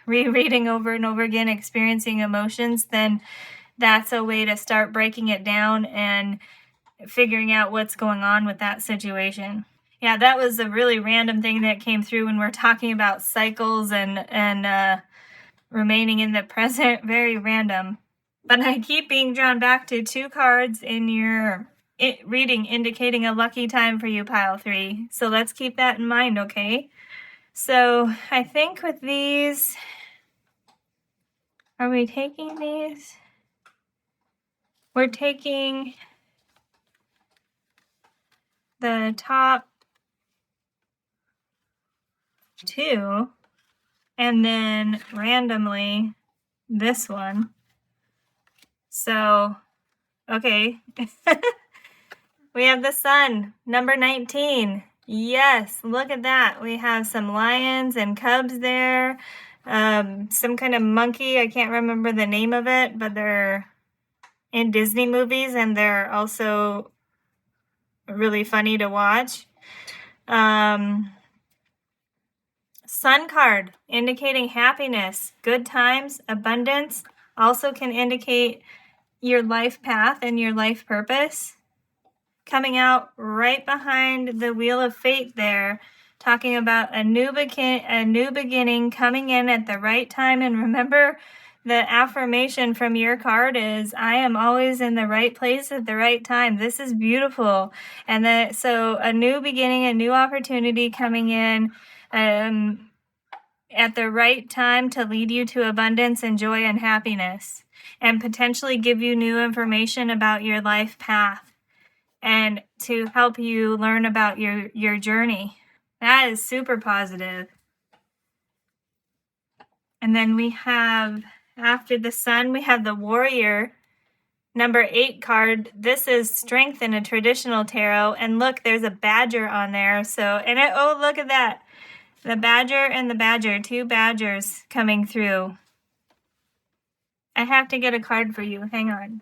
[SPEAKER 1] rereading over and over again, experiencing emotions, then that's a way to start breaking it down and figuring out what's going on with that situation. Yeah, that was a really random thing that came through when we're talking about cycles and remaining in the present. Very random. But I keep being drawn back to two cards in your reading indicating a lucky time for you, Pile 3. So let's keep that in mind, okay? So I think with these, are we taking these? We're taking the top 2 and then randomly this one. So, okay. We have the sun, number 19. Yes, look at that. We have some lions and cubs there. Some kind of monkey. I can't remember the name of it, but they're in Disney movies and they're also really funny to watch. Sun card, indicating happiness, good times, abundance. Also can indicate your life path and your life purpose. Coming out right behind the Wheel of Fate there, talking about a new beginning coming in at the right time. And remember, the affirmation from your card is, I am always in the right place at the right time. This is beautiful. And so a new beginning, a new opportunity coming in at the right time to lead you to abundance and joy and happiness, and potentially give you new information about your life path and to help you learn about your journey. That is super positive. And then we have, after the sun, we have the warrior, number 8 card. This is strength in a traditional tarot. And look, there's a badger on there. Oh, look at that. The badger and the badger, 2 badgers coming through. I have to get a card for you. Hang on.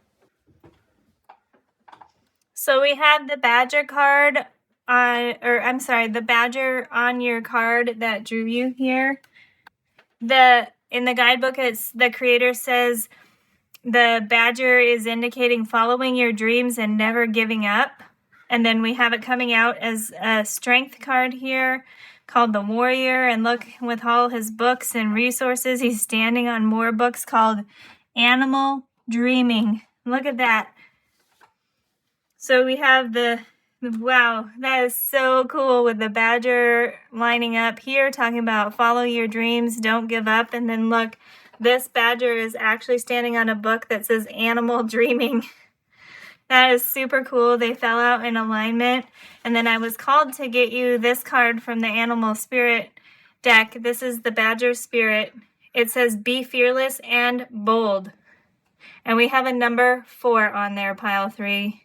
[SPEAKER 1] So we have the badger card the badger on your card that drew you here. In the guidebook, the creator says the badger is indicating following your dreams and never giving up. And then we have it coming out as a strength card here called the warrior. And look, with all his books and resources, he's standing on more books called Animal Dreaming. Look at that. So we have wow, that is so cool, with the badger lining up here, talking about follow your dreams, don't give up. And then look, this badger is actually standing on a book that says Animal Dreaming. That is super cool. They fell out in alignment. And then I was called to get you this card from the Animal Spirit deck. This is the Badger Spirit. It says be fearless and bold. And we have a number 4 on there, pile 3.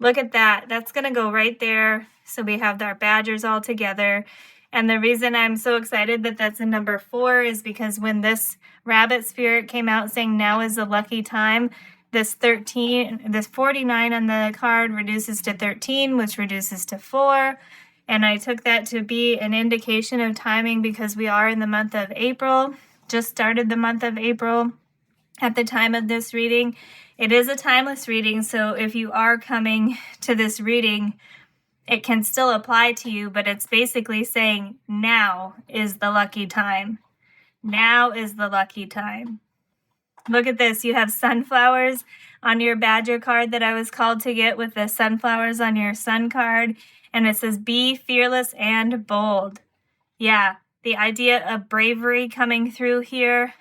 [SPEAKER 1] Look at that. That's going to go right there. So we have our badgers all together. And the reason I'm so excited that that's a number 4 is because when this rabbit spirit came out saying now is the lucky time, this 49 on the card reduces to 13, which reduces to 4. And I took that to be an indication of timing because we are in the month of April, just started the month of April at the time of this reading. It is a timeless reading, so if you are coming to this reading, it can still apply to you, but it's basically saying now is the lucky time. Now is the lucky time. Look at this. You have sunflowers on your badger card that I was called to get, with the sunflowers on your sun card, and it says be fearless and bold. Yeah, the idea of bravery coming through here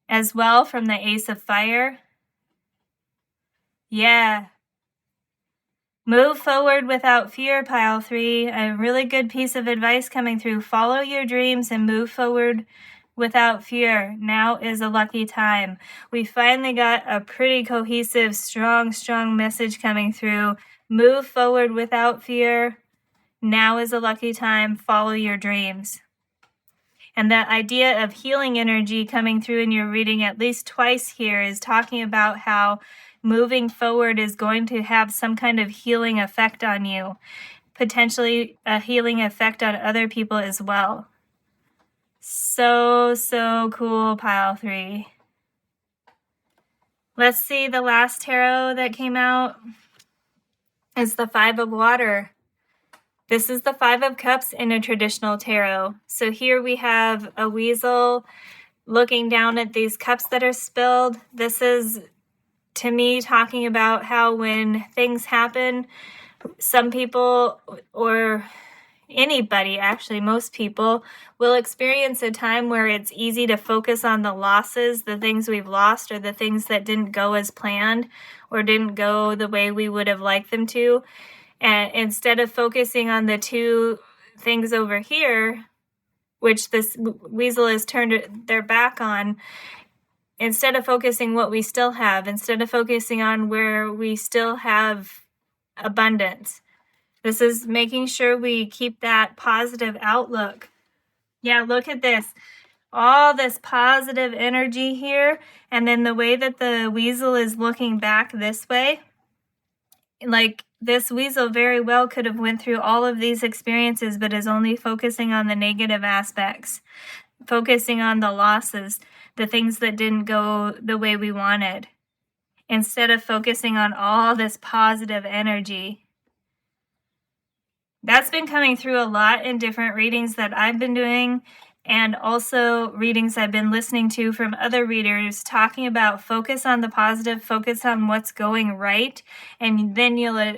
[SPEAKER 1] as well from the Ace of Fire. Yeah. Move forward without fear, pile 3. A really good piece of advice coming through. Follow your dreams and move forward without fear. Now is a lucky time. We finally got a pretty cohesive, strong message coming through. Move forward without fear. Now is a lucky time. Follow your dreams. And that idea of healing energy coming through in your reading at least twice here is talking about how moving forward is going to have some kind of healing effect on you, potentially a healing effect on other people as well. So cool, pile 3. Let's see, the last tarot that came out is the 5 of Water. This is the 5 of Cups in a traditional tarot. So here we have a weasel looking down at these cups that are spilled. This is, to me, talking about how when things happen, some people, or anybody, actually, most people will experience a time where it's easy to focus on the losses, the things we've lost, or the things that didn't go as planned or didn't go the way we would have liked them to. And instead of focusing on the two things over here, which this weasel has turned their back on, instead of focusing what we still have, instead of focusing on where we still have abundance, this is making sure we keep that positive outlook. Yeah, look at this. All this positive energy here. And then the way that the weasel is looking back this way, like this weasel very well could have went through all of these experiences, but is only focusing on the negative aspects, focusing on the losses, the things that didn't go the way we wanted, instead of focusing on all this positive energy. That's been coming through a lot in different readings that I've been doing, and also readings I've been listening to from other readers talking about focus on the positive, focus on what's going right, and then you'll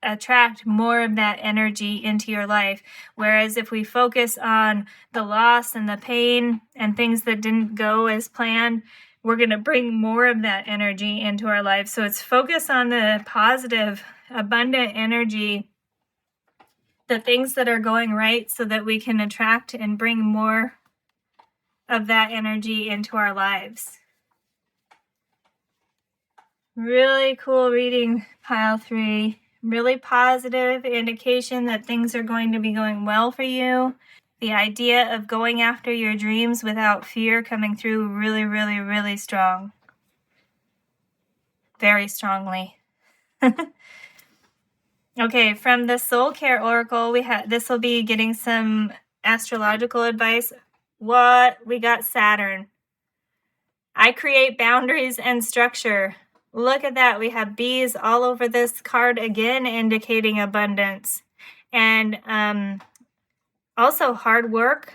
[SPEAKER 1] attract more of that energy into your life. Whereas if we focus on the loss and the pain and things that didn't go as planned, we're going to bring more of that energy into our life. So it's focus on the positive, abundant energy, the things that are going right, so that we can attract and bring more of that energy into our lives. Really cool reading, pile 3. Really positive indication that things are going to be going well for you. The idea of going after your dreams without fear coming through really, really, really strong. Very strongly. Okay, from the Soul Care Oracle, this will be getting some astrological advice. What? We got Saturn. I create boundaries and structure. Look at that. We have bees all over this card again, indicating abundance. And also hard work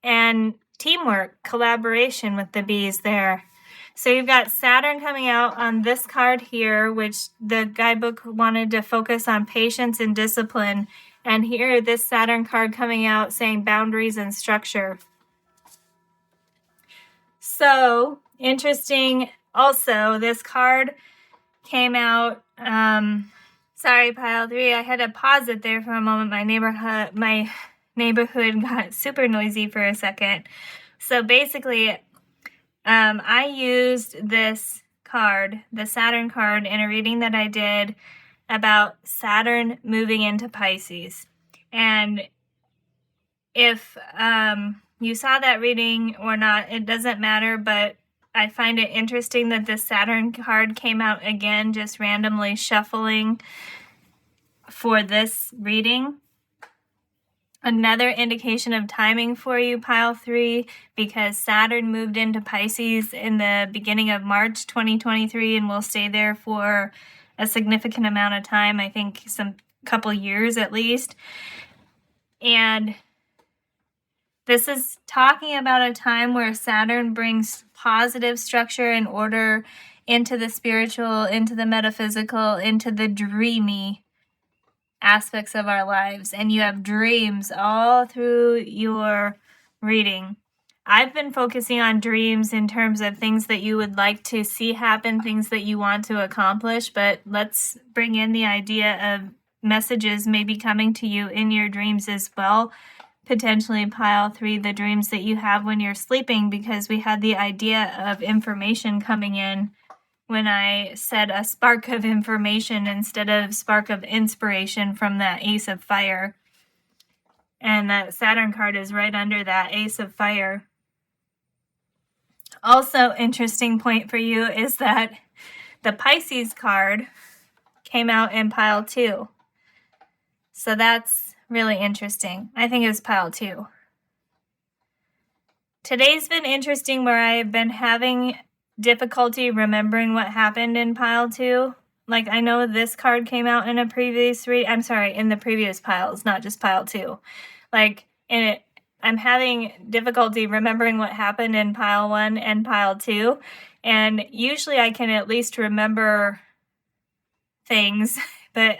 [SPEAKER 1] and teamwork, collaboration with the bees there. So you've got Saturn coming out on this card here, which the guidebook wanted to focus on patience and discipline. And here, this Saturn card coming out saying boundaries and structure. So interesting. Also, this card came out. Sorry, pile 3. I had to pause it there for a moment. My neighborhood got super noisy for a second. So basically, I used this card, the Saturn card, in a reading that I did about Saturn moving into Pisces. And if you saw that reading or not, it doesn't matter, but I find it interesting that this Saturn card came out again, just randomly shuffling for this reading. Another indication of timing for you, pile 3, because Saturn moved into Pisces in the beginning of March 2023 and will stay there for a significant amount of time, I think some couple years at least. And this is talking about a time where Saturn brings positive structure and order into the spiritual, into the metaphysical, into the dreamy aspects of our lives, and you have dreams all through your reading. I've been focusing on dreams in terms of things that you would like to see happen, things that you want to accomplish, but let's bring in the idea of messages maybe coming to you in your dreams as well. Potentially pile 3, the dreams that you have when you're sleeping, because we had the idea of information coming in when I said a spark of information instead of spark of inspiration from that Ace of Fire. And that Saturn card is right under that Ace of Fire. Also, interesting point for you is that the Pisces card came out in pile 2. So that's really interesting. I think it was pile 2. Today's been interesting where I have been having difficulty remembering what happened in pile 2. Like, I know this card came out in a previous in the previous piles, not just pile 2. Like, I'm having difficulty remembering what happened in pile 1 and pile 2. And usually I can at least remember things, but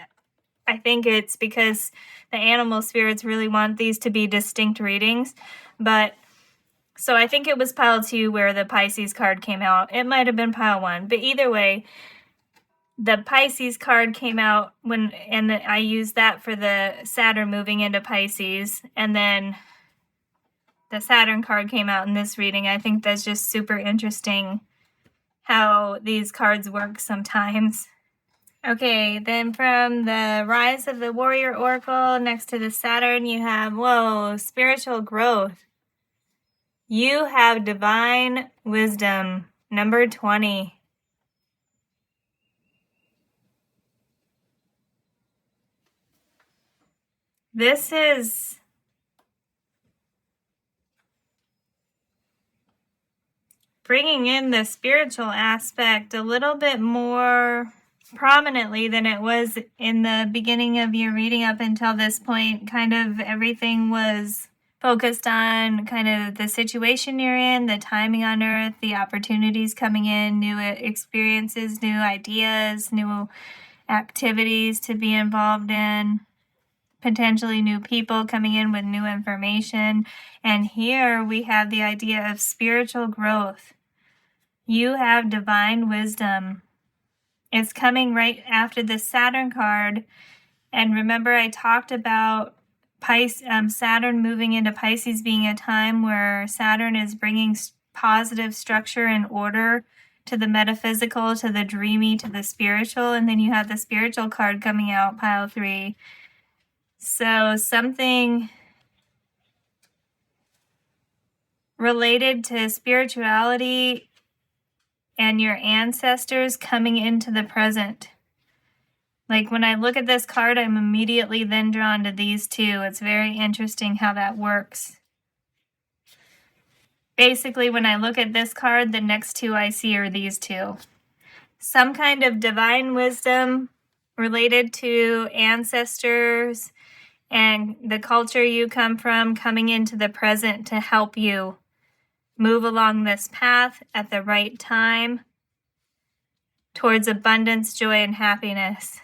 [SPEAKER 1] I think it's because the animal spirits really want these to be distinct readings. But so I think it was pile 2 where the Pisces card came out. It might have been pile 1, but either way, the Pisces card came out and I used that for the Saturn moving into Pisces, and then the Saturn card came out in this reading. I think that's just super interesting how these cards work sometimes. Okay, then from the Rise of the Warrior Oracle, next to the Saturn, you have, spiritual growth. You have divine wisdom, number 20. This is bringing in the spiritual aspect a little bit more prominently than it was in the beginning of your reading up until this point. Kind of everything was focused on kind of the situation you're in, the timing on Earth, the opportunities coming in, new experiences, new ideas, new activities to be involved in, potentially new people coming in with new information. And here we have the idea of spiritual growth. You have divine wisdom. It's coming right after the Saturn card. And remember, I talked about Saturn moving into Pisces being a time where Saturn is bringing positive structure and order to the metaphysical, to the dreamy, to the spiritual. And then you have the spiritual card coming out, pile 3. So something related to spirituality and your ancestors coming into the present. Like when I look at this card, I'm immediately then drawn to these two. It's very interesting how that works. Basically, when I look at this card, the next two I see are these two. Some kind of divine wisdom related to ancestors and the culture you come from coming into the present to help you move along this path at the right time towards abundance, joy, and happiness,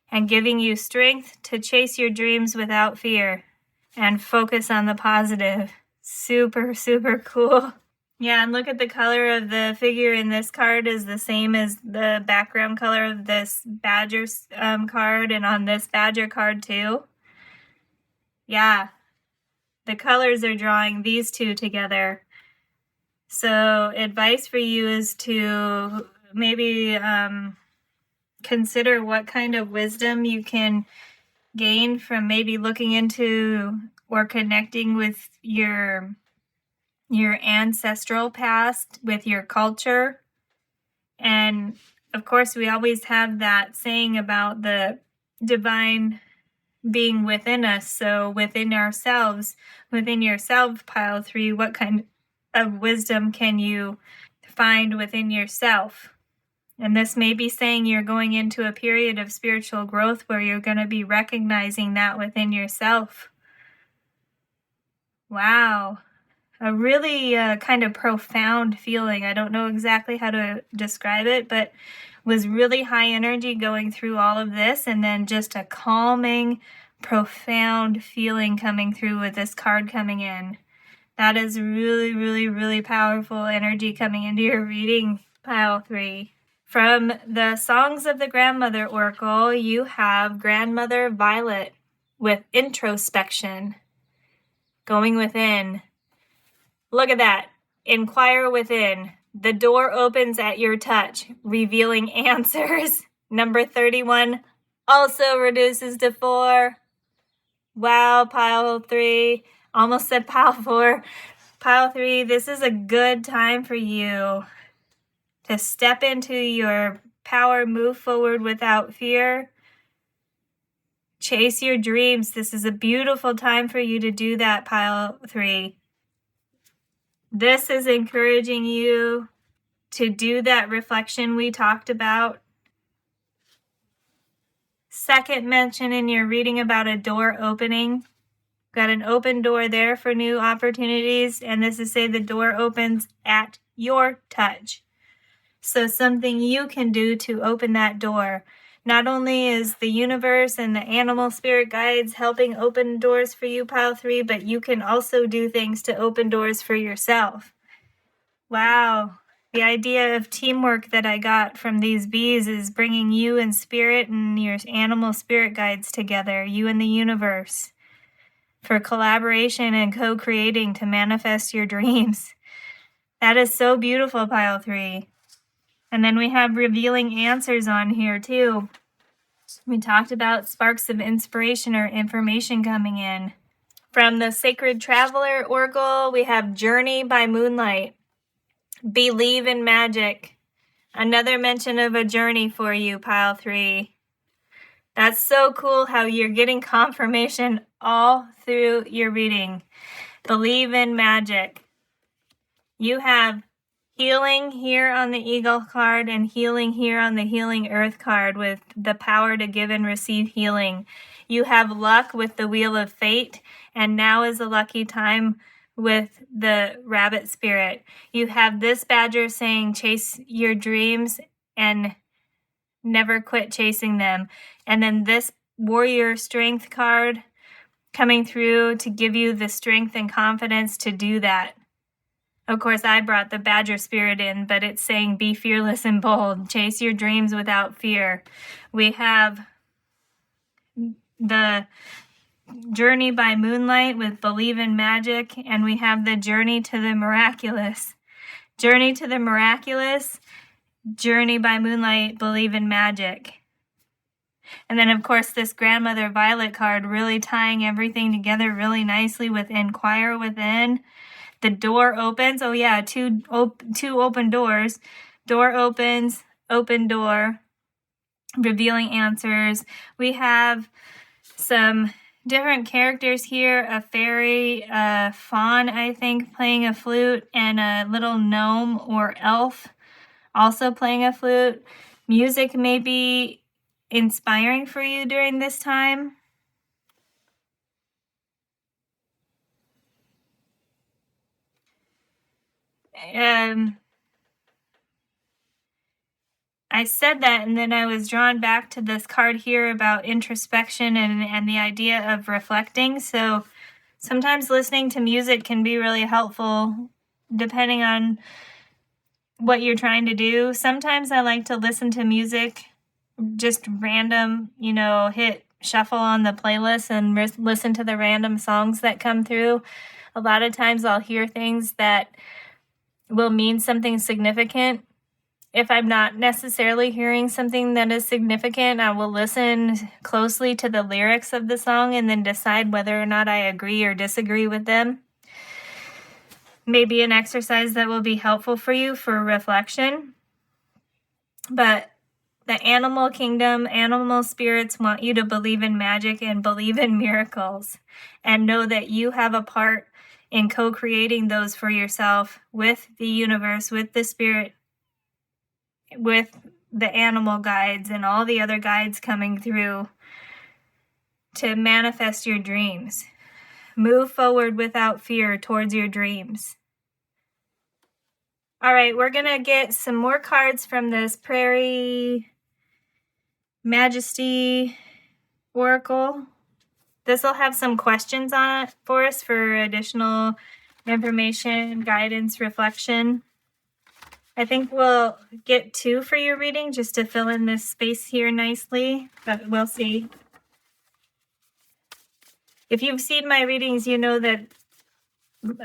[SPEAKER 1] and giving you strength to chase your dreams without fear and focus on the positive. Super, super cool. Yeah, and look at the color of the figure in this card is the same as the background color of this Badger card and on this Badger card too. Yeah, the colors are drawing these two together. So advice for you is to maybe consider what kind of wisdom you can gain from maybe looking into or connecting with your ancestral past, with your culture. And of course, we always have that saying about the divine being within us. So within ourselves, within yourself, pile 3, what kind of wisdom can you find within yourself? And this may be saying you're going into a period of spiritual growth where you're going to be recognizing that within yourself. Wow. A really kind of profound feeling. I don't know exactly how to describe it, but was really high energy going through all of this, and then just a calming, profound feeling coming through with this card coming in. That is really, really, really powerful energy coming into your reading, pile 3. From the Songs of the Grandmother Oracle, you have Grandmother Violet with introspection, going within. Look at that. Inquire within. The door opens at your touch, revealing answers. Number 31 also reduces to 4. Wow, pile 3. Almost said pile 4. Pile 3, this is a good time for you to step into your power, move forward without fear. Chase your dreams. This is a beautiful time for you to do that, pile 3. This is encouraging you to do that reflection we talked about. Second mention in your reading about a door opening. Got an open door there for new opportunities, and this is say the door opens at your touch. So something you can do to open that door. Not only is the universe and the animal spirit guides helping open doors for you, pile 3, but you can also do things to open doors for yourself. Wow. The idea of teamwork that I got from these bees is bringing you and spirit and your animal spirit guides together, you and the universe, for collaboration and co-creating to manifest your dreams. That is so beautiful, pile 3. And then we have revealing answers on here too. We talked about sparks of inspiration or information coming in. From the Sacred Traveler Oracle, we have Journey by Moonlight. Believe in magic. Another mention of a journey for you, pile 3. That's so cool how you're getting confirmation all through your reading. Believe in magic. You have healing here on the Eagle card and healing here on the Healing Earth card with the power to give and receive healing. You have luck with the Wheel of Fate, and now is a lucky time with the Rabbit Spirit. You have this badger saying chase your dreams and never quit chasing them. And then this Warrior Strength card coming through to give you the strength and confidence to do that. Of course, I brought the Badger Spirit in, but it's saying be fearless and bold. Chase your dreams without fear. We have the Journey by Moonlight with Believe in Magic, and we have the Journey to the Miraculous. Journey to the Miraculous, Journey by Moonlight, Believe in Magic. And then, of course, this Grandmother Violet card really tying everything together really nicely with Inquire Within. The door opens. Oh, yeah, two open doors. Door opens, open door, revealing answers. We have some different characters here. A fairy, a fawn, I think, playing a flute, and a little gnome or elf also playing a flute. Music may be inspiring for you during this time. I said that, and then I was drawn back to this card here about introspection and the idea of reflecting. So sometimes listening to music can be really helpful depending on what you're trying to do. Sometimes I like to listen to music, just random, hit shuffle on the playlist and listen to the random songs that come through. A lot of times I'll hear things that will mean something significant. If I'm not necessarily hearing something that is significant, I will listen closely to the lyrics of the song and then decide whether or not I agree or disagree with them. Maybe an exercise that will be helpful for you for reflection. But the animal kingdom, animal spirits want you to believe in magic and believe in miracles and know that you have a part in co-creating those for yourself with the universe, with the spirit, with the animal guides and all the other guides coming through to manifest your dreams. Move forward without fear towards your dreams. All right, we're going to get some more cards from this Prairie Majesty Oracle. This will have some questions on it for us for additional information, guidance, reflection. I think we'll get 2 for your reading just to fill in this space here nicely, but we'll see. If you've seen my readings, you know that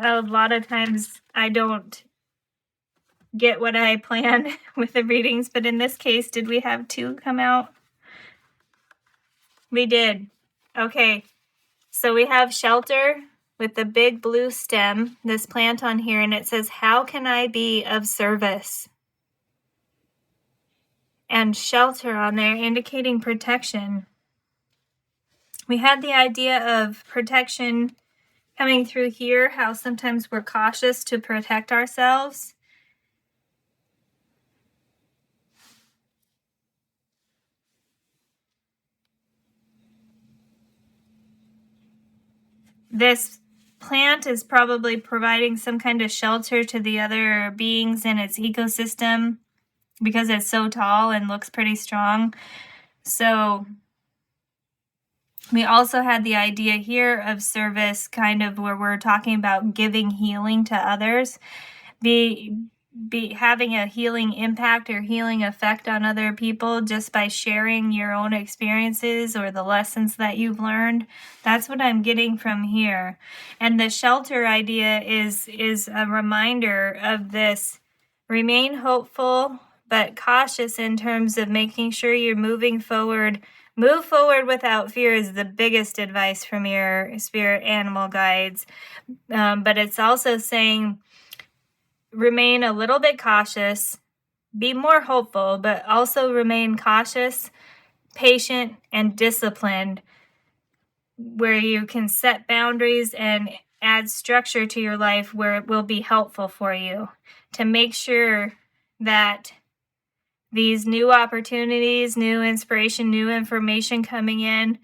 [SPEAKER 1] a lot of times I don't get what I plan with the readings, but in this case, did we have 2 come out? We did. Okay, so we have Shelter with the big blue stem, this plant on here, and it says, how can I be of service? And shelter on there, indicating protection. We had the idea of protection coming through here, how sometimes we're cautious to protect ourselves. This plant is probably providing some kind of shelter to the other beings in its ecosystem because it's so tall and looks pretty strong. So we also had the idea here of service, kind of where we're talking about giving healing to others, be having a healing impact or healing effect on other people just by sharing your own experiences or the lessons that you've learned. That's what I'm getting from here. And the shelter idea is a reminder of this. Remain hopeful, but cautious in terms of making sure you're moving forward. Move forward without fear is the biggest advice from your spirit animal guides. But it's also saying, remain a little bit cautious, be more hopeful, but also remain cautious, patient, and disciplined, where you can set boundaries and add structure to your life where it will be helpful for you to make sure that these new opportunities, new inspiration, new information coming in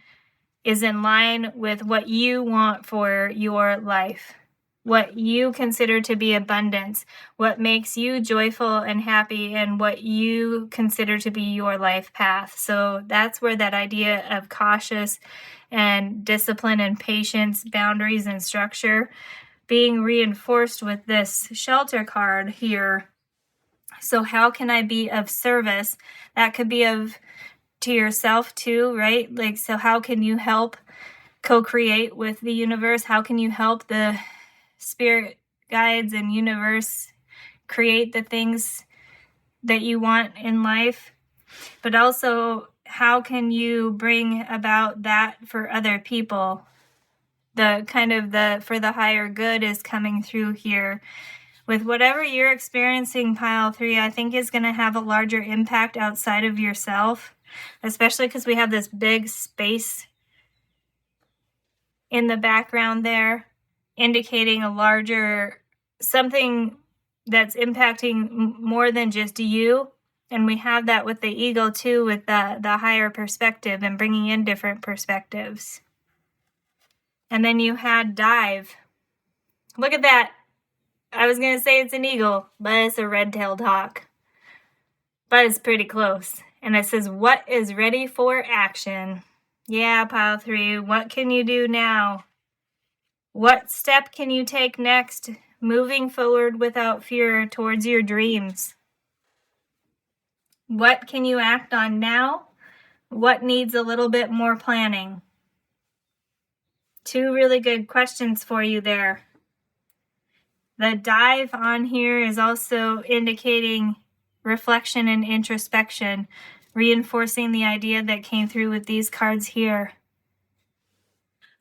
[SPEAKER 1] is in line with what you want for your life, what you consider to be abundance, what makes you joyful and happy, and what you consider to be your life path. So that's where that idea of cautious and discipline and patience, boundaries and structure being reinforced with this shelter card here. So how can I be of service? That could be to yourself too, right? Like, so how can you help co-create with the universe? How can you help the spirit guides and universe create the things that you want in life? But also, how can you bring about that for other people? The kind of for the higher good is coming through here. With whatever you're experiencing, pile 3, I think is going to have a larger impact outside of yourself, especially because we have this big space in the background there, indicating a larger something that's impacting more than just you. And we have that with the ego too, with the higher perspective and bringing in different perspectives. And then you had dive. Look at that. I was going to say it's an eagle, but it's a red-tailed hawk. But it's pretty close. And it says, what is ready for action? Yeah, pile 3, what can you do now? What step can you take next, moving forward without fear towards your dreams? What can you act on now? What needs a little bit more planning? 2 really good questions for you there. The dive on here is also indicating reflection and introspection, reinforcing the idea that came through with these cards here.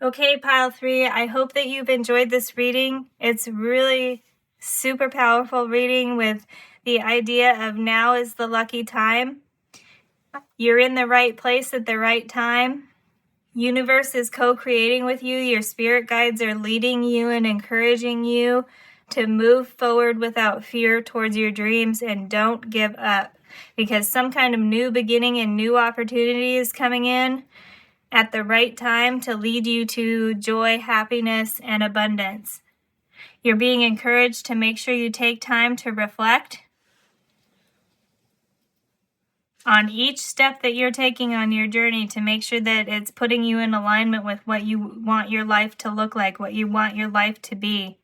[SPEAKER 1] Okay, pile 3, I hope that you've enjoyed this reading. It's really super powerful reading with the idea of now is the lucky time. You're in the right place at the right time. Universe is co-creating with you. Your spirit guides are leading you and encouraging you to move forward without fear towards your dreams, and don't give up, because some kind of new beginning and new opportunity is coming in at the right time to lead you to joy, happiness, and abundance. You're being encouraged to make sure you take time to reflect on each step that you're taking on your journey to make sure that it's putting you in alignment with what you want your life to look like, what you want your life to be.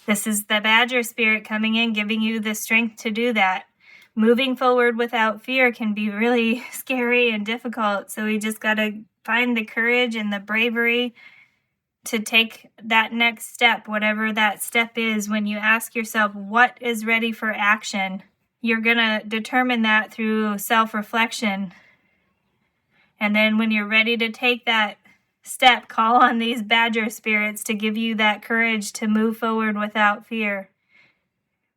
[SPEAKER 1] This is the Badger Spirit coming in, giving you the strength to do that. Moving forward without fear can be really scary and difficult, so we just got to find the courage and the bravery to take that next step, whatever that step is. When you ask yourself, what is ready for action? You're going to determine that through self-reflection. And then when you're ready to take that step, call on these Badger Spirits to give you that courage to move forward without fear.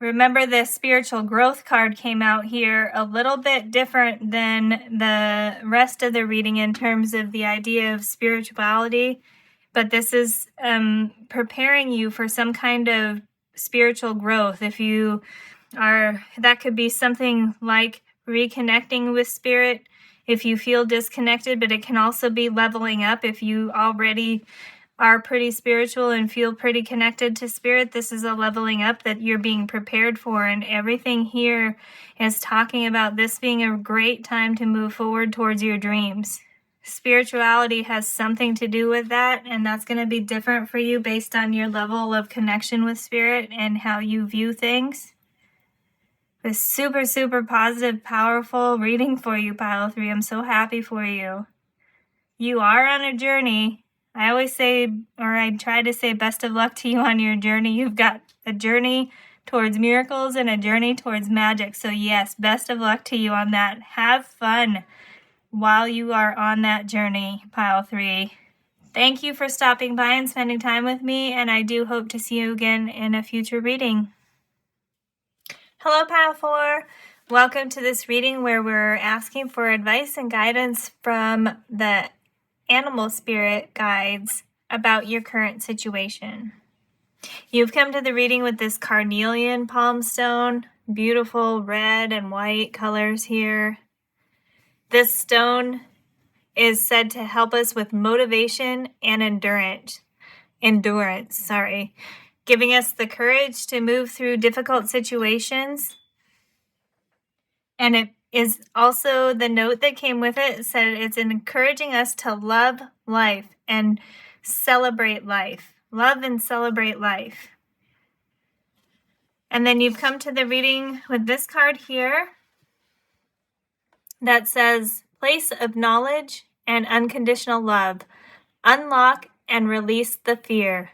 [SPEAKER 1] Remember, the spiritual growth card came out here a little bit different than the rest of the reading in terms of the idea of spirituality, but this is preparing you for some kind of spiritual growth. If you are, that could be something like reconnecting with spirit if you feel disconnected, but it can also be leveling up if you already are pretty spiritual and feel pretty connected to spirit, this is a leveling up that you're being prepared for. And everything here is talking about this being a great time to move forward towards your dreams. Spirituality has something to do with that, and that's going to be different for you based on your level of connection with spirit and how you view things. It's super, super positive, powerful reading for you, Pile 3. I'm so happy for you. You are on a journey. I always say, or I try to say, best of luck to you on your journey. You've got a journey towards miracles and a journey towards magic. So yes, best of luck to you on that. Have fun while you are on that journey, Pile 3. Thank you for stopping by and spending time with me, and I do hope to see you again in a future reading. Hello, Pile 4. Welcome to this reading where we're asking for advice and guidance from the animal spirit guides about your current situation. You've come to the reading with this carnelian palm stone, beautiful red and white colors here. This stone is said to help us with motivation and endurance, giving us the courage to move through difficult situations. And it is also, the note that came with it said it's encouraging us to love life and celebrate life. Love and celebrate life. And then you've come to the reading with this card here that says, place of knowledge and unconditional love. Unlock and release the fear.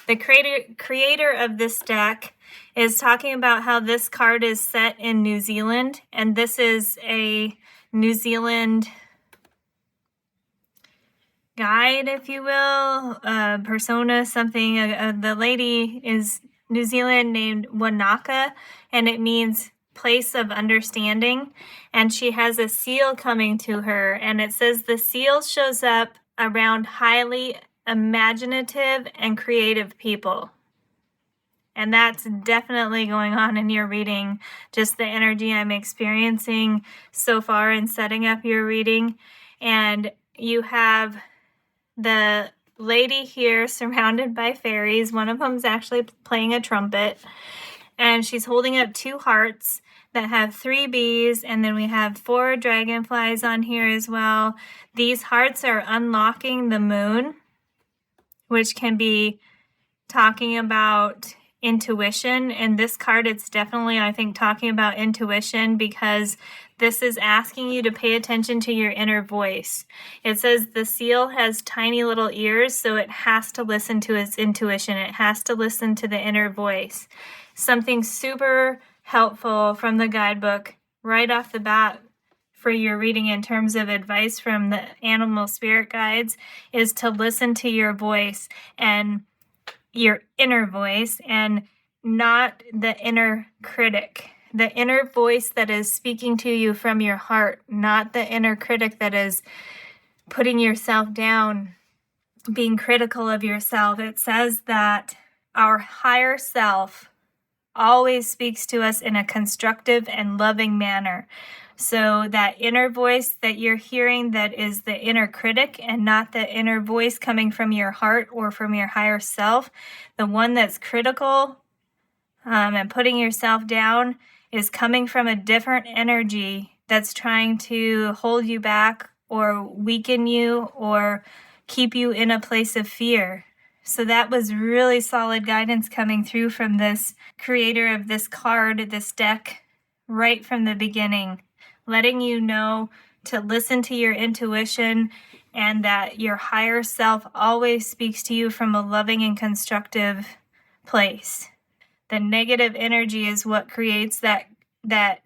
[SPEAKER 1] The creator of this deck is talking about how this card is set in New Zealand, and this is a New Zealand guide, if you will, persona, something. The lady is New Zealand named Wanaka, and it means place of understanding, and she has a seal coming to her, and it says the seal shows up around highly imaginative and creative people. And that's definitely going on in your reading, just the energy I'm experiencing so far in setting up your reading. And you have the lady here surrounded by fairies. One of them's actually playing a trumpet. And she's holding up 2 hearts that have 3 bees. And then we have 4 dragonflies on here as well. These hearts are unlocking the moon, which can be talking about intuition. In this card, it's definitely, I think, talking about intuition, because this is asking you to pay attention to your inner voice. It says the seal has tiny little ears, so it has to listen to its intuition. It has to listen to the inner voice. Something super helpful from the guidebook right off the bat for your reading in terms of advice from the animal spirit guides is to listen to your voice and your inner voice, and not the inner critic. The inner voice that is speaking to you from your heart, not the inner critic that is putting yourself down, being critical of yourself. It says that our higher self always speaks to us in a constructive and loving manner. So that inner voice that you're hearing, that is the inner critic and not the inner voice coming from your heart or from your higher self, the one that's critical and putting yourself down, is coming from a different energy that's trying to hold you back or weaken you or keep you in a place of fear. So that was really solid guidance coming through from this creator of this card, this deck, right from the beginning, letting you know to listen to your intuition and that your higher self always speaks to you from a loving and constructive place. The negative energy is what creates that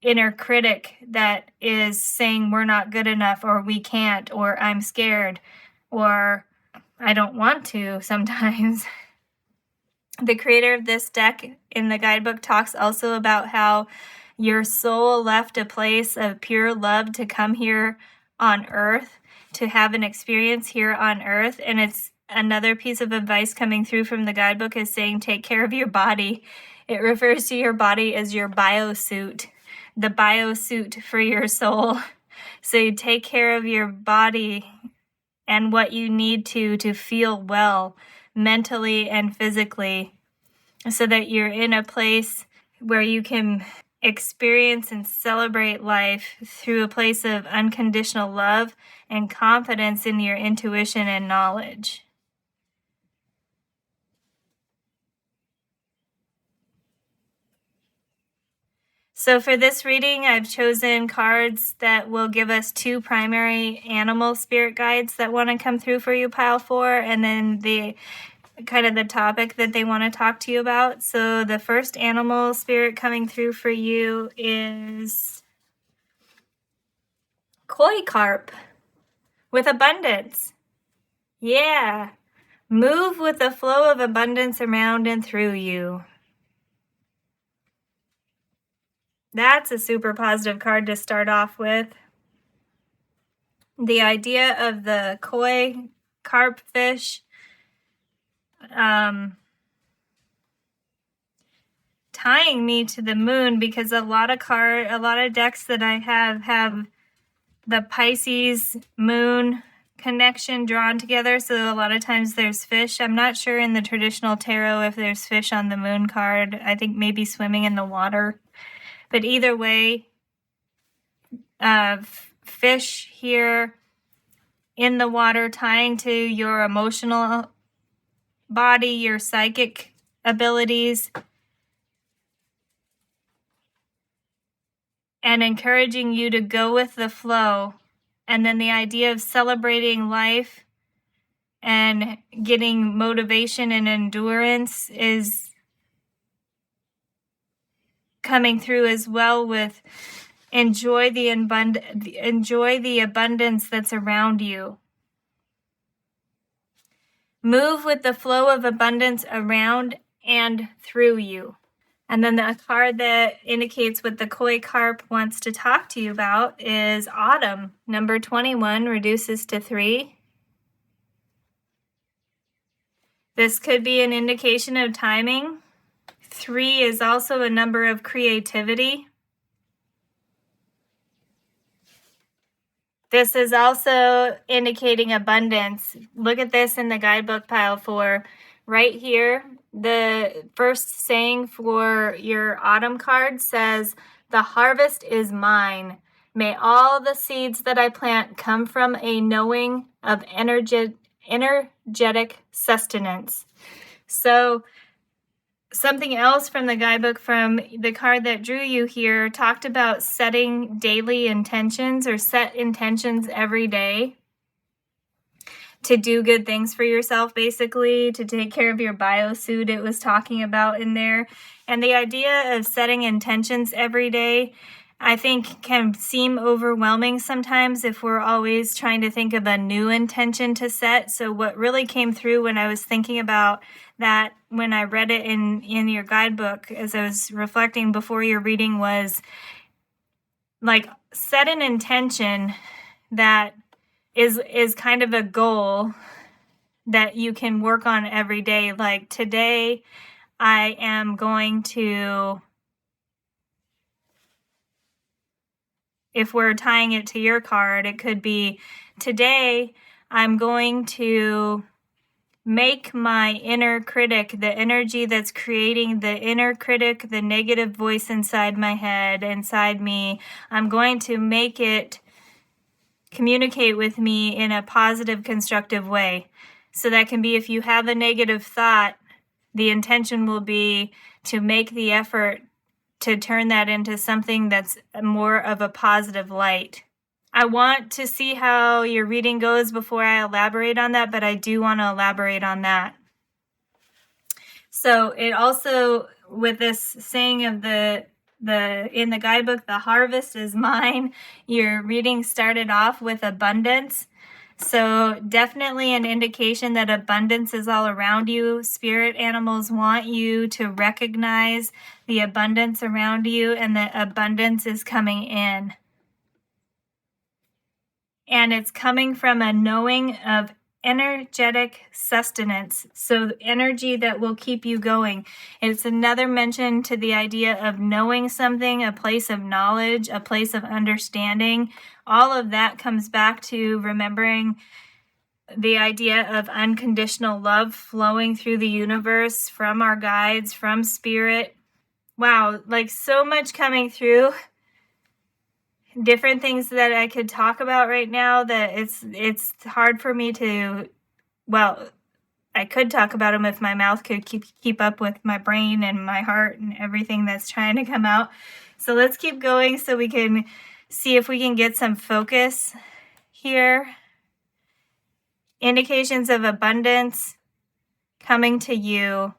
[SPEAKER 1] inner critic that is saying we're not good enough, or we can't, or I'm scared, or I don't want to sometimes. The creator of this deck in the guidebook talks also about how your soul left a place of pure love to come here on earth, to have an experience here on earth. And it's another piece of advice coming through from the guidebook is saying take care of your body. It refers to your body as your biosuit, the biosuit for your soul. So you take care of your body and what you need to feel well mentally and physically, so that you're in a place where you can experience and celebrate life through a place of unconditional love and confidence in your intuition and knowledge. So for this reading, I've chosen cards that will give us 2 primary animal spirit guides that want to come through for you, pile 4, and then the topic that they want to talk to you about. So the first animal spirit coming through for you is koi carp with abundance. Yeah. Move with the flow of abundance around and through you. That's a super positive card to start off with. The idea of the koi carp fish tying me to the moon, because a lot of decks that I have the Pisces moon connection drawn together, so a lot of times there's fish. I'm not sure in the traditional tarot if there's fish on the moon card. I think maybe swimming in the water. But either way, fish here in the water tying to your emotional body, your psychic abilities, and encouraging you to go with the flow. And then the idea of celebrating life and getting motivation and endurance is coming through as well, with enjoy the abundance that's around you. Move with the flow of abundance around and through you. And then the card that indicates what the koi carp wants to talk to you about is autumn. Number 21 reduces to 3. This could be an indication of timing. 3 is also a number of creativity. This is also indicating abundance. Look at this in the guidebook, pile 4. Right here, the first saying for your autumn card says, "The harvest is mine. May all the seeds that I plant come from a knowing of energetic sustenance." So something else from the guidebook, from the card that drew you here, talked about setting daily intentions, or set intentions every day to do good things for yourself, basically, to take care of your biosuit, it was talking about in there. And the idea of setting intentions every day, I think, can seem overwhelming sometimes if we're always trying to think of a new intention to set. So what really came through when I was thinking about that, when I read it in your guidebook, as I was reflecting before your reading, was like, set an intention that is kind of a goal that you can work on every day. Like, today I am going to, if we're tying it to your card, it could be, today I'm going to make my inner critic, the energy that's creating the inner critic, the negative voice inside my head, inside me, I'm going to make it communicate with me in a positive, constructive way. So that can be, if you have a negative thought, the intention will be to make the effort to turn that into something that's more of a positive light. I want to see how your reading goes before I elaborate on that, but I do want to elaborate on that. So it also, with this saying of the in the guidebook, the harvest is mine, your reading started off with abundance. So definitely an indication that abundance is all around you. Spirit animals want you to recognize the abundance around you, and that abundance is coming in. And it's coming from a knowing of energetic sustenance, so energy that will keep you going. It's another mention to the idea of knowing something, a place of knowledge, a place of understanding. All of that comes back to remembering the idea of unconditional love flowing through the universe from our guides, from spirit. Wow, like so much coming through. Different things that I could talk about right now that it's hard for me to, well, I could talk about them if my mouth could keep up with my brain and my heart and everything that's trying to come out. So let's keep going so we can see if we can get some focus here. Indications of abundance coming to you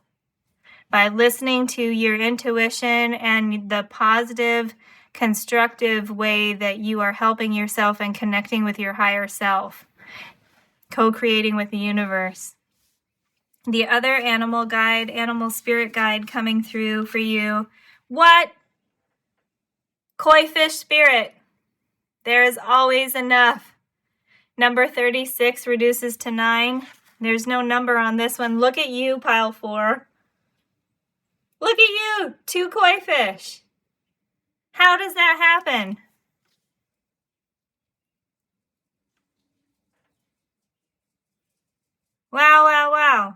[SPEAKER 1] by listening to your intuition and the positive, constructive way that you are helping yourself and connecting with your higher self, co-creating with the universe. The other animal guide, animal spirit guide coming through for you. What? Koi fish spirit. There is always enough. Number 36 reduces to 9. There's no number on this one. Look at you, pile 4. Look at you, 2 koi fish. How does that happen? Wow, wow, wow.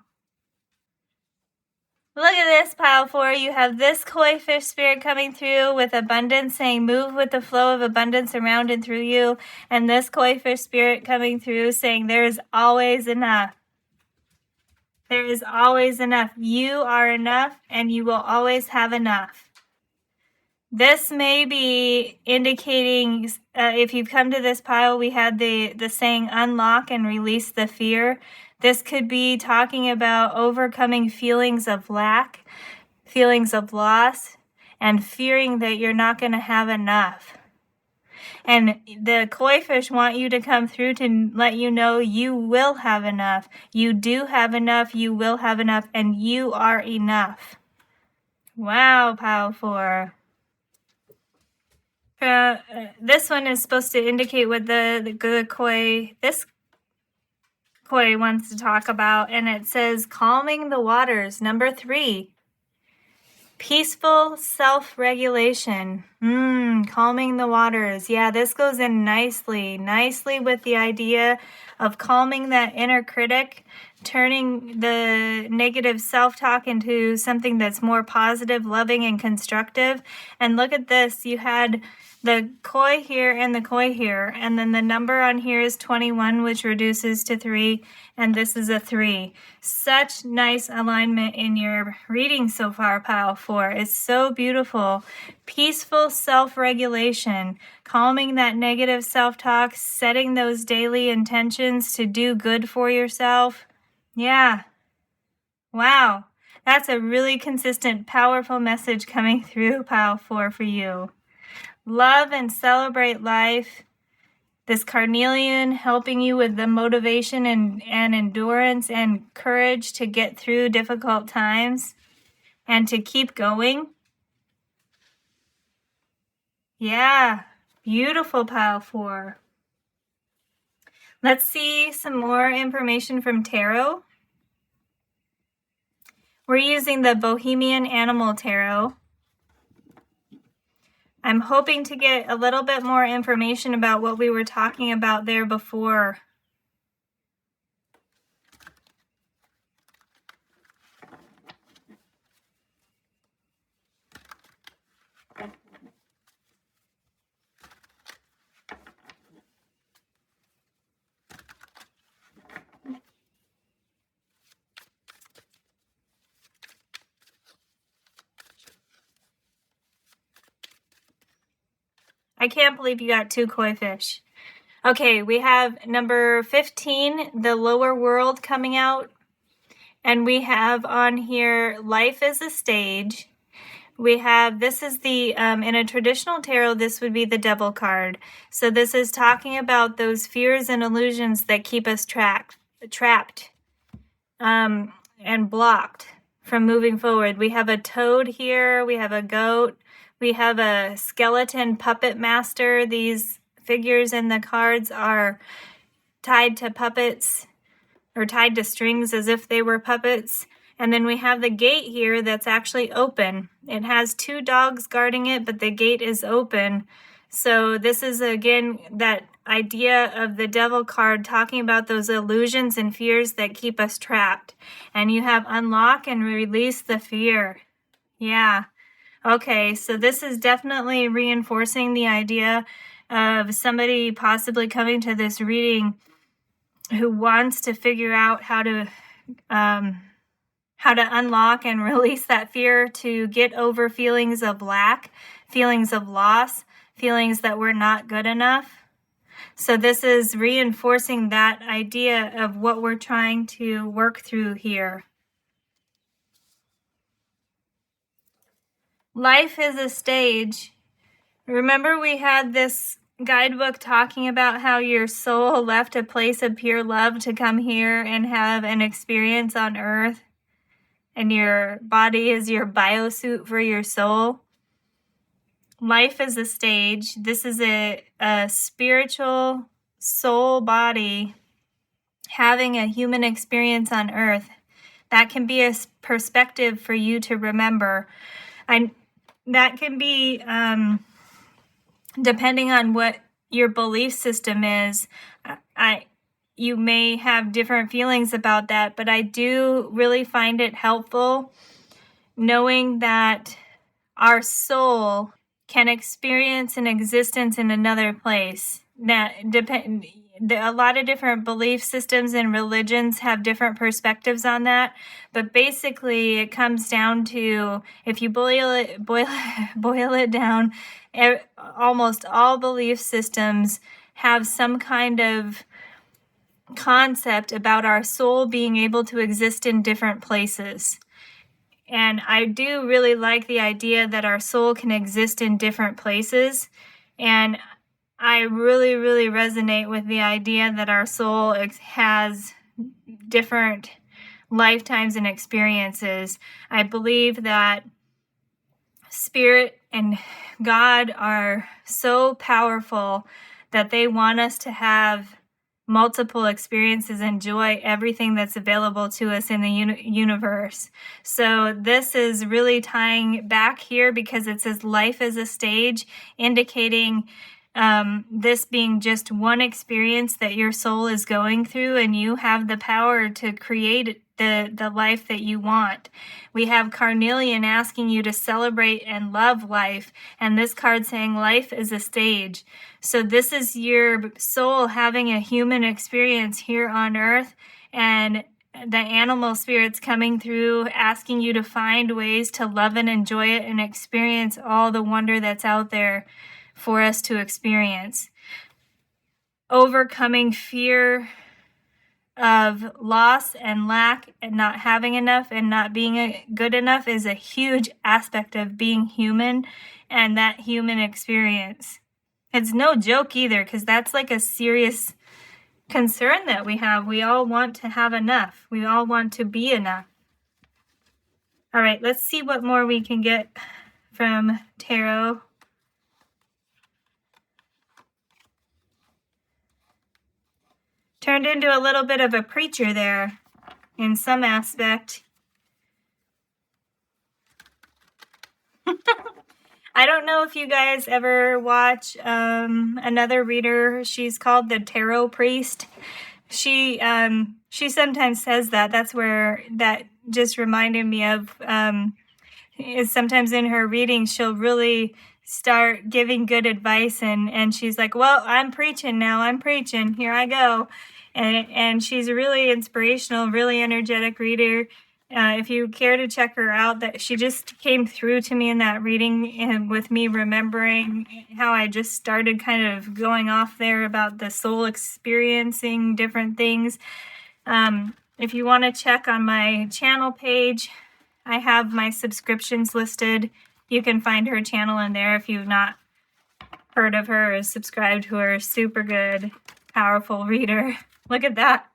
[SPEAKER 1] Look at this, pile 4. You have this koi fish spirit coming through with abundance, saying move with the flow of abundance around and through you. And this koi fish spirit coming through saying there is always enough. There is always enough. You are enough and you will always have enough. This may be indicating, if you've come to this pile, we had the saying unlock and release the fear. This could be talking about overcoming feelings of lack, feelings of loss, and fearing that you're not going to have enough. And the koi fish want you to come through to let you know you will have enough. You do have enough, you will have enough, and you are enough. Wow, pile 4. This one is supposed to indicate what the koi, this koi wants to talk about, and it says calming the waters. Number 3, peaceful self-regulation. Calming the waters. Yeah, this goes in nicely with the idea of calming that inner critic, turning the negative self-talk into something that's more positive, loving, and constructive. And look at this. You had the koi here and the koi here, and then the number on here is 21, which reduces to 3, and this is a 3. Such nice alignment in your reading so far, pile 4. It's so beautiful. Peaceful self-regulation, calming that negative self-talk, setting those daily intentions to do good for yourself. Yeah. Wow. That's a really consistent, powerful message coming through, pile 4, for you. Love and celebrate life. This carnelian helping you with the motivation and endurance and courage to get through difficult times and to keep going. Yeah, beautiful, pile 4. Let's see some more information from tarot. We're using the Bohemian Animal Tarot. I'm hoping to get a little bit more information about what we were talking about there before. I can't believe you got 2 koi fish. Okay, we have number 15, the lower world, coming out. And we have on here, life is a stage. We have, this is the, in a traditional tarot, this would be the devil card. So this is talking about those fears and illusions that keep us trapped and blocked from moving forward. We have a toad here. We have a goat. We have a skeleton puppet master. These figures in the cards are tied to puppets or tied to strings as if they were puppets. And then we have the gate here that's actually open. It has 2 dogs guarding it, but the gate is open. So this is, again, that idea of the devil card talking about those illusions and fears that keep us trapped. And you have unlock and release the fear. Yeah. Okay, so this is definitely reinforcing the idea of somebody possibly coming to this reading who wants to figure out how to unlock and release that fear, to get over feelings of lack, feelings of loss, feelings that we're not good enough. So this is reinforcing that idea of what we're trying to work through here. Life is a stage. Remember, we had this guidebook talking about how your soul left a place of pure love to come here and have an experience on earth, and your body is your biosuit for your soul. Life is a stage. This is a spiritual soul body having a human experience on earth. That can be a perspective for you to remember. That can be, depending on what your belief system is, you may have different feelings about that, but I do really find it helpful knowing that our soul can experience an existence in another place. That a lot of different belief systems and religions have different perspectives on that, but basically it comes down to, if you boil it down, almost all belief systems have some kind of concept about our soul being able to exist in different places. And I do really like the idea that our soul can exist in different places. And I really, really resonate with the idea that our soul has different lifetimes and experiences. I believe that Spirit and God are so powerful that they want us to have multiple experiences, enjoy everything that's available to us in the universe. So this is really tying back here because it says life is a stage, indicating this being just one experience that your soul is going through, and you have the power to create the life that you want. We have Carnelian asking you to celebrate and love life, and this card saying life is a stage. So this is your soul having a human experience here on earth, and the animal spirits coming through asking you to find ways to love and enjoy it and experience all the wonder that's out there for us to experience. Overcoming fear of loss and lack and not having enough and not being good enough is a huge aspect of being human and that human experience. It's no joke either, because that's like a serious concern that we have. We all want to have enough. We all want to be enough. All right, let's see what more we can get from tarot. Turned into a little bit of a preacher there in some aspect. I don't know if you guys ever watch another reader. She's called the Tarot Priest. She sometimes says that. That's where that just reminded me of. Is sometimes in her readings she'll really start giving good advice, and she's like, well, I'm preaching now. I'm preaching. Here I go. And she's a really inspirational, really energetic reader. If you care to check her out, that she just came through to me in that reading, and with me remembering how I just started kind of going off there about the soul experiencing different things. If you want to check on my channel page, I have my subscriptions listed. You can find her channel in there if you've not heard of her or subscribed to her. Super good, powerful reader. Look at that.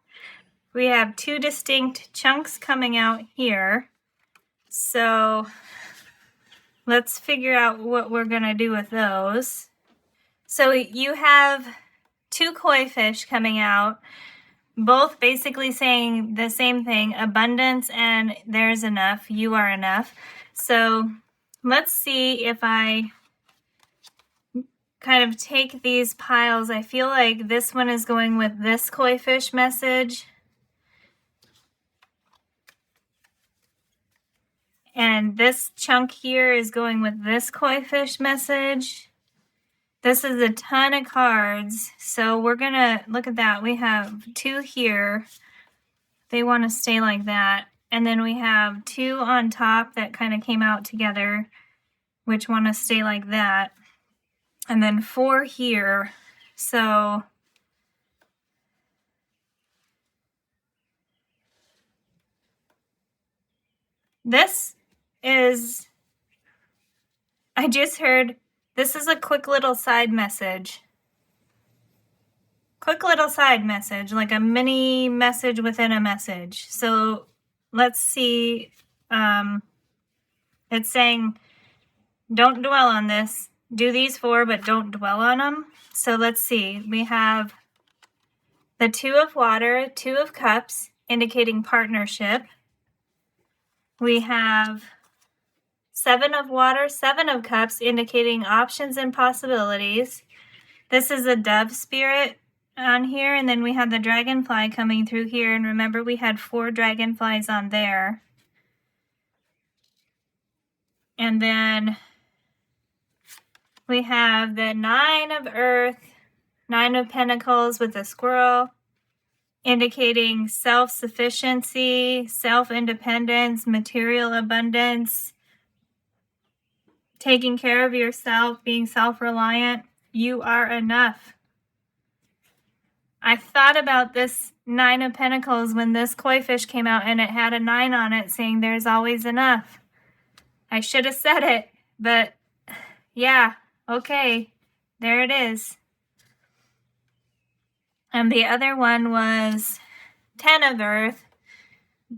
[SPEAKER 1] We have two distinct chunks coming out here. So let's figure out what we're going to do with those. So you have two koi fish coming out, both basically saying the same thing, abundance and there's enough, you are enough. So let's see if I kind of take these piles. I feel like this one is going with this koi fish message. And this chunk here is going with this koi fish message. This is a ton of cards. So we're going to look at that. We have 2 here. They want to stay like that. And then we have 2 on top that kind of came out together, which want to stay like that. And then 4 here. So this is, I just heard, this is a quick little side message. Quick little side message, like a mini message within a message. So let's see. It's saying, don't dwell on this. Do these 4, but don't dwell on them. So let's see. We have the 2 of water, 2 of cups, indicating partnership. We have 7 of water, 7 of cups, indicating options and possibilities. This is a dove spirit on here, and then we have the dragonfly coming through here. And remember, we had 4 dragonflies on there. And then we have the 9 of earth, 9 of pentacles with a squirrel, indicating self-sufficiency, self-independence, material abundance, taking care of yourself, being self-reliant. You are enough. I thought about this 9 of Pentacles when this koi fish came out and it had a 9 on it saying there's always enough. I should have said it, but yeah, okay, there it is. And the other one was 10 of Earth,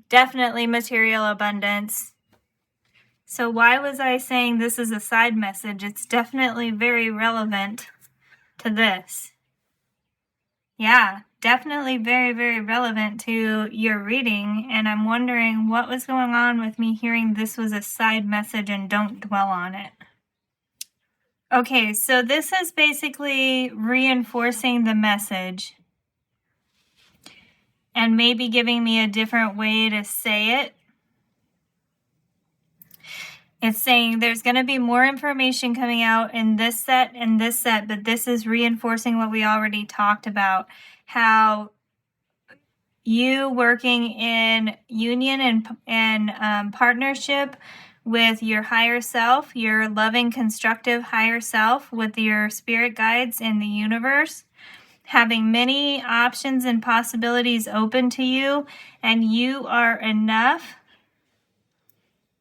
[SPEAKER 1] definitely material abundance. So why was I saying this is a side message? It's definitely very relevant to this. Yeah, definitely very, very relevant to your reading. And I'm wondering what was going on with me hearing this was a side message and don't dwell on it. Okay, so this is basically reinforcing the message and maybe giving me a different way to say it. It's saying there's going to be more information coming out in this set and this set, but this is reinforcing what we already talked about, how you working in union and partnership with your higher self, your loving, constructive higher self with your spirit guides in the universe, having many options and possibilities open to you, and you are enough.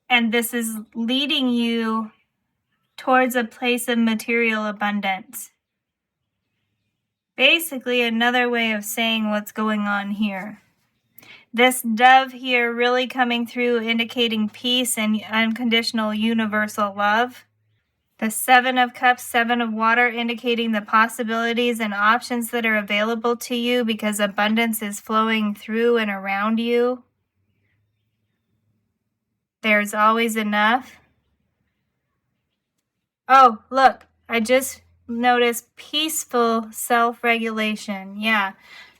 [SPEAKER 1] And this is leading you towards a place of material abundance. Basically, another way of saying what's going on here. This dove here really coming through, indicating peace and unconditional universal love. The 7 of Cups, 7 of Water, indicating the possibilities and options that are available to you because abundance is flowing through and around you. There's always enough. Oh, look, I just noticed peaceful self-regulation. Yeah,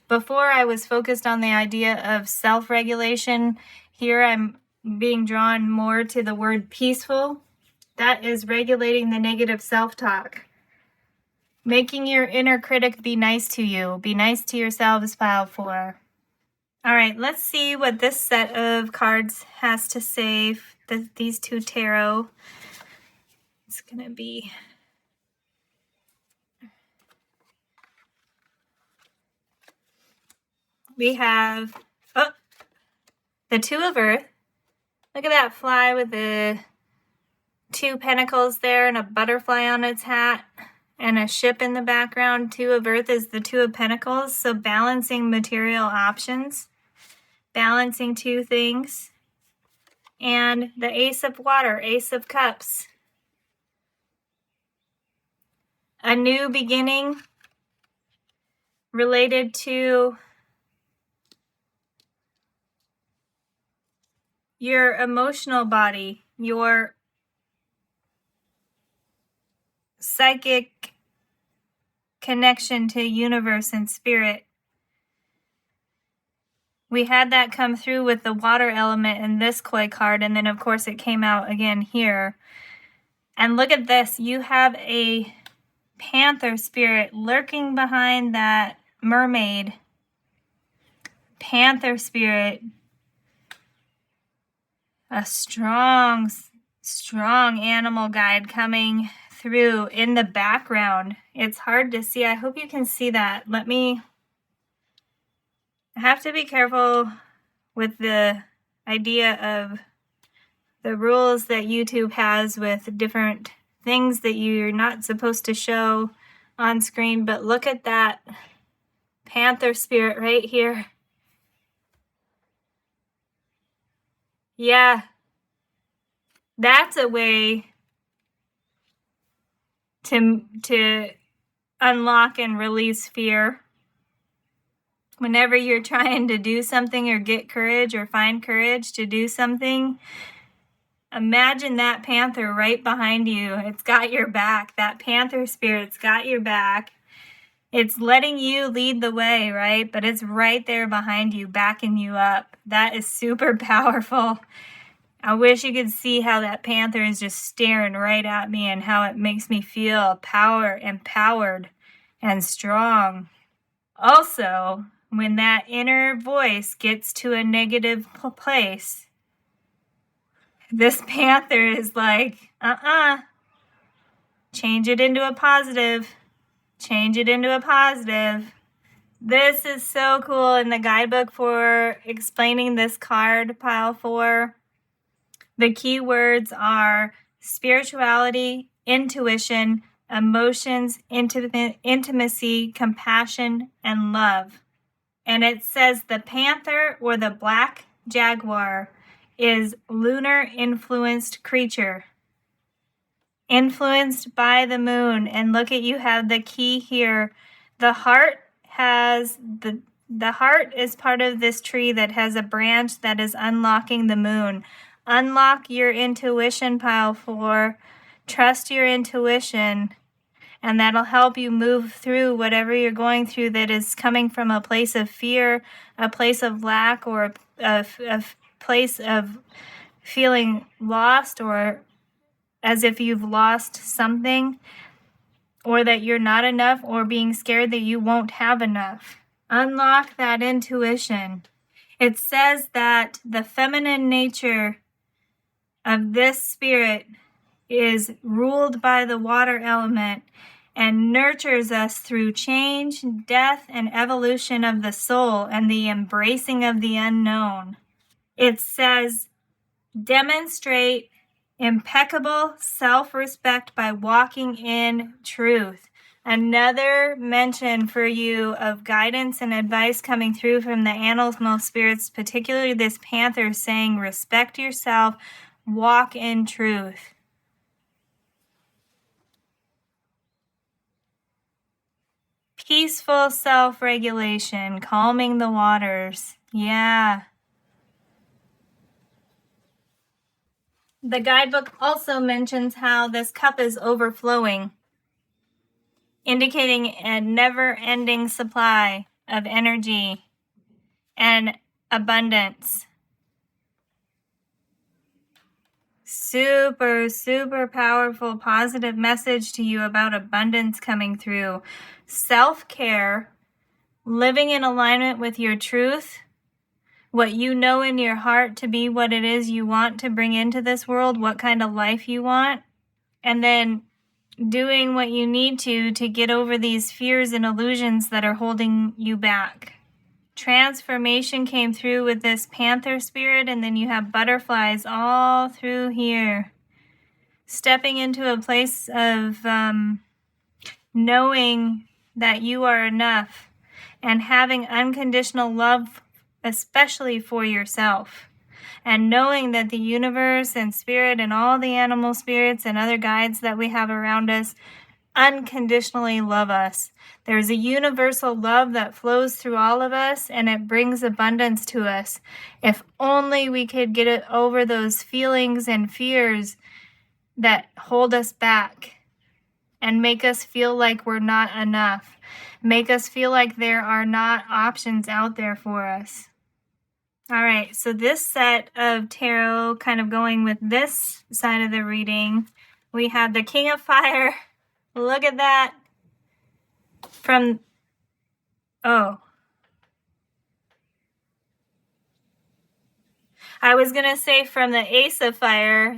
[SPEAKER 1] before I was focused on the idea of self-regulation. Here I'm being drawn more to the word peaceful. That is regulating the negative self-talk. Making your inner critic be nice to you. Be nice to yourself is file 4. All right, let's see what this set of cards has to say. These 2 tarot. It's going to be... We have the 2 of Earth. Look at that fly with the 2 pentacles there and a butterfly on its hat and a ship in the background. 2 of Earth is the 2 of Pentacles. So balancing material options. Balancing 2 things. And the Ace of Water, Ace of Cups. A new beginning related to your emotional body, your psychic connection to universe and spirit. We had that come through with the water element in this koi card, and then of course it came out again here. And look at this. You have a panther spirit lurking behind that mermaid. Panther spirit. A strong animal guide coming through in the background. It's hard to see. I hope you can see that. I have to be careful with the idea of the rules that YouTube has with different things that you're not supposed to show on screen, but look at that panther spirit right here. Yeah, that's a way to unlock and release fear. Whenever you're trying to do something or get courage or find courage to do something, imagine that panther right behind you. It's got your back. That panther spirit's got your back. It's letting you lead the way, right? But it's right there behind you, backing you up. That is super powerful. I wish you could see how that panther is just staring right at me and how it makes me feel empowered and strong. Also, when that inner voice gets to a negative place, this panther is like, change it into a positive. Change it into a positive. This is so cool in the guidebook for explaining this card, pile 4. The key words are spirituality, intuition, emotions, intimacy, compassion, and love. And it says the panther or the black jaguar is lunar-influenced creature, influenced by the moon. And look at, you have the key here. The heart is part of this tree that has a branch that is unlocking the moon. Unlock your intuition, pile 4. Trust your intuition, and that'll help you move through whatever you're going through that is coming from a place of fear, a place of lack, or a place of feeling lost, or as if you've lost something, or that you're not enough, or being scared that you won't have enough. Unlock that intuition. It says that the feminine nature of this spirit is ruled by the water element and nurtures us through change, death, and evolution of the soul and the embracing of the unknown. It says, demonstrate impeccable self-respect by walking in truth. Another mention for you of guidance and advice coming through from the animal spirits, particularly this panther, saying, respect yourself, walk in truth. Peaceful self-regulation, calming the waters. Yeah. The guidebook also mentions how this cup is overflowing, indicating a never-ending supply of energy and abundance. Super, super powerful, positive message to you about abundance coming through. Self-care, living in alignment with your truth, what you know in your heart to be what it is you want to bring into this world, what kind of life you want, and then doing what you need to get over these fears and illusions that are holding you back. Transformation came through with this panther spirit, and then you have butterflies all through here. Stepping into a place of knowing that you are enough and having unconditional love, especially for yourself. And knowing that the universe and spirit and all the animal spirits and other guides that we have around us unconditionally love us. There's a universal love that flows through all of us, and it brings abundance to us. If only we could get over those feelings and fears that hold us back and make us feel like we're not enough. Make us feel like there are not options out there for us. All right, so this set of tarot, kind of going with this side of the reading, we have the King of Fire. Look at that. I was going to say from the Ace of Fire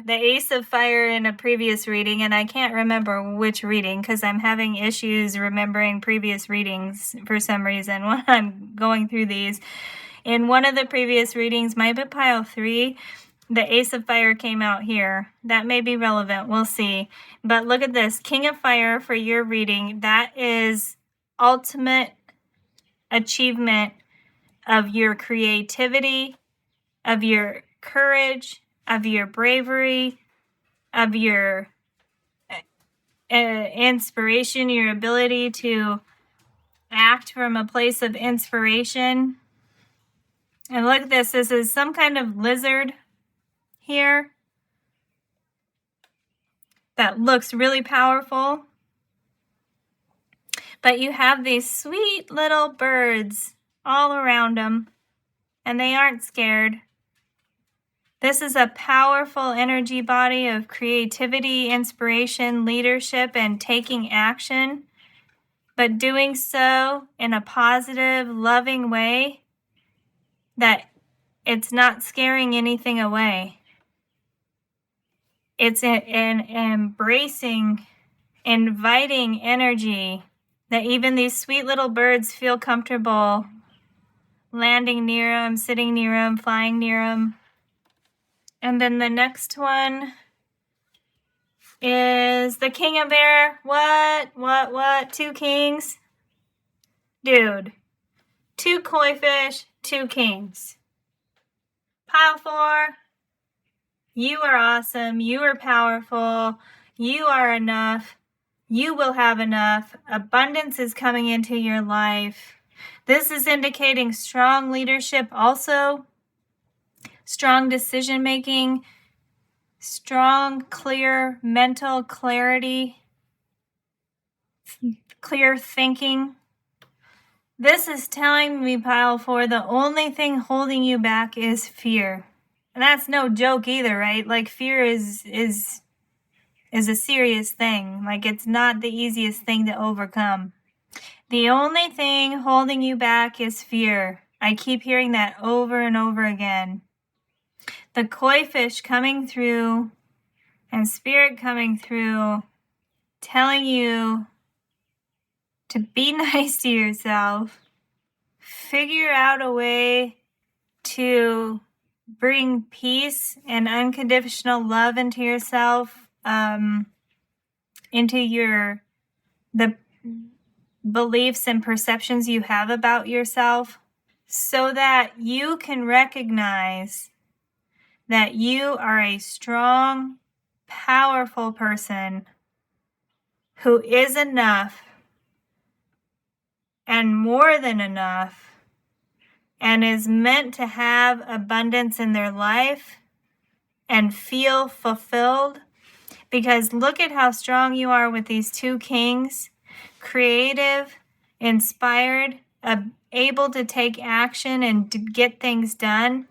[SPEAKER 1] in a previous reading, and I can't remember which reading because I'm having issues remembering previous readings for some reason when I'm going through these. In one of the previous readings, might be pile 3, the Ace of Fire came out here. That may be relevant. We'll see. But look at this. King of Fire for your reading. That is ultimate achievement of your creativity, of your courage, of your bravery, of your inspiration, your ability to act from a place of inspiration. And look at this. This is some kind of lizard here that looks really powerful. But you have these sweet little birds all around them, and they aren't scared. This is a powerful energy body of creativity, inspiration, leadership, and taking action, but doing so in a positive, loving way that it's not scaring anything away. It's an embracing, inviting energy that even these sweet little birds feel comfortable landing near them, sitting near them, flying near them. And then the next one is the King of Air. What? 2 kings? Dude. 2 koi fish, 2 kings. Pile 4. You are awesome. You are powerful. You are enough. You will have enough. Abundance is coming into your life. This is indicating strong leadership also. Strong decision making. Strong, clear mental clarity. Clear thinking. This is telling me, pile 4, the only thing holding you back is fear. And that's no joke either, right? Like, fear is a serious thing. Like, it's not the easiest thing to overcome. The only thing holding you back is fear. I keep hearing that over and over again. The koi fish coming through and spirit coming through, telling you to be nice to yourself. Figure out a way to bring peace and unconditional love into yourself, into the beliefs and perceptions you have about yourself, so that you can recognize that you are a strong, powerful person who is enough and more than enough, and is meant to have abundance in their life and feel fulfilled. Because look at how strong you are with these 2 kings, creative, inspired, able to take action and to get things done,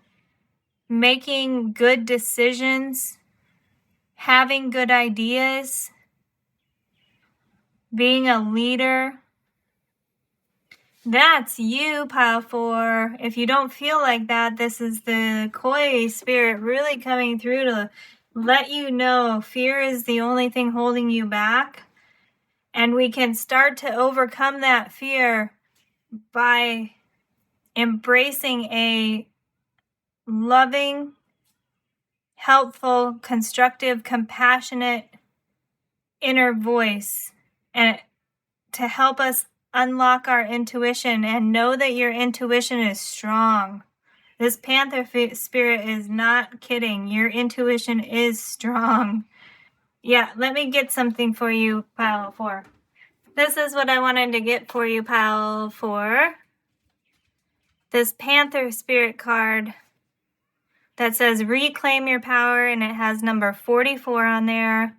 [SPEAKER 1] making good decisions, having good ideas, being a leader. That's you, pile 4. If you don't feel like that, this is the koi spirit really coming through to let you know fear is the only thing holding you back. And we can start to overcome that fear by embracing a loving, helpful, constructive, compassionate inner voice, and to help us unlock our intuition and know that your intuition is strong. This panther spirit is not kidding. Your intuition is strong. Yeah, let me get something for you, pile 4. This is what I wanted to get for you, pile 4. This panther spirit card that says reclaim your power, and it has number 44 on there.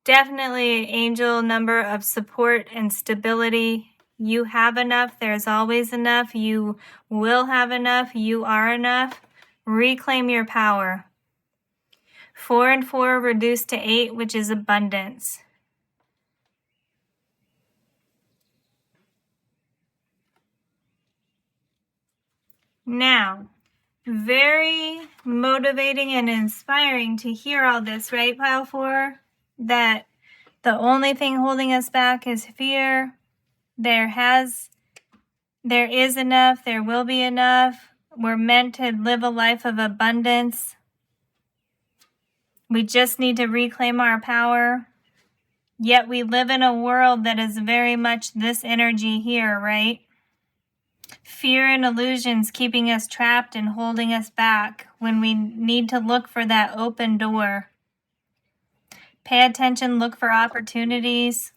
[SPEAKER 1] Definitely angel number of support and stability. You have enough. There's always enough. You will have enough. You are enough. Reclaim your power. 4 and 4 reduced to 8, which is abundance. Now, very motivating and inspiring to hear all this, right, Pile 4? That the only thing holding us back is fear. There is enough. There will be enough. We're meant to live a life of abundance. We just need to reclaim our power. Yet we live in a world that is very much this energy here, right? Fear and illusions keeping us trapped and holding us back when we need to look for that open door. Pay attention, look for opportunities.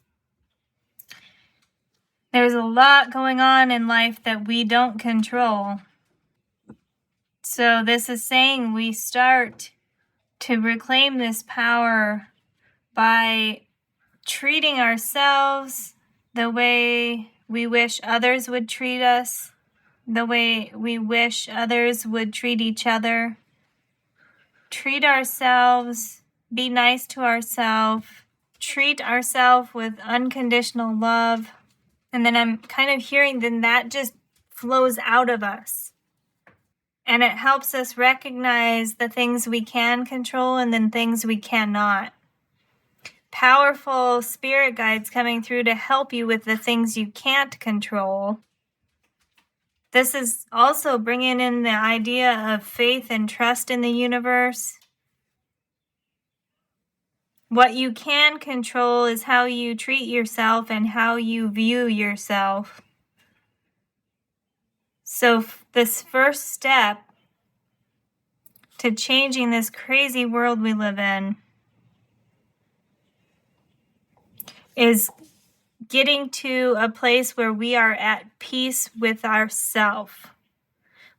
[SPEAKER 1] There's a lot going on in life that we don't control. So this is saying we start to reclaim this power by treating ourselves the way we wish others would treat us, the way we wish others would treat each other. Treat ourselves, be nice to ourselves, treat ourselves with unconditional love. And then I'm kind of hearing then that just flows out of us. And it helps us recognize the things we can control and then things we cannot. Powerful spirit guides coming through to help you with the things you can't control. This is also bringing in the idea of faith and trust in the universe. What you can control is how you treat yourself and how you view yourself. So this first step to changing this crazy world we live in is getting to a place where we are at peace with ourself.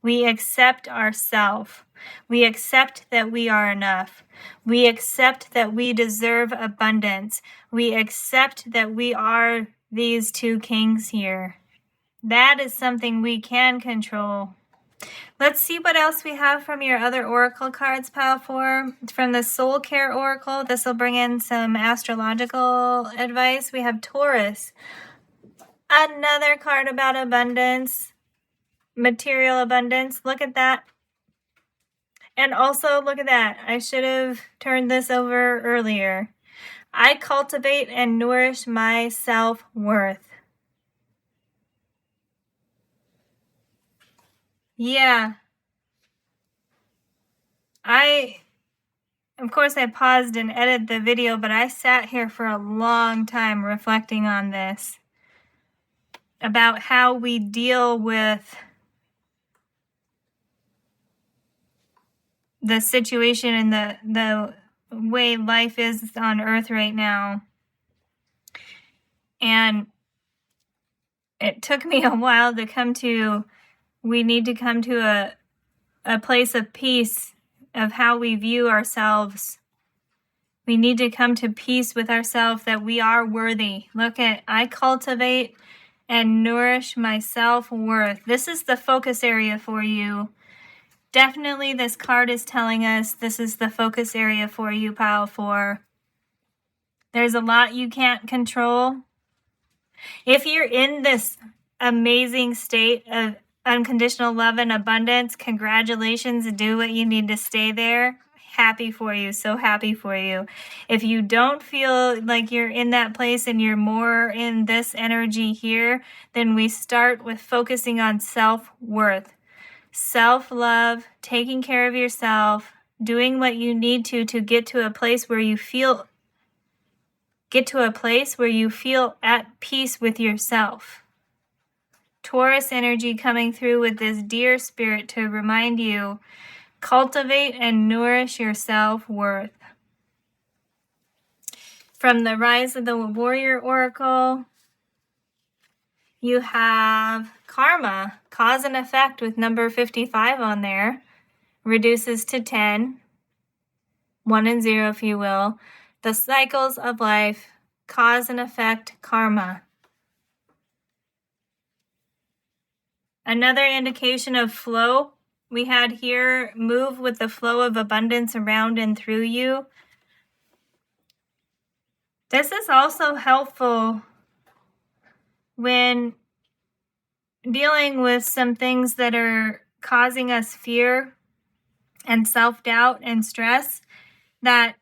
[SPEAKER 1] We accept ourself. We accept that we are enough. We accept that we deserve abundance. We accept that we are these two kings here. That is something we can control. Let's see what else we have from your other oracle cards, Pile 4. From the Soul Care Oracle, this will bring in some astrological advice. We have Taurus. Another card about abundance, material abundance. Look at that. And also, look at that. I should have turned this over earlier. I cultivate and nourish my self-worth. Yeah. Of course, I paused and edited the video, but I sat here for a long time reflecting on this. About how we deal with the situation and the way life is on Earth right now. And it took me a while to come to, we need to come to a place of peace of how we view ourselves. We need to come to peace with ourselves that we are worthy. Look at, I cultivate and nourish my self-worth. This is the focus area for you. Definitely this card is telling us this is the focus area for you, Pile 4. There's a lot you can't control. If you're in this amazing state of unconditional love and abundance, congratulations, do what you need to stay there. Happy for you, so happy for you. If you don't feel like you're in that place and you're more in this energy here, then we start with focusing on self-worth. Self-love, taking care of yourself, doing what you need to get to a place where you feel at peace with yourself. Taurus energy coming through with this deer spirit to remind you, cultivate and nourish your self-worth. From the Rise of the Warrior Oracle, you have karma, cause and effect with number 55 on there, reduces to 10, 1 and 0 if you will. The cycles of life, cause and effect, karma. Another indication of flow we had here, move with the flow of abundance around and through you. This is also helpful when dealing with some things that are causing us fear and self-doubt and stress, that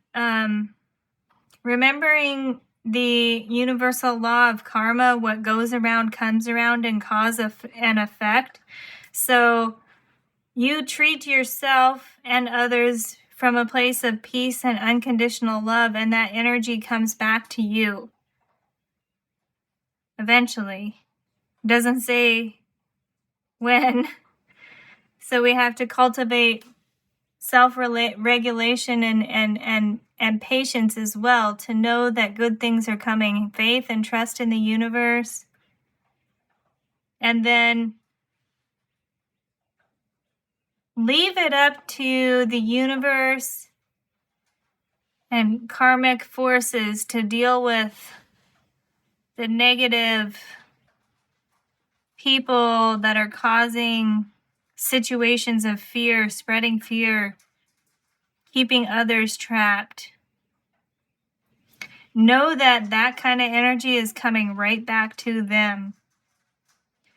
[SPEAKER 1] remembering the universal law of karma, what goes around comes around, and cause and effect. So you treat yourself and others from a place of peace and unconditional love, and that energy comes back to you eventually. It doesn't say when. So we have to cultivate self-regulation and patience as well, to know that good things are coming, faith and trust in the universe. And then leave it up to the universe and karmic forces to deal with the negative people that are causing situations of fear, spreading fear, keeping others trapped. Know that that kind of energy is coming right back to them.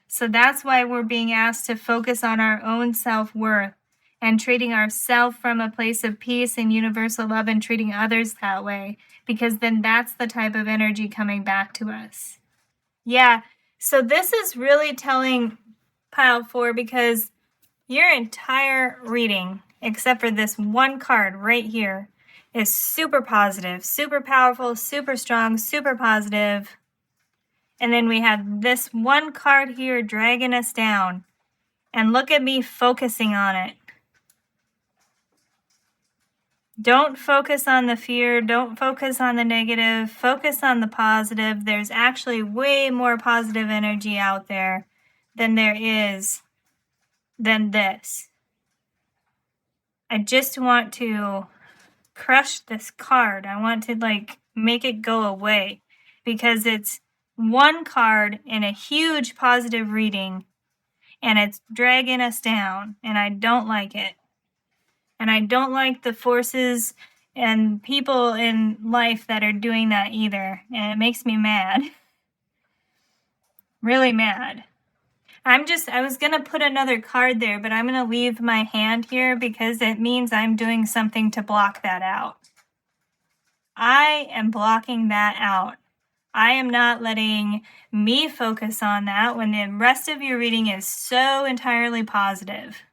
[SPEAKER 1] So that's why we're being asked to focus on our own self-worth and treating ourselves from a place of peace and universal love, and treating others that way, because then that's the type of energy coming back to us. Yeah, so this is really telling pile 4, because your entire reading, except for this one card right here, is super positive, super powerful, super strong, super positive. And then we have this one card here dragging us down. And look at me focusing on it. Don't focus on the fear. Don't focus on the negative. Focus on the positive. There's actually way more positive energy out there than there is than this. I just want to crush this card. I want to make it go away, because it's one card in a huge positive reading, and it's dragging us down, and I don't like it. And I don't like the forces and people in life that are doing that either. And it makes me mad. Really mad. I was going to put another card there, but I'm going to leave my hand here because it means I'm doing something to block that out. I am blocking that out. I am not letting me focus on that when the rest of your reading is so entirely positive.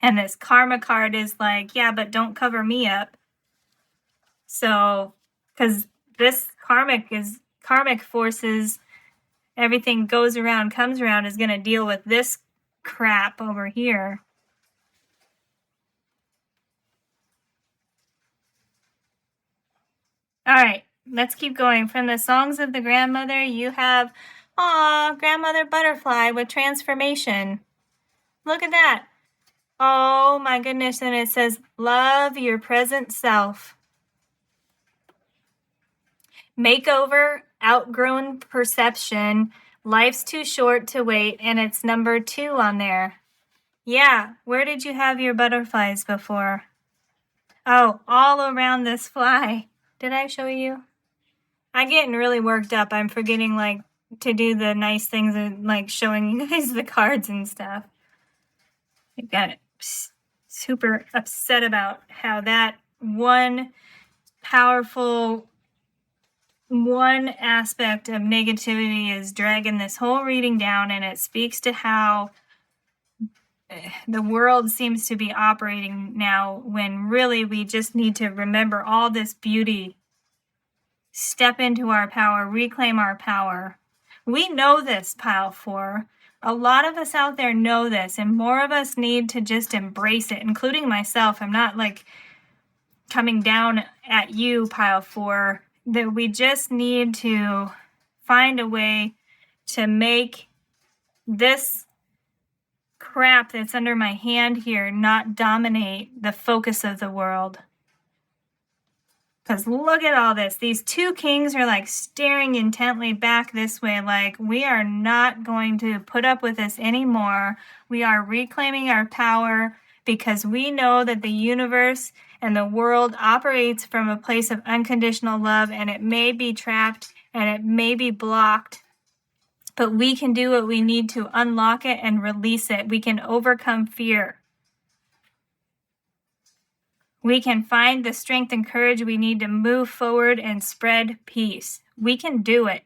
[SPEAKER 1] And this karma card is like, yeah, but don't cover me up. So, because this karmic forces, everything goes around, comes around, is going to deal with this crap over here. All right, let's keep going. From the Songs of the Grandmother, you have, Grandmother Butterfly with transformation. Look at that. Oh my goodness, and it says, love your present self. Makeover, outgrown perception, life's too short to wait, and it's number 2 on there. Yeah, where did you have your butterflies before? Oh, all around this fly. Did I show you? I'm getting really worked up. I'm forgetting to do the nice things and showing you guys the cards and stuff. I got super upset about how that one powerful one aspect of negativity is dragging this whole reading down, and it speaks to how the world seems to be operating now, when really we just need to remember all this beauty, step into our power, reclaim our power. We know this, pile 4. A lot of us out there know this, and more of us need to just embrace it, including myself. I'm not coming down at you, pile 4, that we just need to find a way to make this crap that's under my hand here not dominate the focus of the world. Because look at all this. These two kings are like staring intently back this way, like we are not going to put up with this anymore. We are reclaiming our power because we know that the universe and the world operates from a place of unconditional love, and it may be trapped and it may be blocked, but we can do what we need to unlock it and release it. We can overcome fear. We can find the strength and courage we need to move forward and spread peace. We can do it.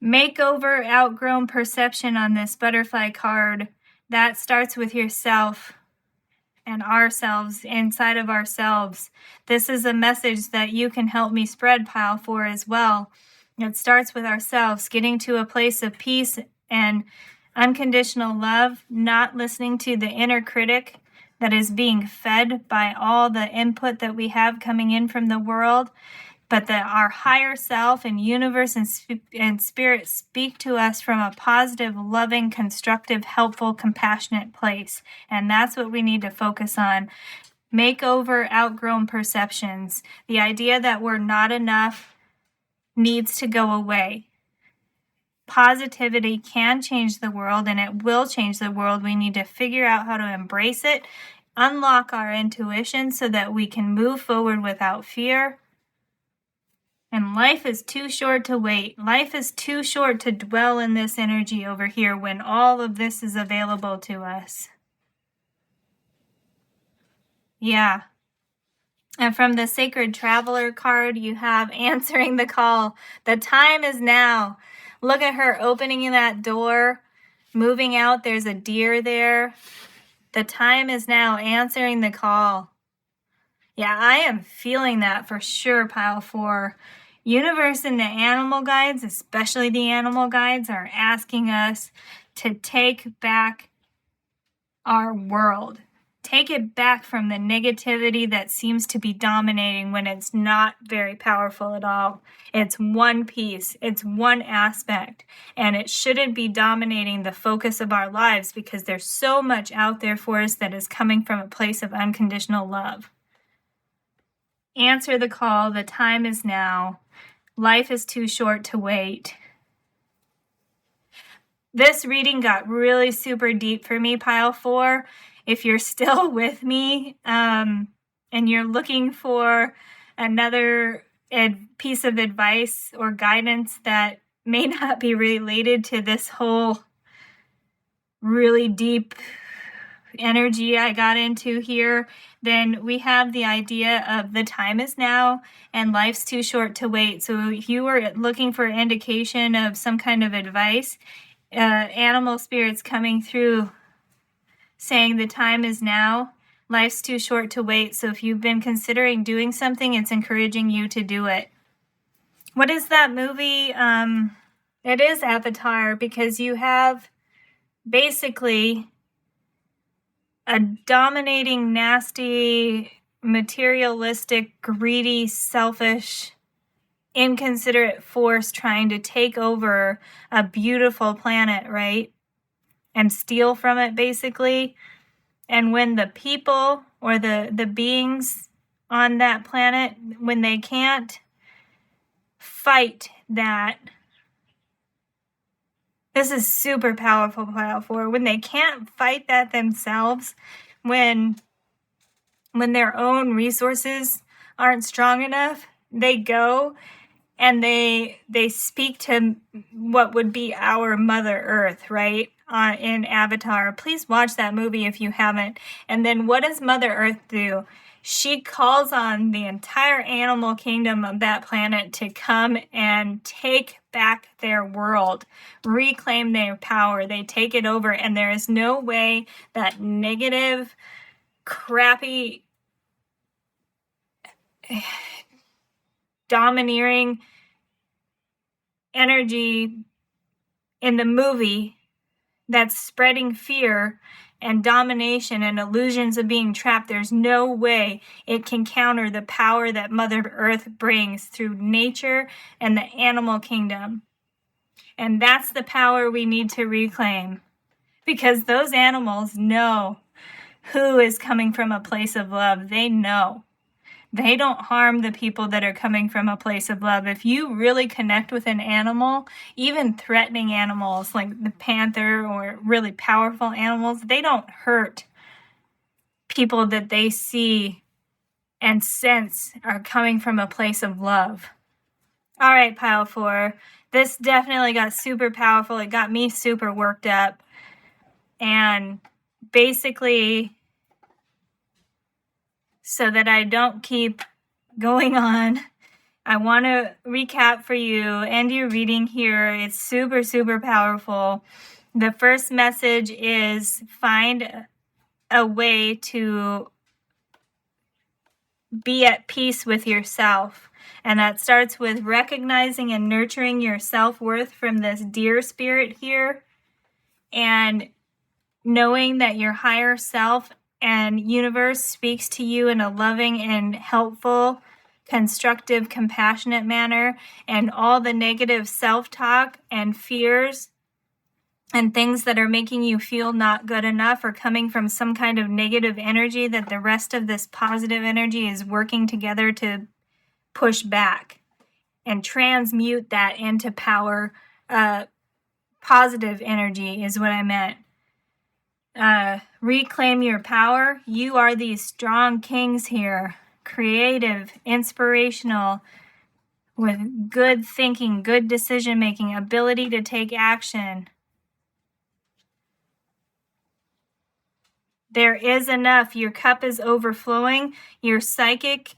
[SPEAKER 1] Makeover outgrown perception on this butterfly card. That starts with yourself and ourselves, inside of ourselves. This is a message that you can help me spread, Pile 4, as well. It starts with ourselves, getting to a place of peace and unconditional love, not listening to the inner critic that is being fed by all the input that we have coming in from the world, but that our higher self and universe and spirit speak to us from a positive, loving, constructive, helpful, compassionate place. And that's what we need to focus on. Makeover outgrown perceptions. The idea that we're not enough needs to go away. Positivity can change the world, and it will change the world. We need to figure out how to embrace it, unlock our intuition so that we can move forward without fear. And life is too short to wait. Life is too short to dwell in this energy over here when all of this is available to us. Yeah. And from the Sacred Traveler card, you have answering the call. The time is now. Look at her opening that door, moving out. There's a deer there. The time is now, answering the call. Yeah, I am feeling that for sure, Pile 4. Universe and the animal guides, especially the animal guides, are asking us to take back our world. Take it back from the negativity that seems to be dominating when it's not very powerful at all. It's one piece, it's one aspect, and it shouldn't be dominating the focus of our lives because there's so much out there for us that is coming from a place of unconditional love. Answer the call. The time is now. Life is too short to wait. This reading got really super deep for me, Pile 4. If you're still with me and you're looking for another piece of advice or guidance that may not be related to this whole really deep energy I got into here, then we have the idea of the time is now and life's too short to wait. So if you were looking for an indication of some kind of advice, animal spirits coming through saying the time is now, life's too short to wait. So if you've been considering doing something, it's encouraging you to do it. What is that movie? It is Avatar, because you have basically a dominating, nasty, materialistic, greedy, selfish, inconsiderate force trying to take over a beautiful planet, right? And steal from it, basically. And when the people or the beings on that planet, when they can't fight that, this is super powerful, Pile 4. When they can't fight that themselves, when their own resources aren't strong enough, they go and they speak to what would be our Mother Earth, right? In Avatar. Please watch that movie if you haven't. And then what does Mother Earth do? She calls on the entire animal kingdom of that planet to come and take back their world, reclaim their power. They take it over, and there is no way that negative, crappy, domineering energy in the movie that's spreading fear and domination and illusions of being trapped. There's no way it can counter the power that Mother Earth brings through nature and the animal kingdom. And that's the power we need to reclaim, because those animals know who is coming from a place of love. They know. They don't harm the people that are coming from a place of love. If you really connect with an animal, even threatening animals like the panther or really powerful animals, they don't hurt people that they see and sense are coming from a place of love. All right, pile 4. This definitely got super powerful. It got me super worked up. And basically, so that I don't keep going on, I want to recap for you and your reading here. It's super, super powerful. The first message is find a way to be at peace with yourself. And that starts with recognizing and nurturing your self-worth from this deer spirit here, and knowing that your higher self and universe speaks to you in a loving and helpful, constructive, compassionate manner, and all the negative self-talk and fears and things that are making you feel not good enough are coming from some kind of negative energy that the rest of this positive energy is working together to push back, and transmute that into power. Positive energy is what I meant. Reclaim your power. You are these strong kings here, creative, inspirational, with good thinking, good decision making, ability to take action. There is enough. Your cup is overflowing. Your psychic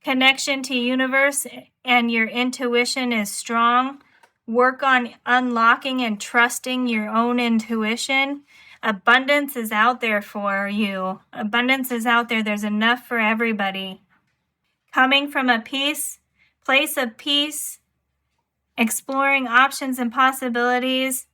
[SPEAKER 1] connection to universe and your intuition is strong. Work on unlocking and trusting your own intuition. Abundance is out there for you. Abundance is out there. There's enough for everybody. Coming from a place of peace, exploring options and possibilities,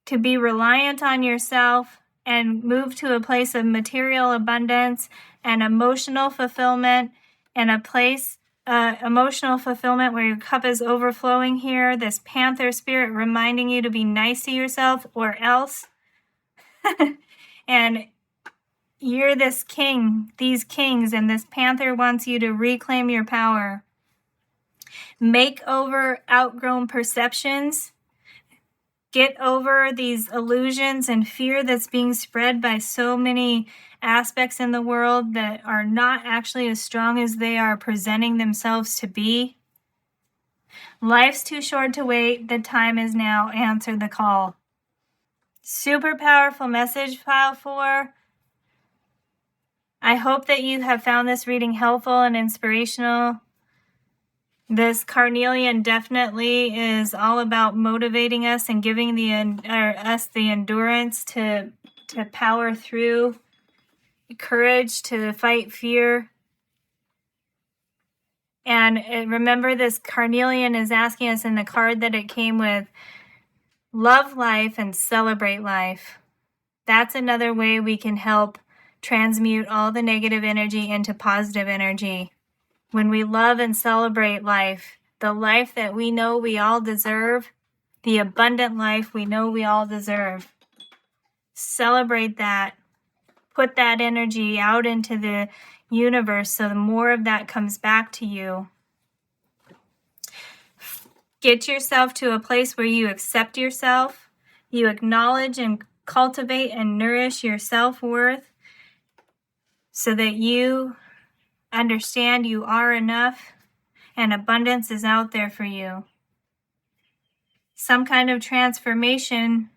[SPEAKER 1] to be reliant on yourself and move to a place of material abundance and emotional fulfillment, and a place, emotional fulfillment where your cup is overflowing here. This panther spirit reminding you to be nice to yourself or else. And you're this king, these kings, and this panther wants you to reclaim your power. Make over outgrown perceptions. Get over these illusions and fear that's being spread by so many aspects in the world that are not actually as strong as they are presenting themselves to be. Life's too short to wait. The time is now. Answer the call. Super powerful message, File 4. I hope that you have found this reading helpful and inspirational. This carnelian definitely is all about motivating us and giving us the endurance to power through, courage to fight fear. And remember, this carnelian is asking us in the card that it came with, love life and celebrate life. That's another way we can help transmute all the negative energy into positive energy. When we love and celebrate life, the life that we know we all deserve, the abundant life we know we all deserve, celebrate that. Put that energy out into the universe so more of that comes back to you. Get yourself to a place where you accept yourself, you acknowledge and cultivate and nourish your self-worth so that you understand you are enough and abundance is out there for you. Some kind of transformation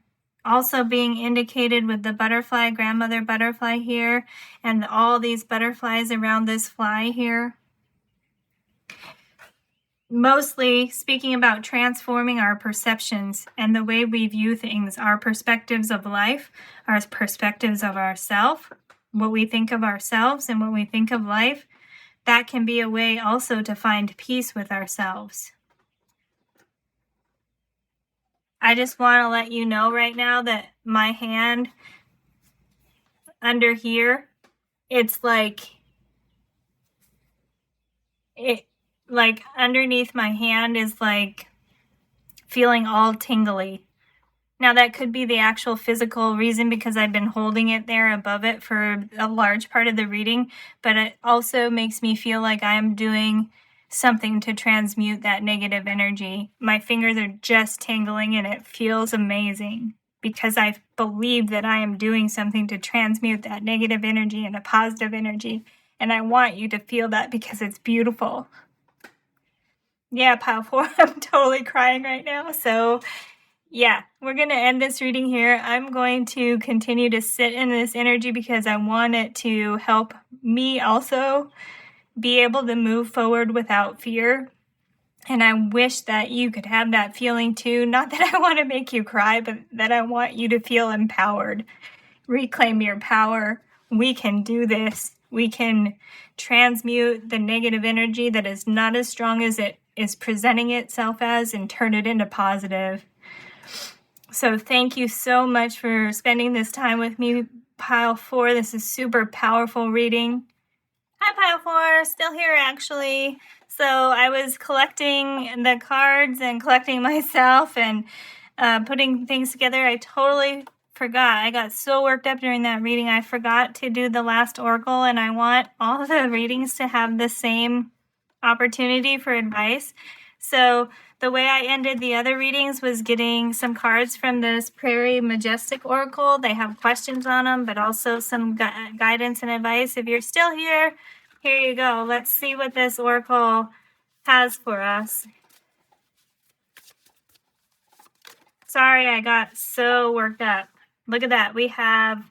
[SPEAKER 1] also being indicated with the butterfly, grandmother butterfly here, and all these butterflies around this fly here. Mostly speaking about transforming our perceptions and the way we view things, our perspectives of life, our perspectives of ourselves, what we think of ourselves and what we think of life. That can be a way also to find peace with ourselves. I just want to let you know right now that my hand under here, it's like like underneath my hand is like feeling all tingly. Now that could be the actual physical reason because I've been holding it there above it for a large part of the reading, but it also makes me feel like I'm doing something to transmute that negative energy. My fingers are just tingling and it feels amazing because I believe that I am doing something to transmute that negative energy into positive energy. And I want you to feel that because it's beautiful. Yeah, pile 4, I'm totally crying right now. So yeah, we're going to end this reading here. I'm going to continue to sit in this energy because I want it to help me also be able to move forward without fear. And I wish that you could have that feeling too. Not that I want to make you cry, but that I want you to feel empowered. Reclaim your power. We can do this. We can transmute the negative energy that is not as strong as it is presenting itself as and turn it into positive. So thank you so much for spending this time with me, Pile 4. This is super powerful reading. Hi, Pile 4. Still here, actually. So I was collecting the cards and collecting myself and putting things together. I totally forgot. I got so worked up during that reading. I forgot to do the last oracle, and I want all the readings to have the same opportunity for advice. So the way I ended the other readings was getting some cards from this Prairie Majestic Oracle. They have questions on them, but also some guidance and advice. If you're still here, here you go. Let's see what this Oracle has for us. Sorry, I got so worked up. Look at that. We have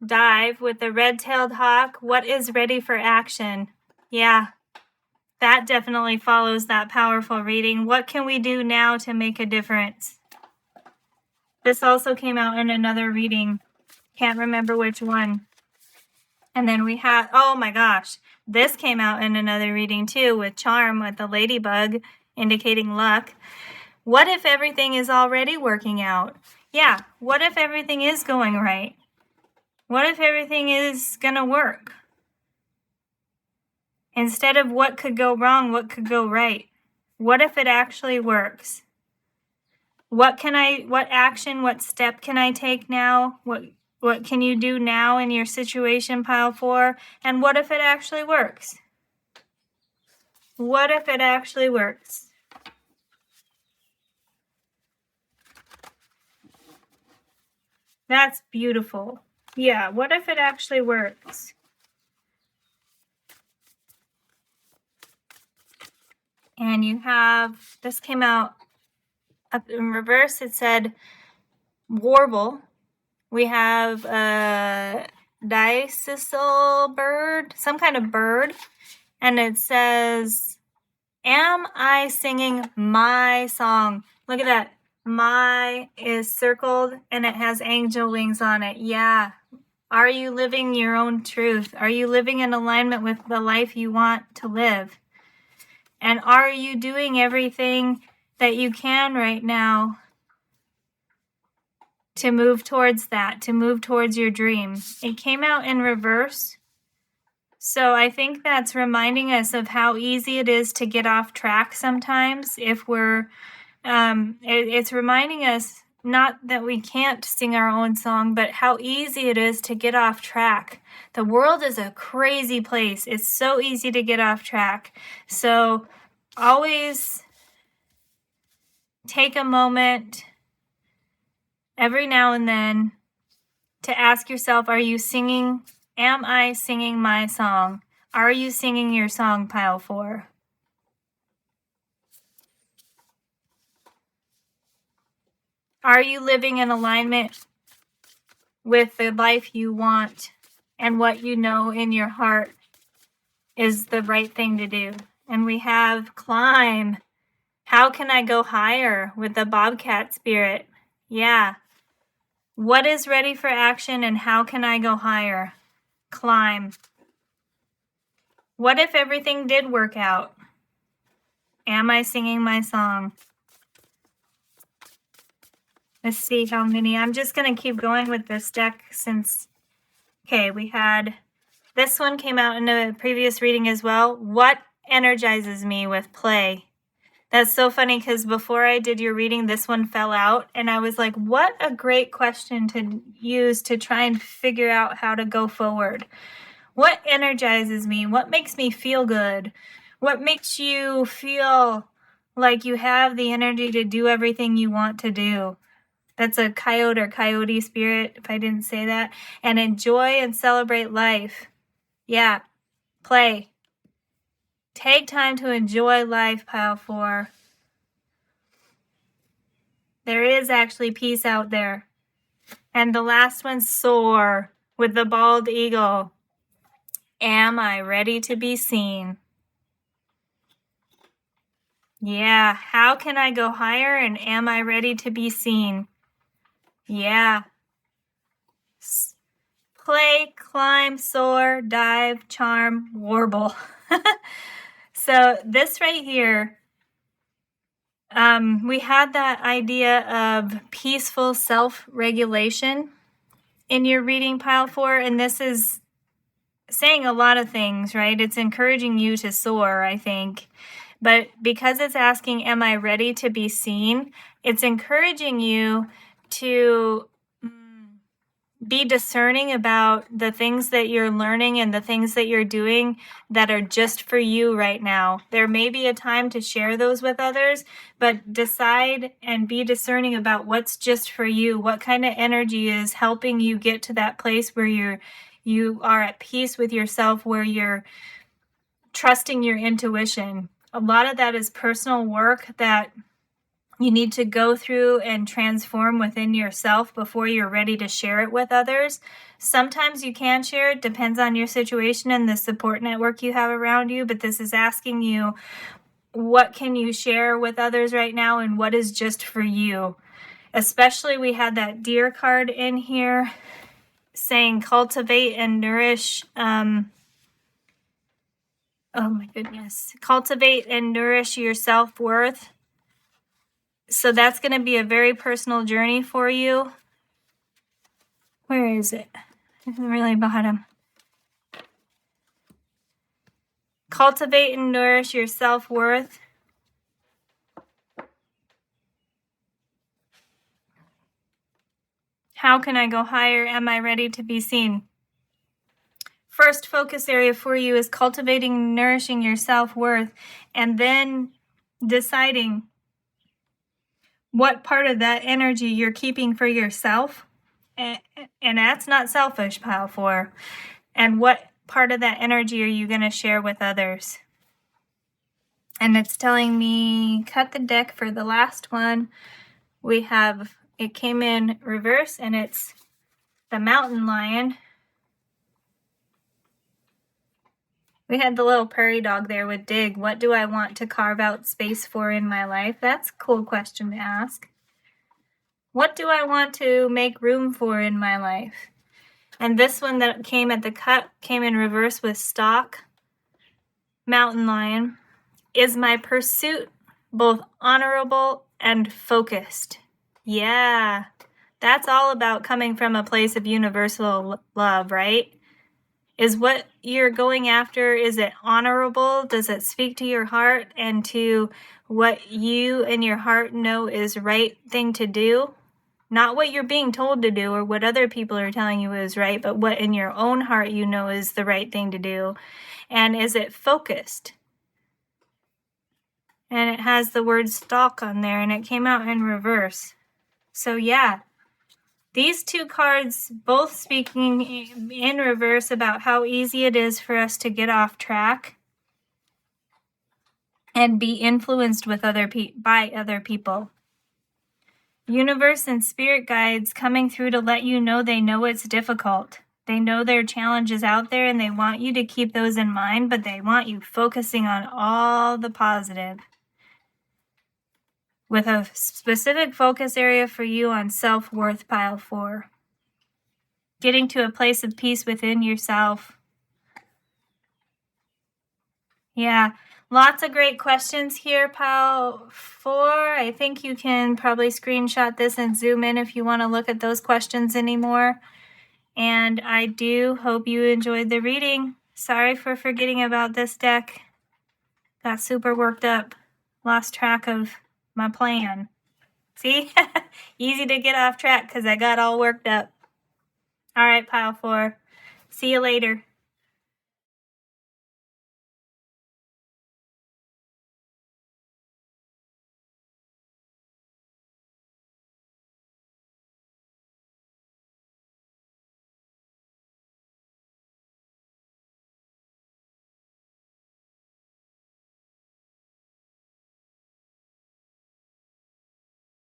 [SPEAKER 1] Dive with the red-tailed hawk. What is ready for action? Yeah. That definitely follows that powerful reading. What can we do now to make a difference? This also came out in another reading. Can't remember which one. And then we have, oh my gosh, this came out in another reading too with Charm with the ladybug indicating luck. What if everything is already working out? Yeah, what if everything is going right? What if everything is going to work? Instead of what could go wrong, what could go right? What if it actually works? What action, what step can I take now? What can you do now in your situation, Pile 4? And what if it actually works? What if it actually works? That's beautiful. Yeah, what if it actually works? And you have, this came out up in reverse. It said warble. We have a diacetyl bird, some kind of bird. And it says, am I singing my song? Look at that. My is circled and it has angel wings on it. Yeah. Are you living your own truth? Are you living in alignment with the life you want to live? And are you doing everything that you can right now to move towards that, to move towards your dream? It came out in reverse. So I think that's reminding us of how easy it is to get off track sometimes if we're, it's reminding us not that we can't sing our own song, but how easy it is to get off track. The world is a crazy place. It's so easy to get off track. So always take a moment every now and then to ask yourself, am I singing my song? Are you singing your song, Pile 4? Are you living in alignment with the life you want and what you know in your heart is the right thing to do? And we have climb. How can I go higher with the bobcat spirit? Yeah. What is ready for action and how can I go higher? Climb. What if everything did work out? Am I singing my song? Let's see how many. I'm just going to keep going with this deck since, okay, we had, this one came out in a previous reading as well. What energizes me with play? That's so funny because before I did your reading, this one fell out. And I was like, what a great question to use to try and figure out how to go forward. What energizes me? What makes me feel good? What makes you feel like you have the energy to do everything you want to do? That's a coyote or coyote spirit, if I didn't say that. And enjoy and celebrate life. Yeah, play. Take time to enjoy life, pile 4. There is actually peace out there. And the last one, soar, with the bald eagle. Am I ready to be seen? Yeah, how can I go higher, and am I ready to be seen? Yeah. Play, climb, soar, dive, charm, warble. So this right here, we had that idea of peaceful self-regulation in your reading, pile 4, and this is saying a lot of things, right? It's encouraging you to soar, I think. But because it's asking, am I ready to be seen? It's encouraging you to be discerning about the things that you're learning and the things that you're doing that are just for you right now. There may be a time to share those with others, but decide and be discerning about what's just for you. What kind of energy is helping you get to that place where you are at peace with yourself, where you're trusting your intuition. A lot of that is personal work that you need to go through and transform within yourself before you're ready to share it with others. Sometimes you can share it, depends on your situation and the support network you have around you, but this is asking you, what can you share with others right now and what is just for you? Especially we had that deer card in here saying cultivate and nourish. Oh my goodness. Cultivate and nourish your self-worth. So that's going to be a very personal journey for you. Where is it? It's really bottom. Cultivate and nourish your self-worth. How can I go higher? Am I ready to be seen? First focus area for you is cultivating and nourishing your self-worth, and then deciding what part of that energy you're keeping for yourself. And that's not selfish, pile 4. And what part of that energy are you going to share with others? And it's telling me cut the deck for the last one. It came in reverse, and it's the mountain lion. We had the little prairie dog there with dig. What do I want to carve out space for in my life? That's a cool question to ask. What do I want to make room for in my life? And this one that came at the cut came in reverse with stock. Mountain lion. Is my pursuit both honorable and focused? Yeah, that's all about coming from a place of universal love, right? Is what you're going after, is it honorable? Does it speak to your heart and to what you and your heart know is right thing to do? Not what you're being told to do or what other people are telling you is right, but what in your own heart you know is the right thing to do. And is it focused? And it has the word stalk on there, and it came out in reverse. So yeah, these two cards both speaking in reverse about how easy it is for us to get off track and be influenced with by other people. Universe and spirit guides coming through to let you know they know it's difficult. They know there are challenges out there, and they want you to keep those in mind, but they want you focusing on all the positive. With a specific focus area for you on self-worth, pile 4. Getting to a place of peace within yourself. Yeah, lots of great questions here, pile 4. I think you can probably screenshot this and zoom in if you want to look at those questions anymore. And I do hope you enjoyed the reading. Sorry for forgetting about this deck. Got super worked up. Lost track of my plan. See? Easy to get off track because I got all worked up. All right, pile 4. See you later.